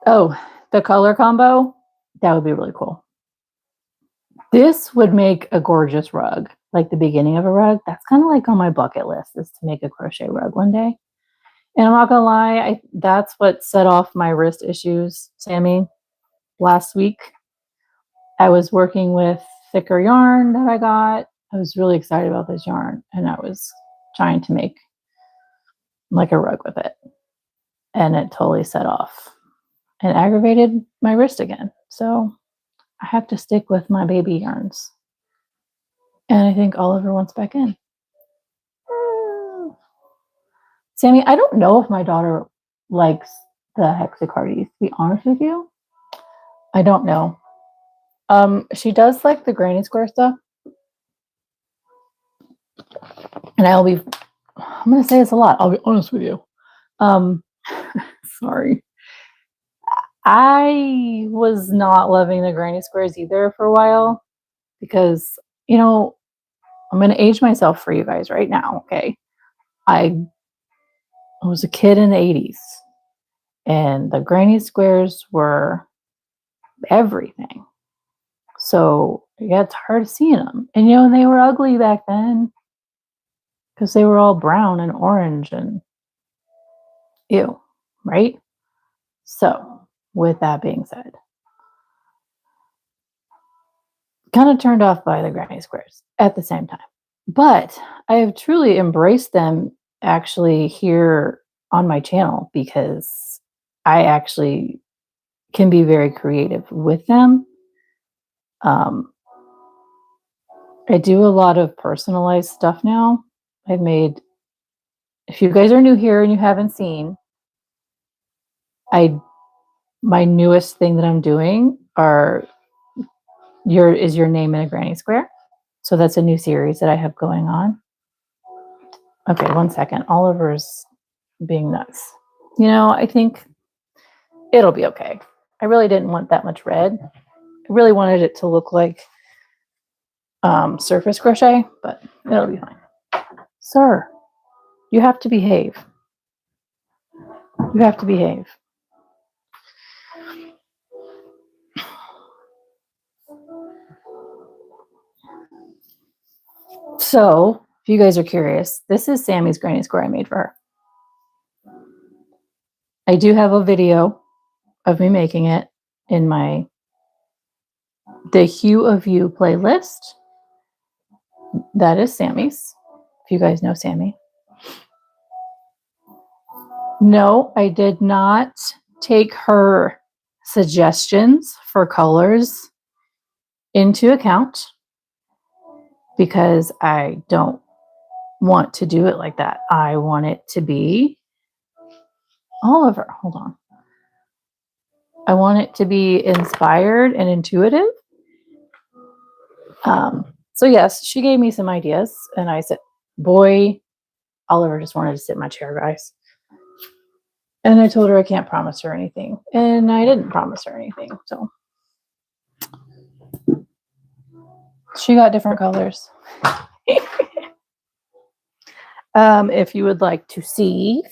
the color combo, that would be really cool. This would make a gorgeous rug, like the beginning of a rug. That's kind of like on my bucket list, is to make a crochet rug one day. And I'm not gonna lie, that's what set off my wrist issues, Sammy. Last week, I was working with thicker yarn that I got. I was really excited about this yarn, and I was trying to make like a rug with it. And it totally set off and aggravated my wrist again. So I have to stick with my baby yarns. And I think Oliver wants back in. Sammy, I don't know if my daughter likes the hexacardis, to be honest with you. I don't know. She does like the granny square stuff. And I'm going to say this a lot. I'll be honest with you. Sorry. I was not loving the granny squares either for a while because, I'm going to age myself for you guys right now. Okay. I was a kid in the 80s and the granny squares were everything. So yeah, it's hard seeing them. And, and they were ugly back then because they were all brown and orange and ew, right? So with that being said, kind of turned off by the granny squares at the same time. But I have truly embraced them actually here on my channel because I actually can be very creative with them. I do a lot of personalized stuff now. I've made, if you guys are new here and you haven't seen, my newest thing that I'm doing is your name in a granny square. So that's a new series that I have going on. Okay, 1 second. Oliver's being nuts. I think it'll be okay. I really didn't want that much red. I really wanted it to look like surface crochet, but it'll be fine. Sir, you have to behave. You have to behave. So, if you guys are curious, this is Sammy's granny square I made for her. I do have a video of me making it in the Hue of You playlist. That is Sammy's, if you guys know Sammy. No, I did not take her suggestions for colors into account because I don't want to do it like that. I want it to be Oliver. Hold on. I want it to be inspired and intuitive. So yes, she gave me some ideas and I said, boy, Oliver just wanted to sit in my chair, guys. And I told her I can't promise her anything. And I didn't promise her anything. So she got different colors. If you would like to see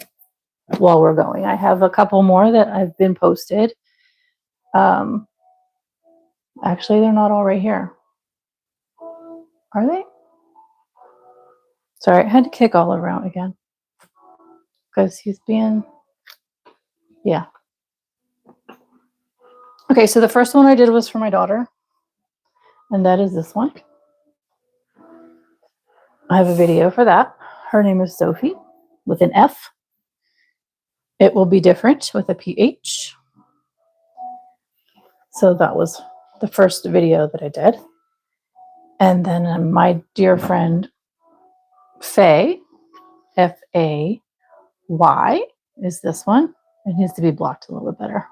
while we're going, I have a couple more that have been posted. Actually, they're not all right here. Are they? Sorry, I had to kick Oliver out again. Because he's being... Yeah. Okay, so the first one I did was for my daughter. And that is this one. I have a video for that. Her name is Sophie with an F. It will be different with a PH. So that was the first video that I did. And then my dear friend Faye, F-A-Y, is this one. It needs to be blocked a little bit better.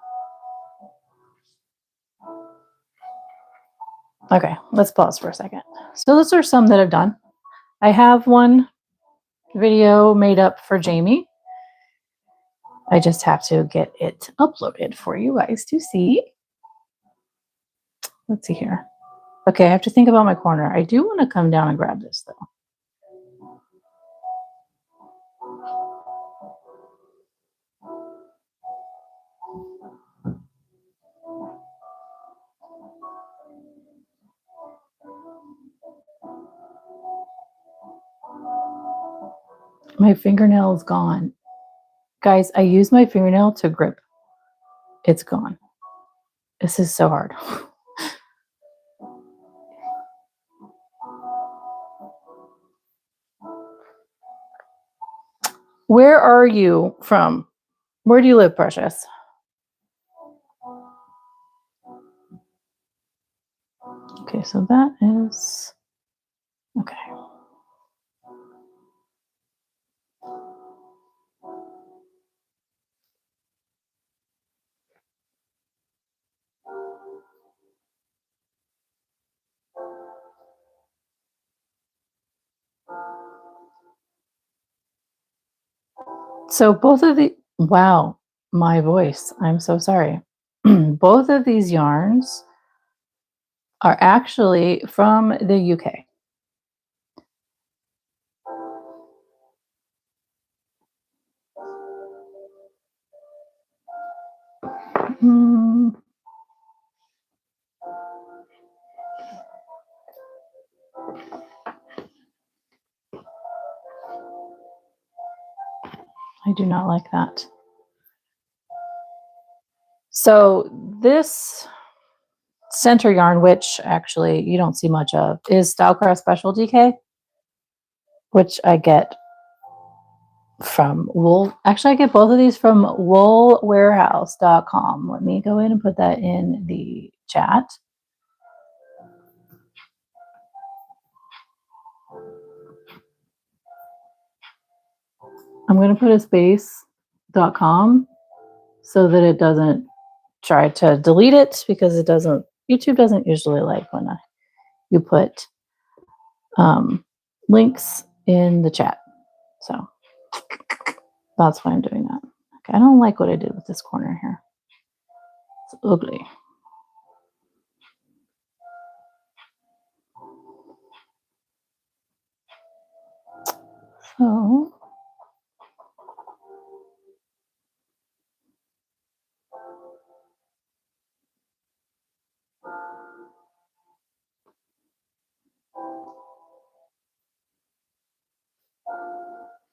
Okay, let's pause for a second. So those are some that I've done. I have one video made up for Jamie. I just have to get it uploaded for you guys to see. Let's see here. Okay, I have to think about my corner. I do want to come down and grab this though. My fingernail is gone. Guys, I use my fingernail to grip. It's gone. This is so hard. Where are you from? Where do you live, Precious? Okay, so that is... Okay. So both of the... Wow, my voice. I'm so sorry. Both of these yarns are actually from the UK. I do not like that. So this center yarn, which actually you don't see much of, is Stylecraft Special DK, which I get from Wool. Actually, I get both of these from woolwarehouse.com. Let me go in and put that in the chat. I'm going to put a space.com so that it doesn't try to delete it, because it doesn't, YouTube doesn't usually like when you put links in the chat. So that's why I'm doing that. Okay, I don't like what I did with this corner here. It's ugly. So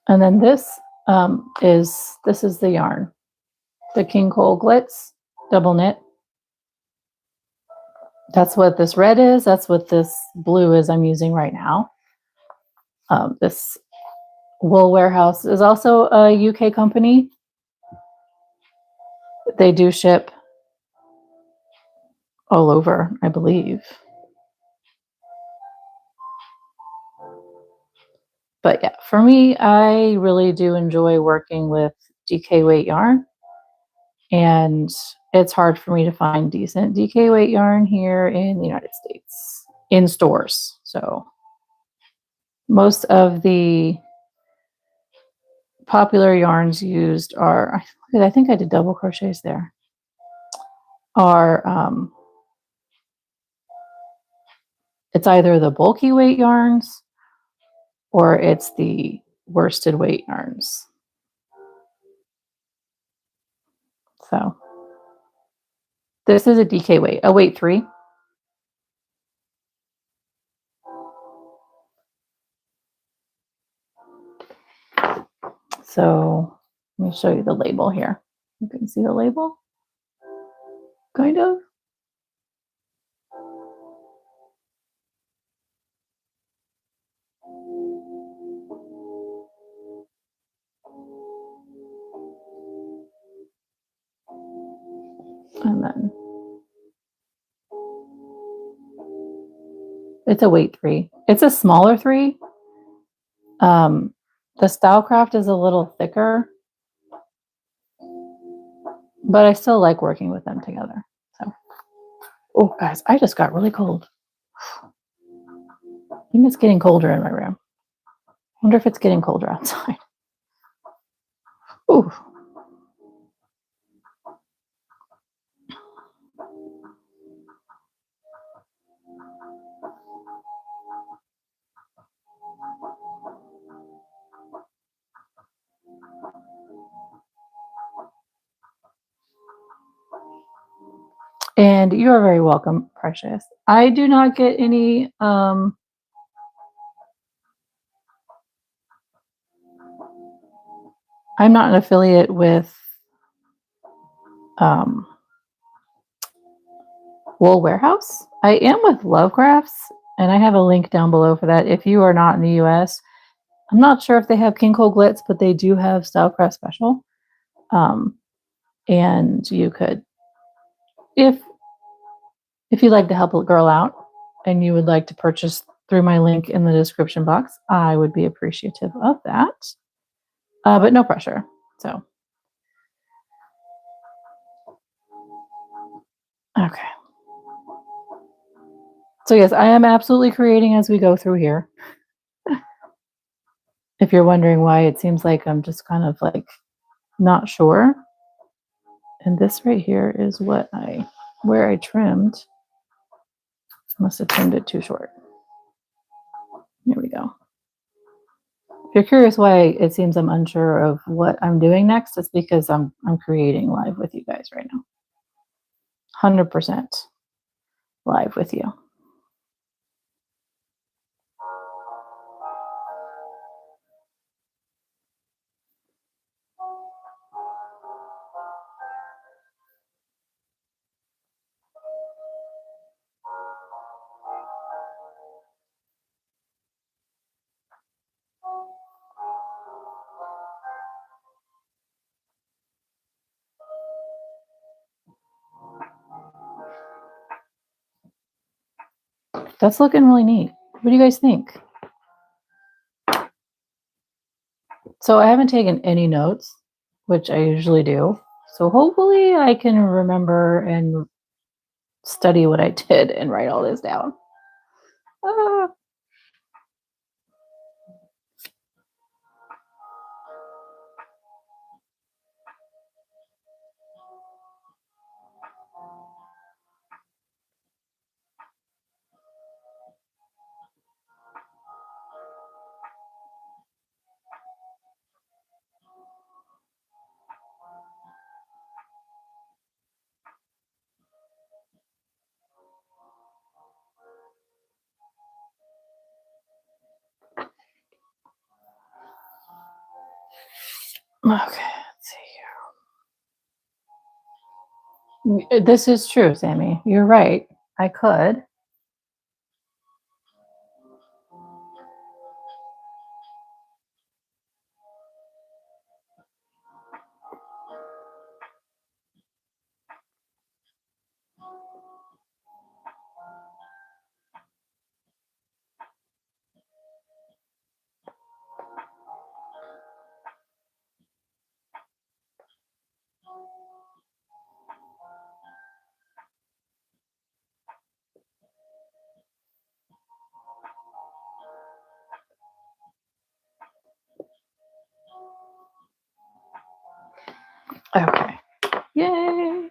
and then this is the yarn, the King Cole Glitz double knit. That's what this red is. That's what this blue is I'm using right now. This Wool Warehouse is also a UK company. They do ship all over, I believe. But yeah, for me, I really do enjoy working with DK weight yarn. And it's hard for me to find decent DK weight yarn here in the United States in stores. So most of the popular yarns used are, I think I did double crochets there, are it's either the bulky weight yarns or it's the worsted weight yarns. So this is a DK weight, a weight 3. So let me show you the label here. You can see the label, kind of. And then it's a weight 3. It's a smaller 3. The Stylecraft is a little thicker, but I still like working with them together. So, oh guys, I just got really cold. I think it's getting colder in my room. I wonder if it's getting colder outside. Ooh. And you are very welcome, Precious. I do not get any I'm not an affiliate with Wool Warehouse. I am with Lovecrafts, and I have a link down below for that. If you are not in the US, I'm not sure if they have King Cole Glitz, but they do have Stylecraft Special. And you could, if you'd like to help a girl out and you would like to purchase through my link in the description box, I would be appreciative of that. But no pressure. So, okay. So yes, I am absolutely creating as we go through here. If you're wondering why it seems like I'm just kind of like not sure. And this right here is where I trimmed. Must have trimmed it too short. Here we go. If you're curious why it seems I'm unsure of what I'm doing next, it's because I'm creating live with you guys right now. 100% live with you. That's looking really neat. What do you guys think? So I haven't taken any notes, which I usually do. So hopefully I can remember and study what I did and write all this down. Okay, let's see here. This is true, Sammy. You're right. I could. Okay. Yay.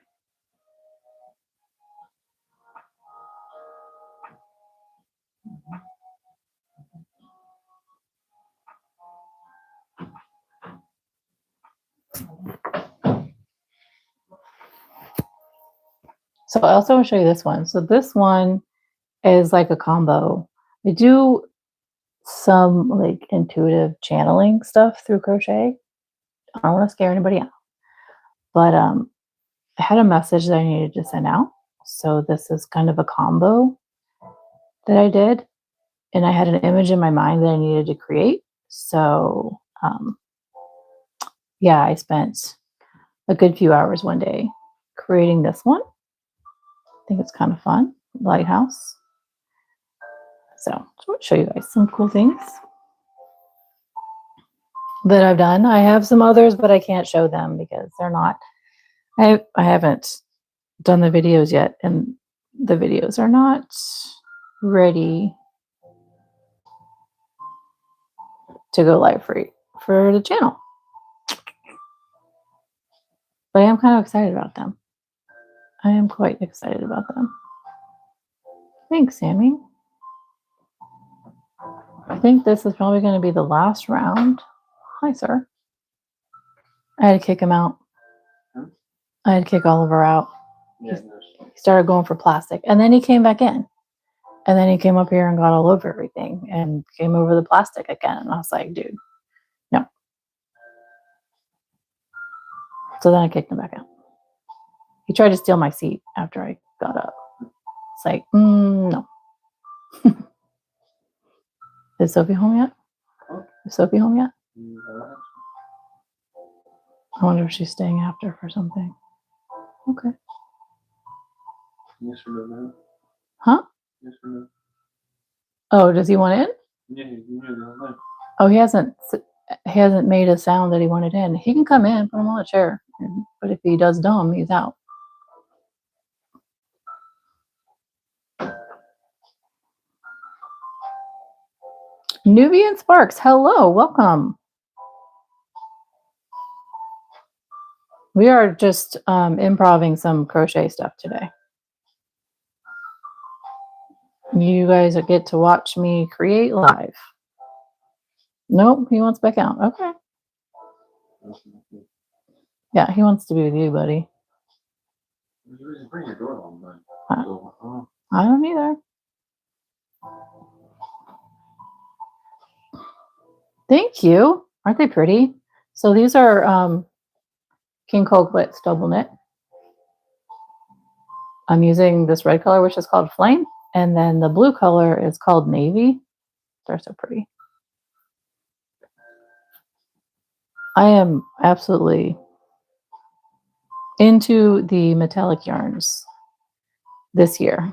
So I also want to show you this one. So this one is like a combo. I do some like intuitive channeling stuff through crochet. I don't want to scare anybody out, but I had a message that I needed to send out. So this is kind of a combo that I did, and I had an image in my mind that I needed to create. So yeah, I spent a good few hours one day creating this one. I think it's kind of fun, lighthouse. So I'll show you guys some cool things that I've done. I have some others, but I can't show them because they're not, I haven't done the videos yet, and the videos are not ready to go live for the channel. But I am kind of excited about them. I am quite excited about them. Thanks, Sammy. I think this is probably going to be the last round. Hi, sir. I had to kick him out. I had to kick Oliver out. Yeah, he started going for plastic, and then he came back in. And then he came up here and got all over everything and came over the plastic again. And I was like, dude, no. So then I kicked him back out. He tried to steal my seat after I got up. It's like, no. Is Sophie home yet? Is Sophie home yet? I wonder if she's staying after for something. Okay. Yes or no? Huh? Yes or no? Oh, does he want in? Yeah, you know. Oh, he hasn't made a sound that he wanted in. He can come in, put him on the chair. But if he does dumb, he's out. Nubian Sparks, hello, welcome. We are just improvising some crochet stuff today. You guys get to watch me create live. Nope, he wants back out. Okay. Yeah, he wants to be with you, buddy. Bring your door on, I don't either. Thank you. Aren't they pretty? So these are King Cole Glitz double knit. I'm using this red color, which is called Flame, and then the blue color is called Navy. They're so pretty. I am absolutely into the metallic yarns this year.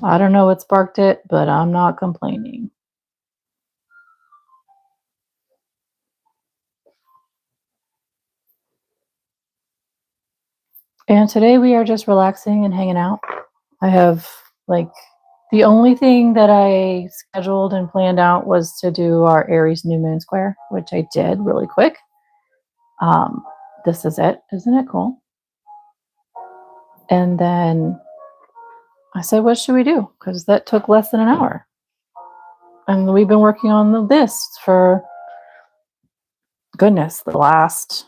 I don't know what sparked it, but I'm not complaining. And today we are just relaxing and hanging out. I have like the only thing that I scheduled and planned out was to do our Aries New Moon square, which I did really quick. This is it. Isn't it cool? And then I said, what should we do? Because that took less than an hour. And we've been working on this for, goodness, the last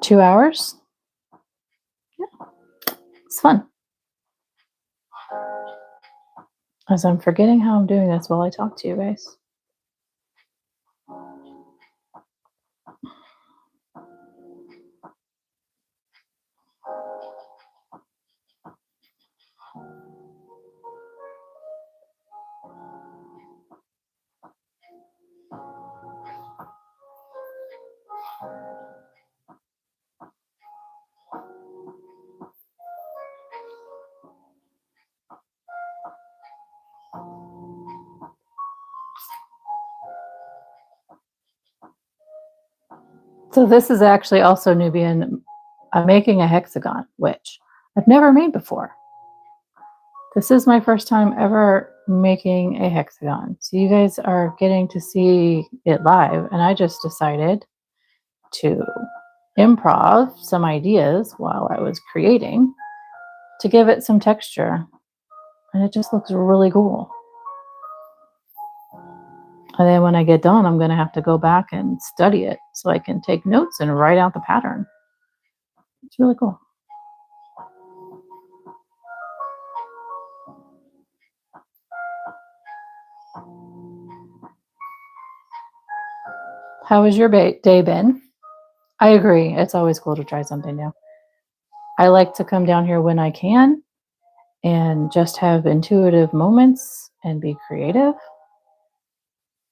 2 hours. Yeah, it's fun. As I'm forgetting how I'm doing this while I talk to you guys. So this is actually also Nubian. I'm making a hexagon, which I've never made before. This is my first time ever making a hexagon. So you guys are getting to see it live, and I just decided to improv some ideas while I was creating to give it some texture, and it just looks really cool. And then when I get done, I'm going to have to go back and study it so I can take notes and write out the pattern. It's really cool. How has your day been? I agree. It's always cool to try something new. I like to come down here when I can and just have intuitive moments and be creative.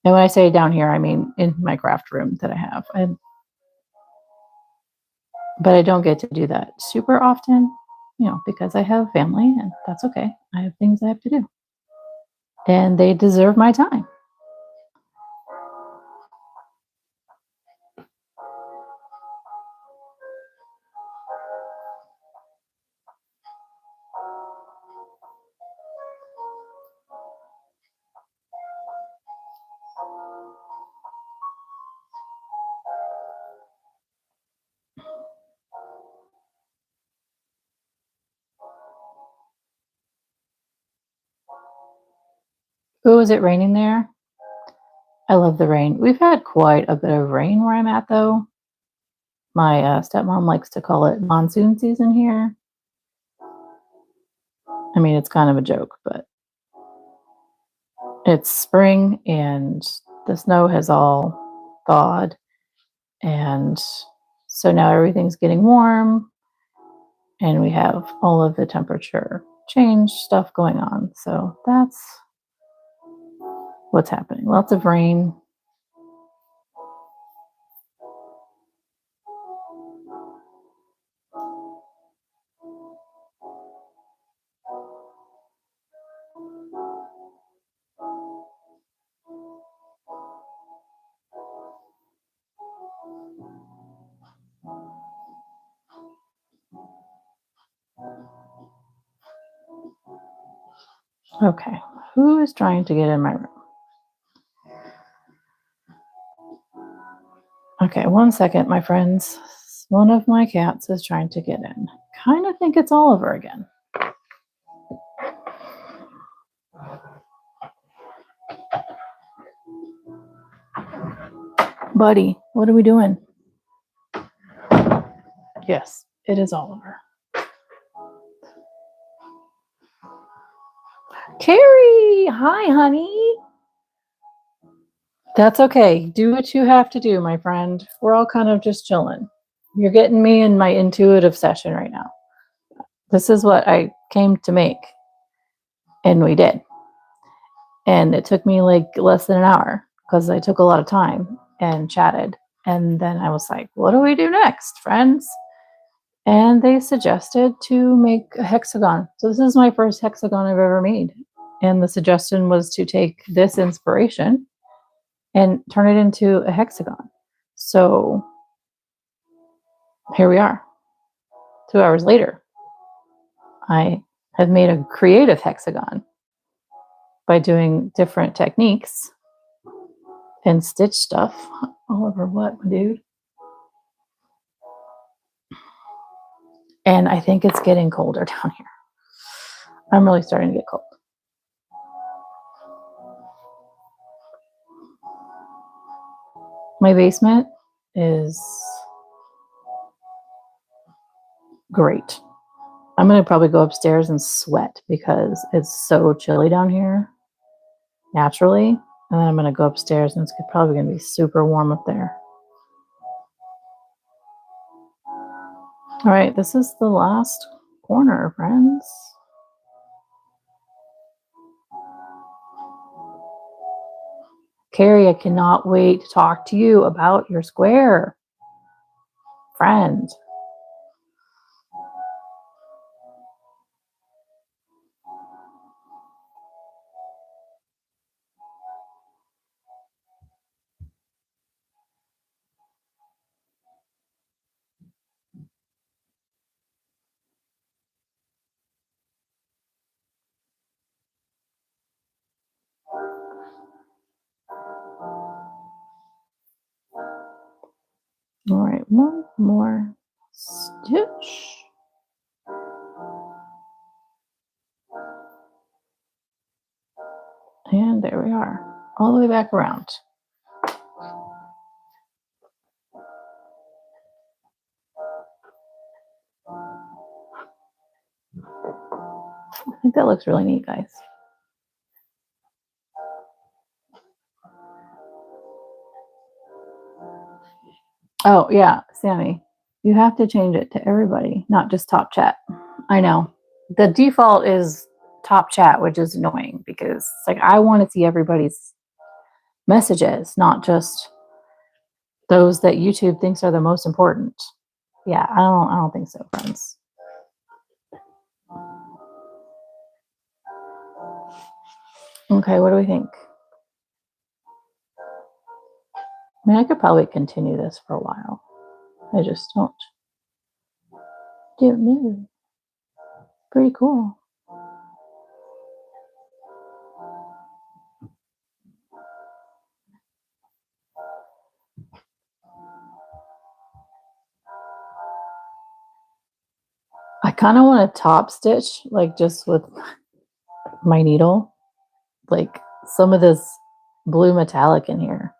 And when I say down here, I mean in my craft room that I have. But I don't get to do that super often, because I have family, and that's okay. I have things I have to do. And they deserve my time. Oh, is it raining there? I love the rain. We've had quite a bit of rain where I'm at, though. My stepmom likes to call it monsoon season here. I mean, it's kind of a joke, but it's spring and the snow has all thawed. And so now everything's getting warm and we have all of the temperature change stuff going on. So that's what's happening. Lots of rain. Okay, who is trying to get in my room? Okay, 1 second, my friends. One of my cats is trying to get in. Kind of think it's Oliver again. Buddy, what are we doing? Yes, it is Oliver. Carrie, hi, honey. That's okay. Do what you have to do, my friend. We're all kind of just chilling. You're getting me in my intuitive session right now. This is what I came to make. And we did. And it took me like less than an hour because I took a lot of time and chatted. And then I was like, what do we do next, friends? And they suggested to make a hexagon. So this is my first hexagon I've ever made. And the suggestion was to take this inspiration and turn it into a hexagon. So here we are. 2 hours later, I have made a creative hexagon by doing different techniques and stitch stuff. Oliver, what, dude? And I think it's getting colder down here. I'm really starting to get cold. My basement is great. I'm going to probably go upstairs and sweat because it's so chilly down here naturally. And then I'm going to go upstairs and it's probably going to be super warm up there. All right, this is the last corner, friends. Carrie, I cannot wait to talk to you about your square, friend. one more stitch. And there we are, all the way back around. I think that looks really neat, guys. Oh, yeah, Sammy, you have to change it to everybody, not just top chat. I know. The default is top chat, which is annoying because it's like I want to see everybody's messages, not just those that YouTube thinks are the most important. Yeah, I don't think so, friends. Okay, what do we think? I mean, I could probably continue this for a while. I just don't know. Pretty cool. I kind of want to top stitch, like just with my needle, like some of this blue metallic in here.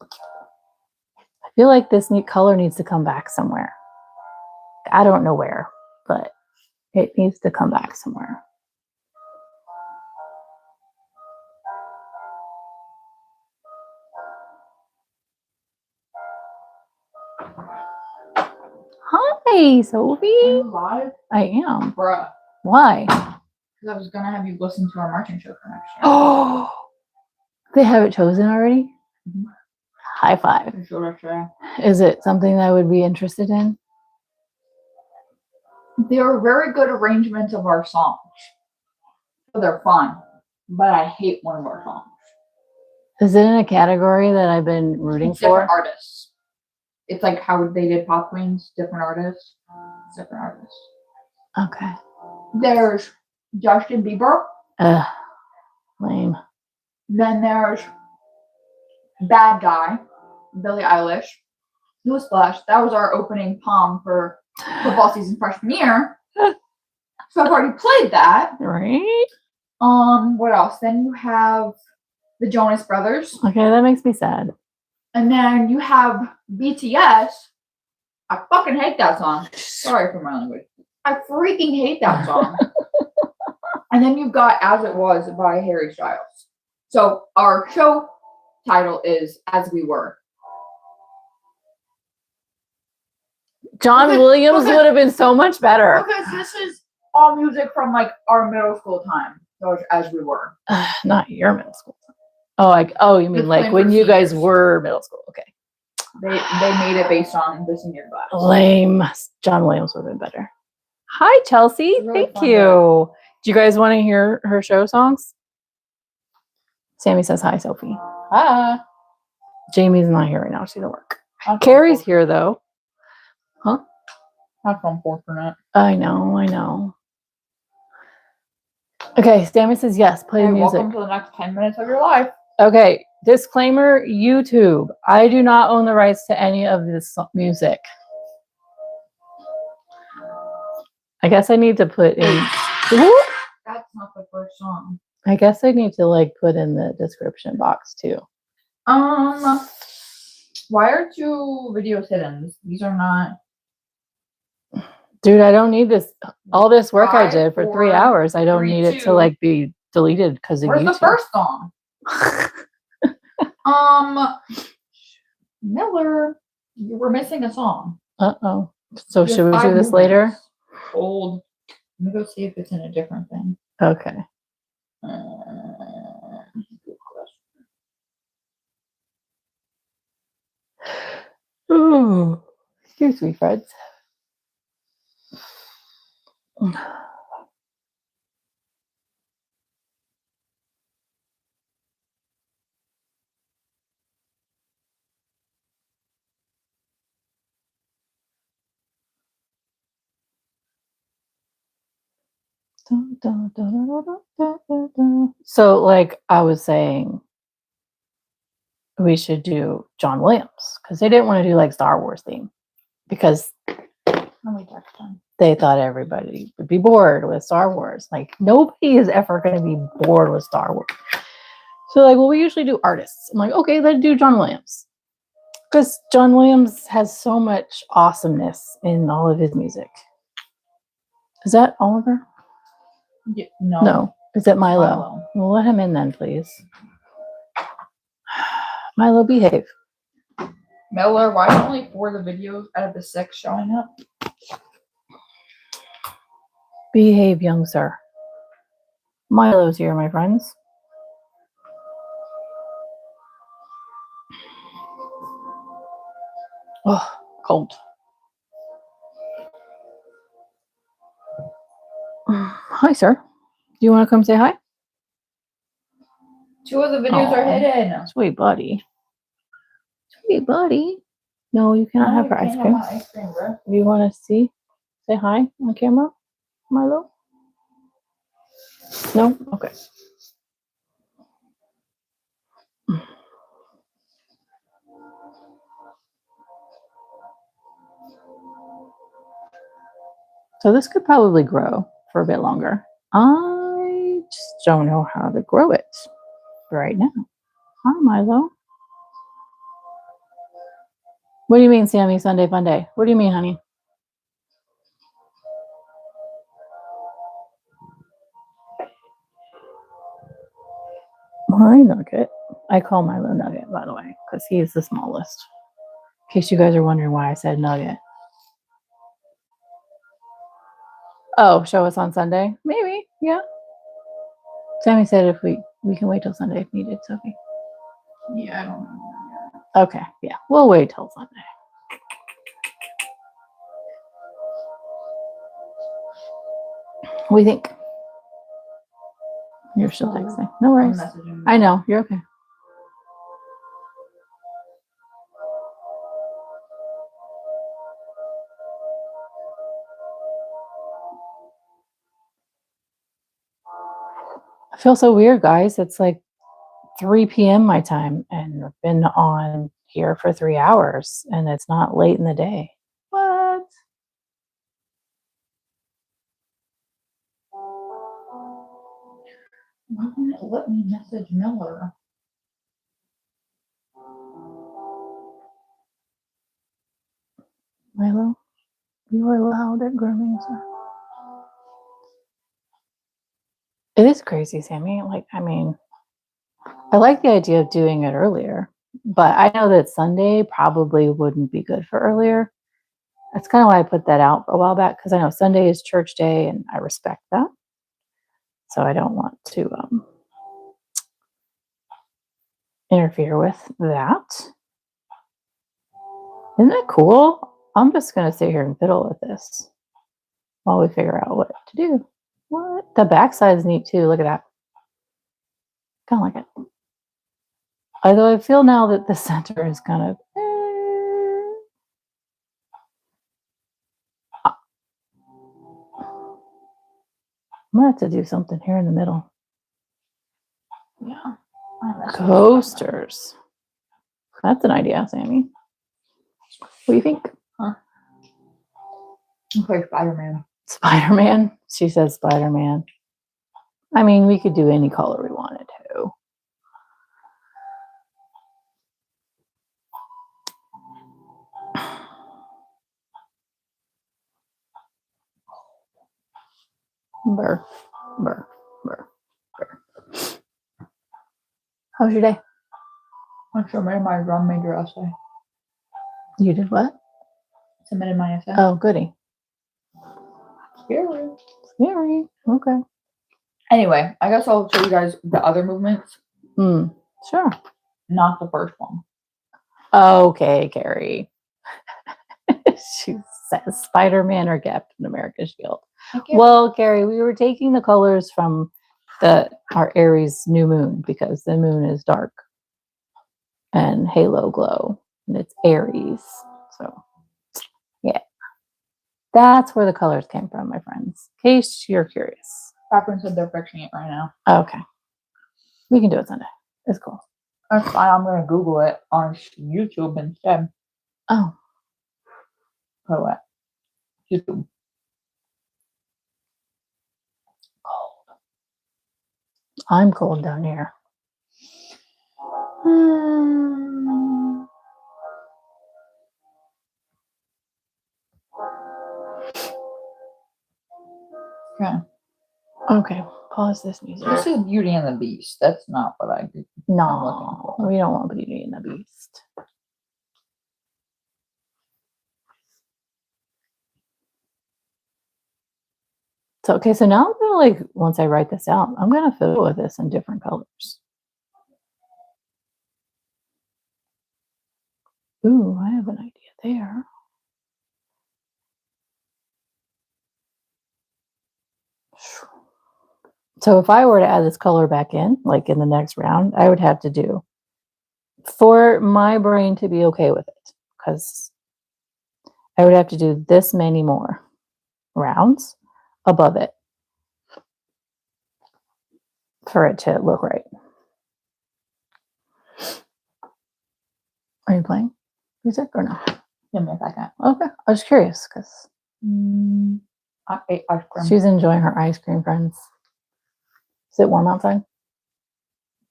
I feel like this neat color needs to come back somewhere. I don't know where, but it needs to come back somewhere. Hi, Sophie. Are you live? I am. Bruh. Why? Because I was going to have you listen to our marching show for next year. Oh, they have it chosen already? Mm-hmm. High five. Sure. Is it something that I would be interested in? They are very good arrangements of our songs. So they're fun. But I hate one of our songs. Is it in a category that I've been rooting for? Different artists. It's like how they did Pop Queens. Different artists. Different artists. Okay. There's Justin Bieber. Lame. Then there's Bad Guy, Billie Eilish. Newsflash, that was our opening poem for football season freshman year. So I've already played that. Right. What else? Then you have the Jonas Brothers. Okay, that makes me sad. And then you have BTS. I fucking hate that song. Sorry for my language. I freaking hate that song. And then you've got As It Was by Harry Styles. So our show title is As We Were. John Williams would have been so much better. Because this is all music from like our middle school time. So it's As We Were. Not your middle school time. Oh, you mean like when you guys were middle school? Okay. They made it based on the senior class. Lame. John Williams would have been better. Hi, Chelsea. Really Thank you. Do you guys want to hear her show songs? Sammy says hi, Sophie. Hi. Jamie's not here right now. She's at work. Carrie's here though. Huh? That's unfortunate. I know. Okay, Sammy says yes. Play music. Welcome to the next 10 minutes of your life. Okay, disclaimer, YouTube. I do not own the rights to any of this music. I guess I need to put in... That's not the first song. I guess I need to like put in the description box too. Why are 2 videos hidden? These are not... Dude, I don't need this. All this work I did for 3 hours. I don't need it to like be deleted because of YouTube. Where's the first song? Miller, you were missing a song. Uh-oh. So should we do this later? Old. Let me go see if it's in a different thing. Okay. Ooh. Excuse me, friends. So like I was saying we should do John Williams because they didn't want to do like Star Wars theme because they thought everybody would be bored with Star Wars. Like nobody is ever going to be bored with Star Wars. So like, well, we usually do artists. I'm like, okay, let's do John Williams. Because John Williams has so much awesomeness in all of his music. Is that Oliver? Yeah, no. No. Is it Milo? Well, let him in then, please. Milo, behave. Miller, why are only 4 of the videos out of the 6 showing up? Behave, young sir. Milo's here, my friends. Oh, cold. Hi, sir. Do you want to come say hi? 2 of the videos are hidden. Sweet buddy. Sweet buddy. No, you cannot have her ice cream. Do you want to say hi on camera, Milo? No? Okay. So this could probably grow for a bit longer. I just don't know how to grow it right now. Hi, Milo. What do you mean, Sammy? Sunday fun day. What do you mean, honey? Hi, Nugget. I call Milo Nugget, by the way, because he is the smallest. In case you guys are wondering why I said Nugget. Oh, show us on Sunday? Maybe, yeah. Sammy said if we can wait till Sunday if needed, Sophie. Yeah, I don't know. Okay, yeah, we'll wait till Sunday. What do you think? You're still texting. No worries. I know, you're okay. I feel so weird, guys. It's like 3 p.m. my time, and I've been on here for 3 hours, and it's not late in the day. What? Why won't it let me message Miller? Milo, you are loud at grooming, sir. It is crazy, Sammy. Like, I mean, I like the idea of doing it earlier, but I know that Sunday probably wouldn't be good for earlier. That's kind of why I put that out a while back, because I know Sunday is church day and I respect that. So I don't want to interfere with that. Isn't that cool? I'm just going to sit here and fiddle with this while we figure out what to do. What? The backside is neat too. Look at that. Kind of like it. Although I feel now that the center is kind of... I'm going to have to do something here in the middle. Yeah. Coasters. That's an idea, Sammy. What do you think? Huh? Okay, Spider-Man. Spider-Man? She says Spider-Man. I mean, we could do any color we wanted to. Burr, burr, burr, burr. How was your day? I submitted my drum major essay. You did what? Submitted my essay. Oh, goody. Scary. Scary. Okay. Anyway, I guess I'll show you guys the other movements. Sure. Not the first one. Okay, Carrie. She says Spider-Man or Captain America shield. Well, Carrie, we were taking the colors from our Aries New Moon because the moon is dark and halo glow, and it's Aries. So, yeah. That's where the colors came from, my friends. In case you're curious. Catherine said they're fixing it right now. Okay. We can do it Sunday. It's cool. That's fine. I'm going to Google it on YouTube instead. Oh. Oh, what? YouTube. Cold. I'm cold down here. Okay. Okay. Pause this music. This is Beauty and the Beast. That's not what I'm looking No, for. we don't want Beauty and the Beast. So, okay, so now I'm gonna like, once I write this out, I'm gonna fiddle with this in different colors. Ooh, I have an idea there. So if I were to add this color back in, like in the next round, I would have to do, for my brain to be okay with it, because I would have to do this many more rounds above it for it to look right. Are you playing music or no? Give me a second. Okay, I was curious because I ate ice cream. she's enjoying her ice cream, friends. Is it warm outside?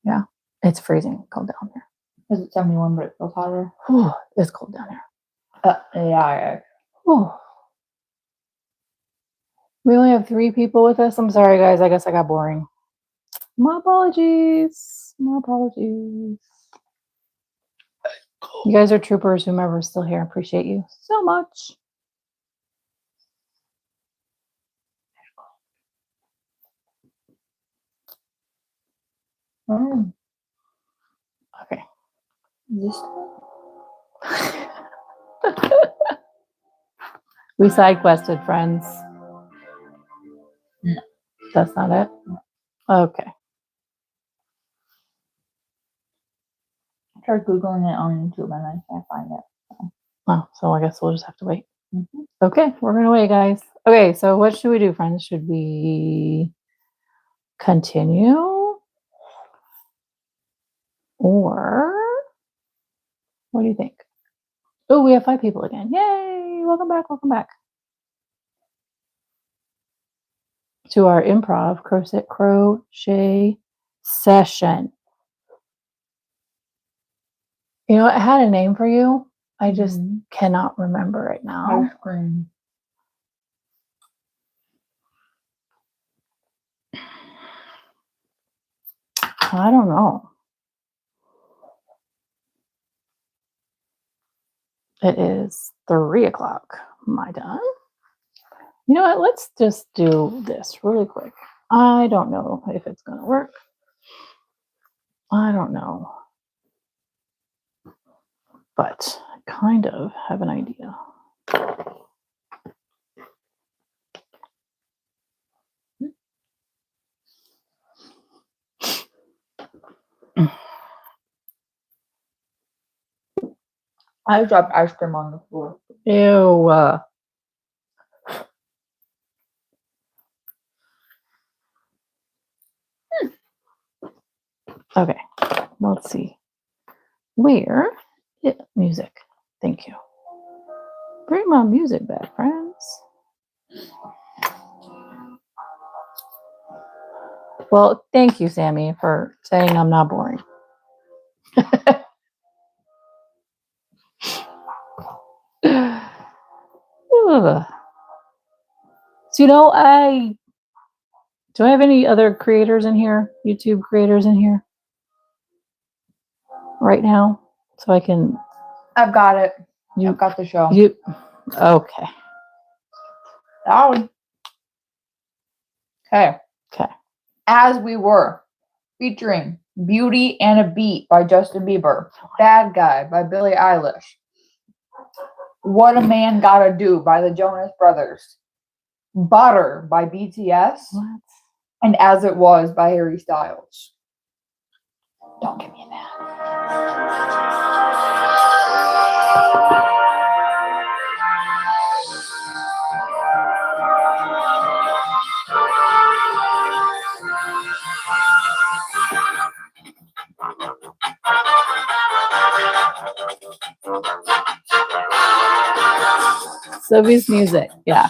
Yeah, it's freezing cold down here. Is it 71, but it feels hotter? Whew, it's cold down here. Yeah. Whew. We only have 3 people with us. I'm sorry, guys. I guess I got boring. My apologies. My apologies. You guys are troopers. Whomever's still here, appreciate you so much. Okay. We side quested, friends. No. That's not it? Okay. I tried Googling it on YouTube and I can't find it. Oh, so I guess we'll just have to wait. Okay, we're going to wait, guys. Okay, so what should we do, friends? Should we continue? Or what do you think? Oh, we have 5 people again. Yay! Welcome back. Welcome back to our improv crochet session. You know, I had a name for you. I just cannot remember right now. Ice cream. I don't know. It is 3 o'clock. Am I done? You know what? Let's just do this really quick. I don't know if it's going to work. I don't know. But I kind of have an idea. I dropped ice cream on the floor. Ew. Okay, let's see. Where? Yeah, music. Thank you. Bring my music back, friends. Well, thank you, Sammy, for saying I'm not boring. So, you know, do I have any other creators in here? YouTube creators in here right now? So I can. I've got it. I've got the show. Okay. Okay. Okay. As We Were, featuring Beauty and a Beat by Justin Bieber, Bad Guy by Billie Eilish, What a Man Gotta Do by the Jonas Brothers, Butter by BTS, What? and As It Was by Harry Styles. Don't give me that. Sophie's music, yeah.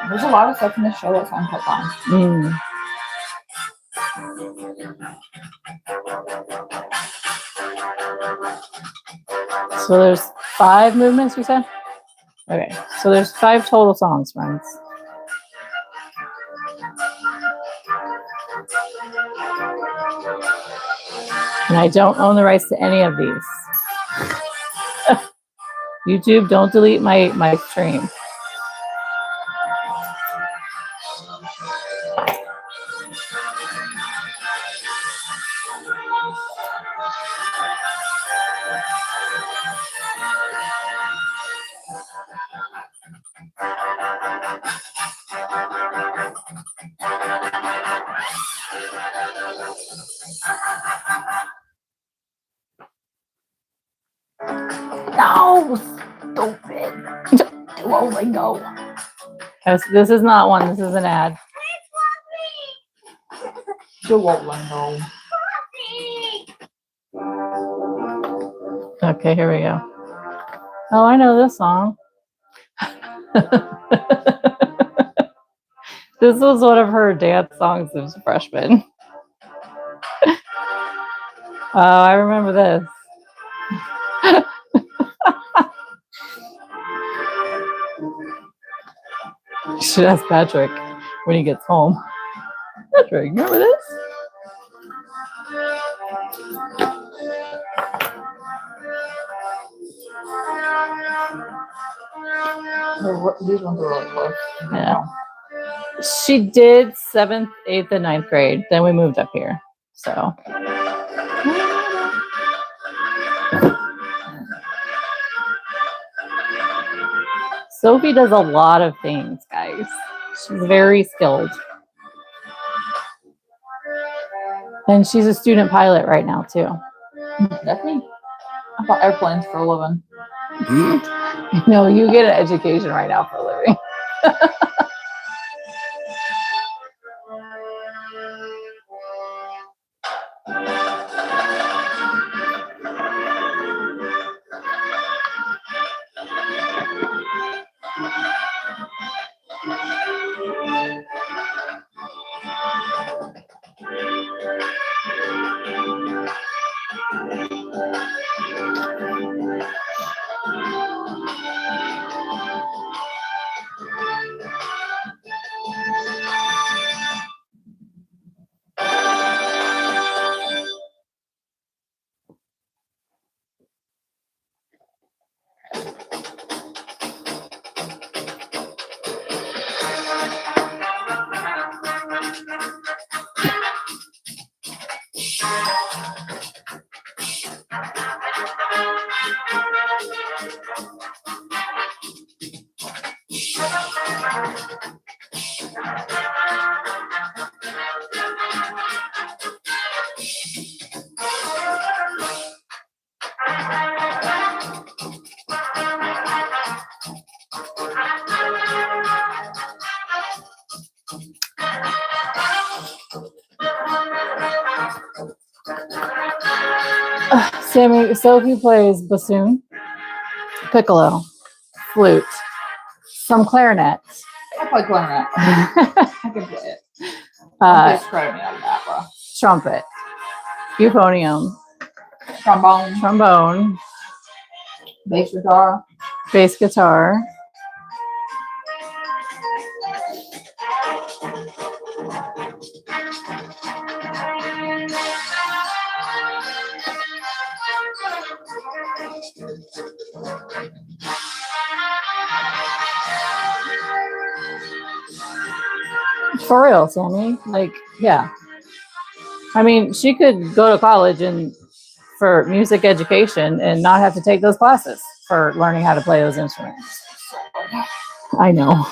There's a lot of stuff in the show that sounds like on. So there's 5 movements, you said? Okay, so there's 5 total songs, friends. And I don't own the rights to any of these. YouTube, don't delete my stream. No, stupid. Duolingo. This is not one. This is an ad. Duolingo. Okay, here we go. Oh, I know this song. This was one of her dance songs as a freshman. Oh, I remember this. You should ask Patrick when he gets home. Patrick, remember this? These ones are really close. Yeah. She did 7th, 8th, and 9th grade. Then we moved up here. So. Sophie does a lot of things, guys. She's very skilled. And she's a student pilot right now, too. That's me. I bought airplanes for a living. No, you get an education right now for a living. Sophie plays bassoon, piccolo, flute, some clarinet. I play clarinet. I can play it. Don't discredit me on that, bro. Trumpet, euphonium, trombone, bass guitar, For real, Sammy. Like, yeah. I mean, she could go to college and for music education and not have to take those classes for learning how to play those instruments. I know.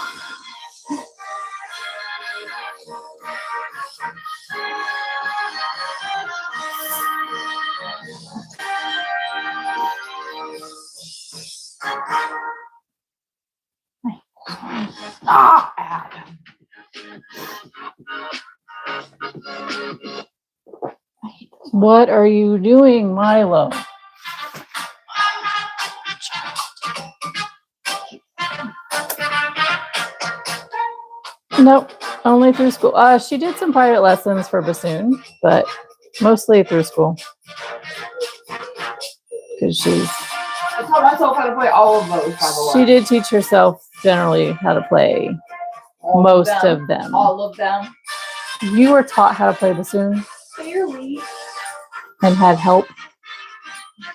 What are you doing, Milo? Nope, only through school. She did some private lessons for bassoon, but mostly through school. Because I taught myself how to play all of those, by the way. She did teach herself generally how to play most of them. All of them. You were taught how to play bassoon? Barely. And had help?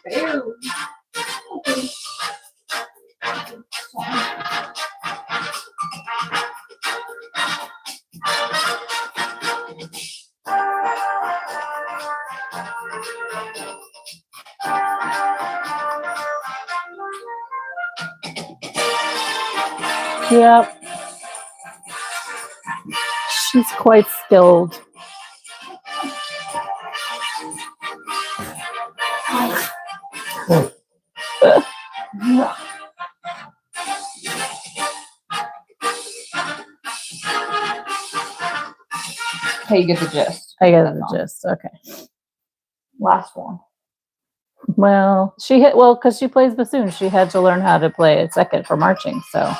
Barely. Okay. Yep. She's quite skilled. Hey, you get the gist. I get the gist. Okay. Last one. Well, because she plays bassoon, she had to learn how to play a second for marching. So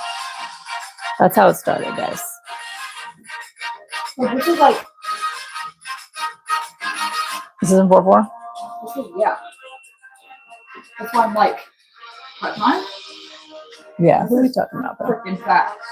that's how it started, guys. Well, this is like. This is in 4/4? Yeah. That's why I'm like, what time? Yeah, who are we talking about though? Freaking facts.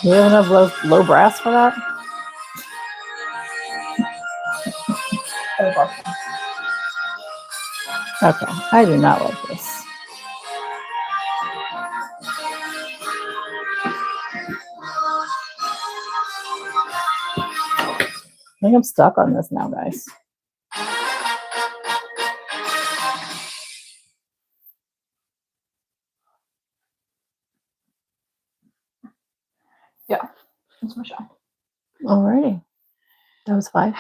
Do you have enough low brass for that? Okay, I do not like this. I think I'm stuck on this now, guys. Yeah, that's my shot. Alrighty. That was 5.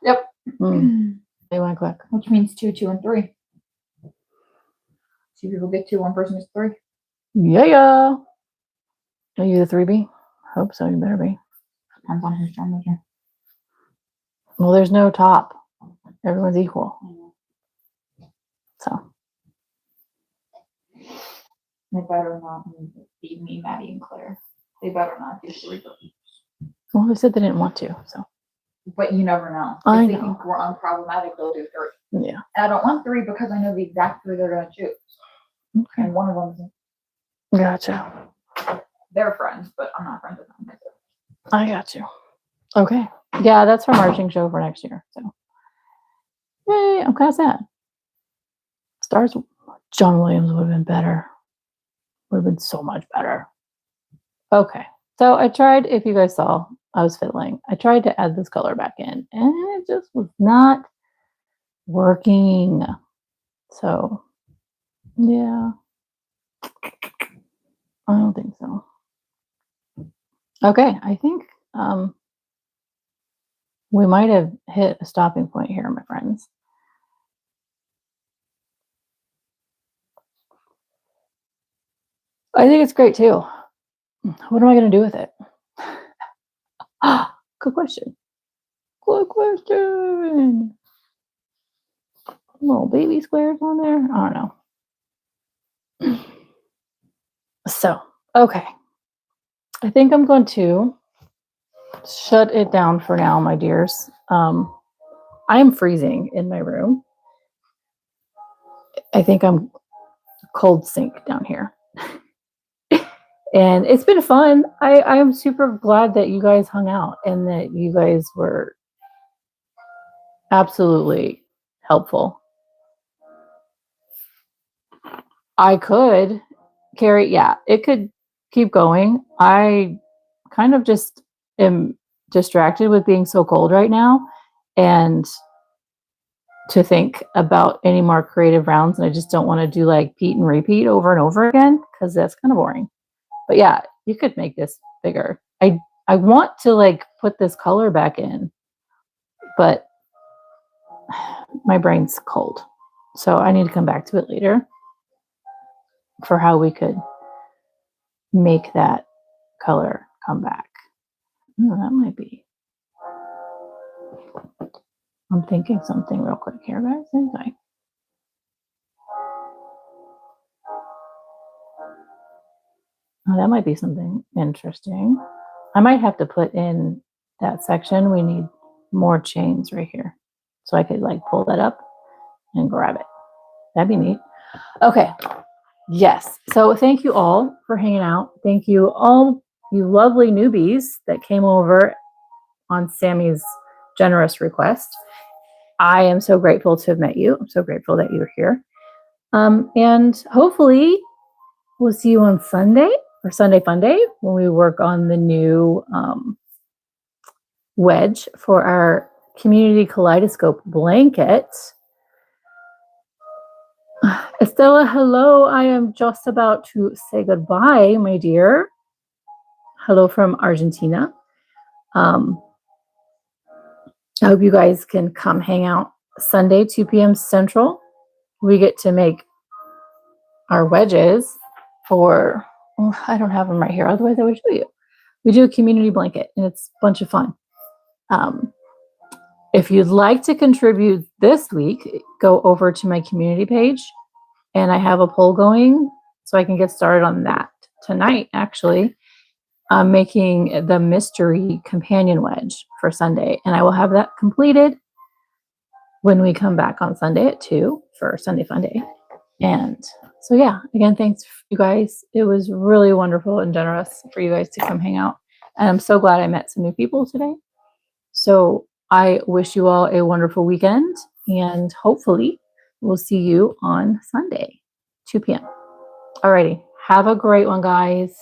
Yep. They went quick. Which means 2, 2, and 3. 2 people get 2, 1 person gets 3. Yeah. Are you the 3B? Hope so. You better be. Depends on whose turn is it. Well, there's no top. Everyone's equal. So. They better not be me, Maddie, and Claire. They better not do 3 groups. Well, they said they didn't want to, so. But you never know. I If they know. think we're unproblematic, they'll do 3. Yeah. And I don't want 3 because I know the exact 3 they're going to choose. Okay. And one of them, Gotcha. they're friends, but I'm not friends with them. I got you. Okay. Yeah, that's her marching show for next year. So, yay! I'm kind of sad. Stars. John Williams would have been better. Would have been so much better. Okay. So I tried. If you guys saw, I was fiddling. I tried to add this color back in, and it just was not working. So, yeah. I don't think so. Okay, I think we might have hit a stopping point here, my friends. I think it's great too. What am I going to do with it? Good question. Good question. Little baby squares on there. I don't know. So, okay. I think I'm going to shut it down for now, my dears. I am freezing in my room. I think I'm cold sink down here. And it's been fun. I am super glad that you guys hung out and that you guys were absolutely helpful. I could carry, yeah, it could keep going. I kind of just am distracted with being so cold right now and to think about any more creative rounds. And I just don't want to do like Pete and repeat over and over again because that's kind of boring. But yeah, you could make this bigger. I want to like put this color back in, but my brain's cold. So I need to come back to it later for how we could make that color come back. Oh, that might be. I'm thinking something real quick here, guys. Anyway. Oh, that might be something interesting. I might have to put in that section. We need more chains right here. So I could like pull that up and grab it. That'd be neat. Okay. Yes. So thank you all for hanging out. Thank you all, you lovely newbies that came over on Sammy's generous request. I am so grateful to have met you. I'm so grateful that you're here. And hopefully we'll see you on Sunday or Sunday Fun Day when we work on the new wedge for our Community Kaleidoscope Blanket. Estella, hello. I am just about to say goodbye, my dear. Hello from Argentina. I hope you guys can come hang out Sunday, 2 p.m. Central. We get to make our wedges for, well, I don't have them right here. Otherwise, I would show you. We do a community blanket, and it's a bunch of fun. If you'd like to contribute this week, go over to my community page, and I have a poll going so I can get started on that tonight, actually. I'm making the mystery companion wedge for Sunday, and I will have that completed when we come back on Sunday at 2 for Sunday Fun Day. And so, yeah, again, thanks you guys. It was really wonderful and generous for you guys to come hang out. And I'm so glad I met some new people today. So I wish you all a wonderful weekend, and hopefully we'll see you on Sunday, 2 p.m. Alrighty. Have a great one, guys.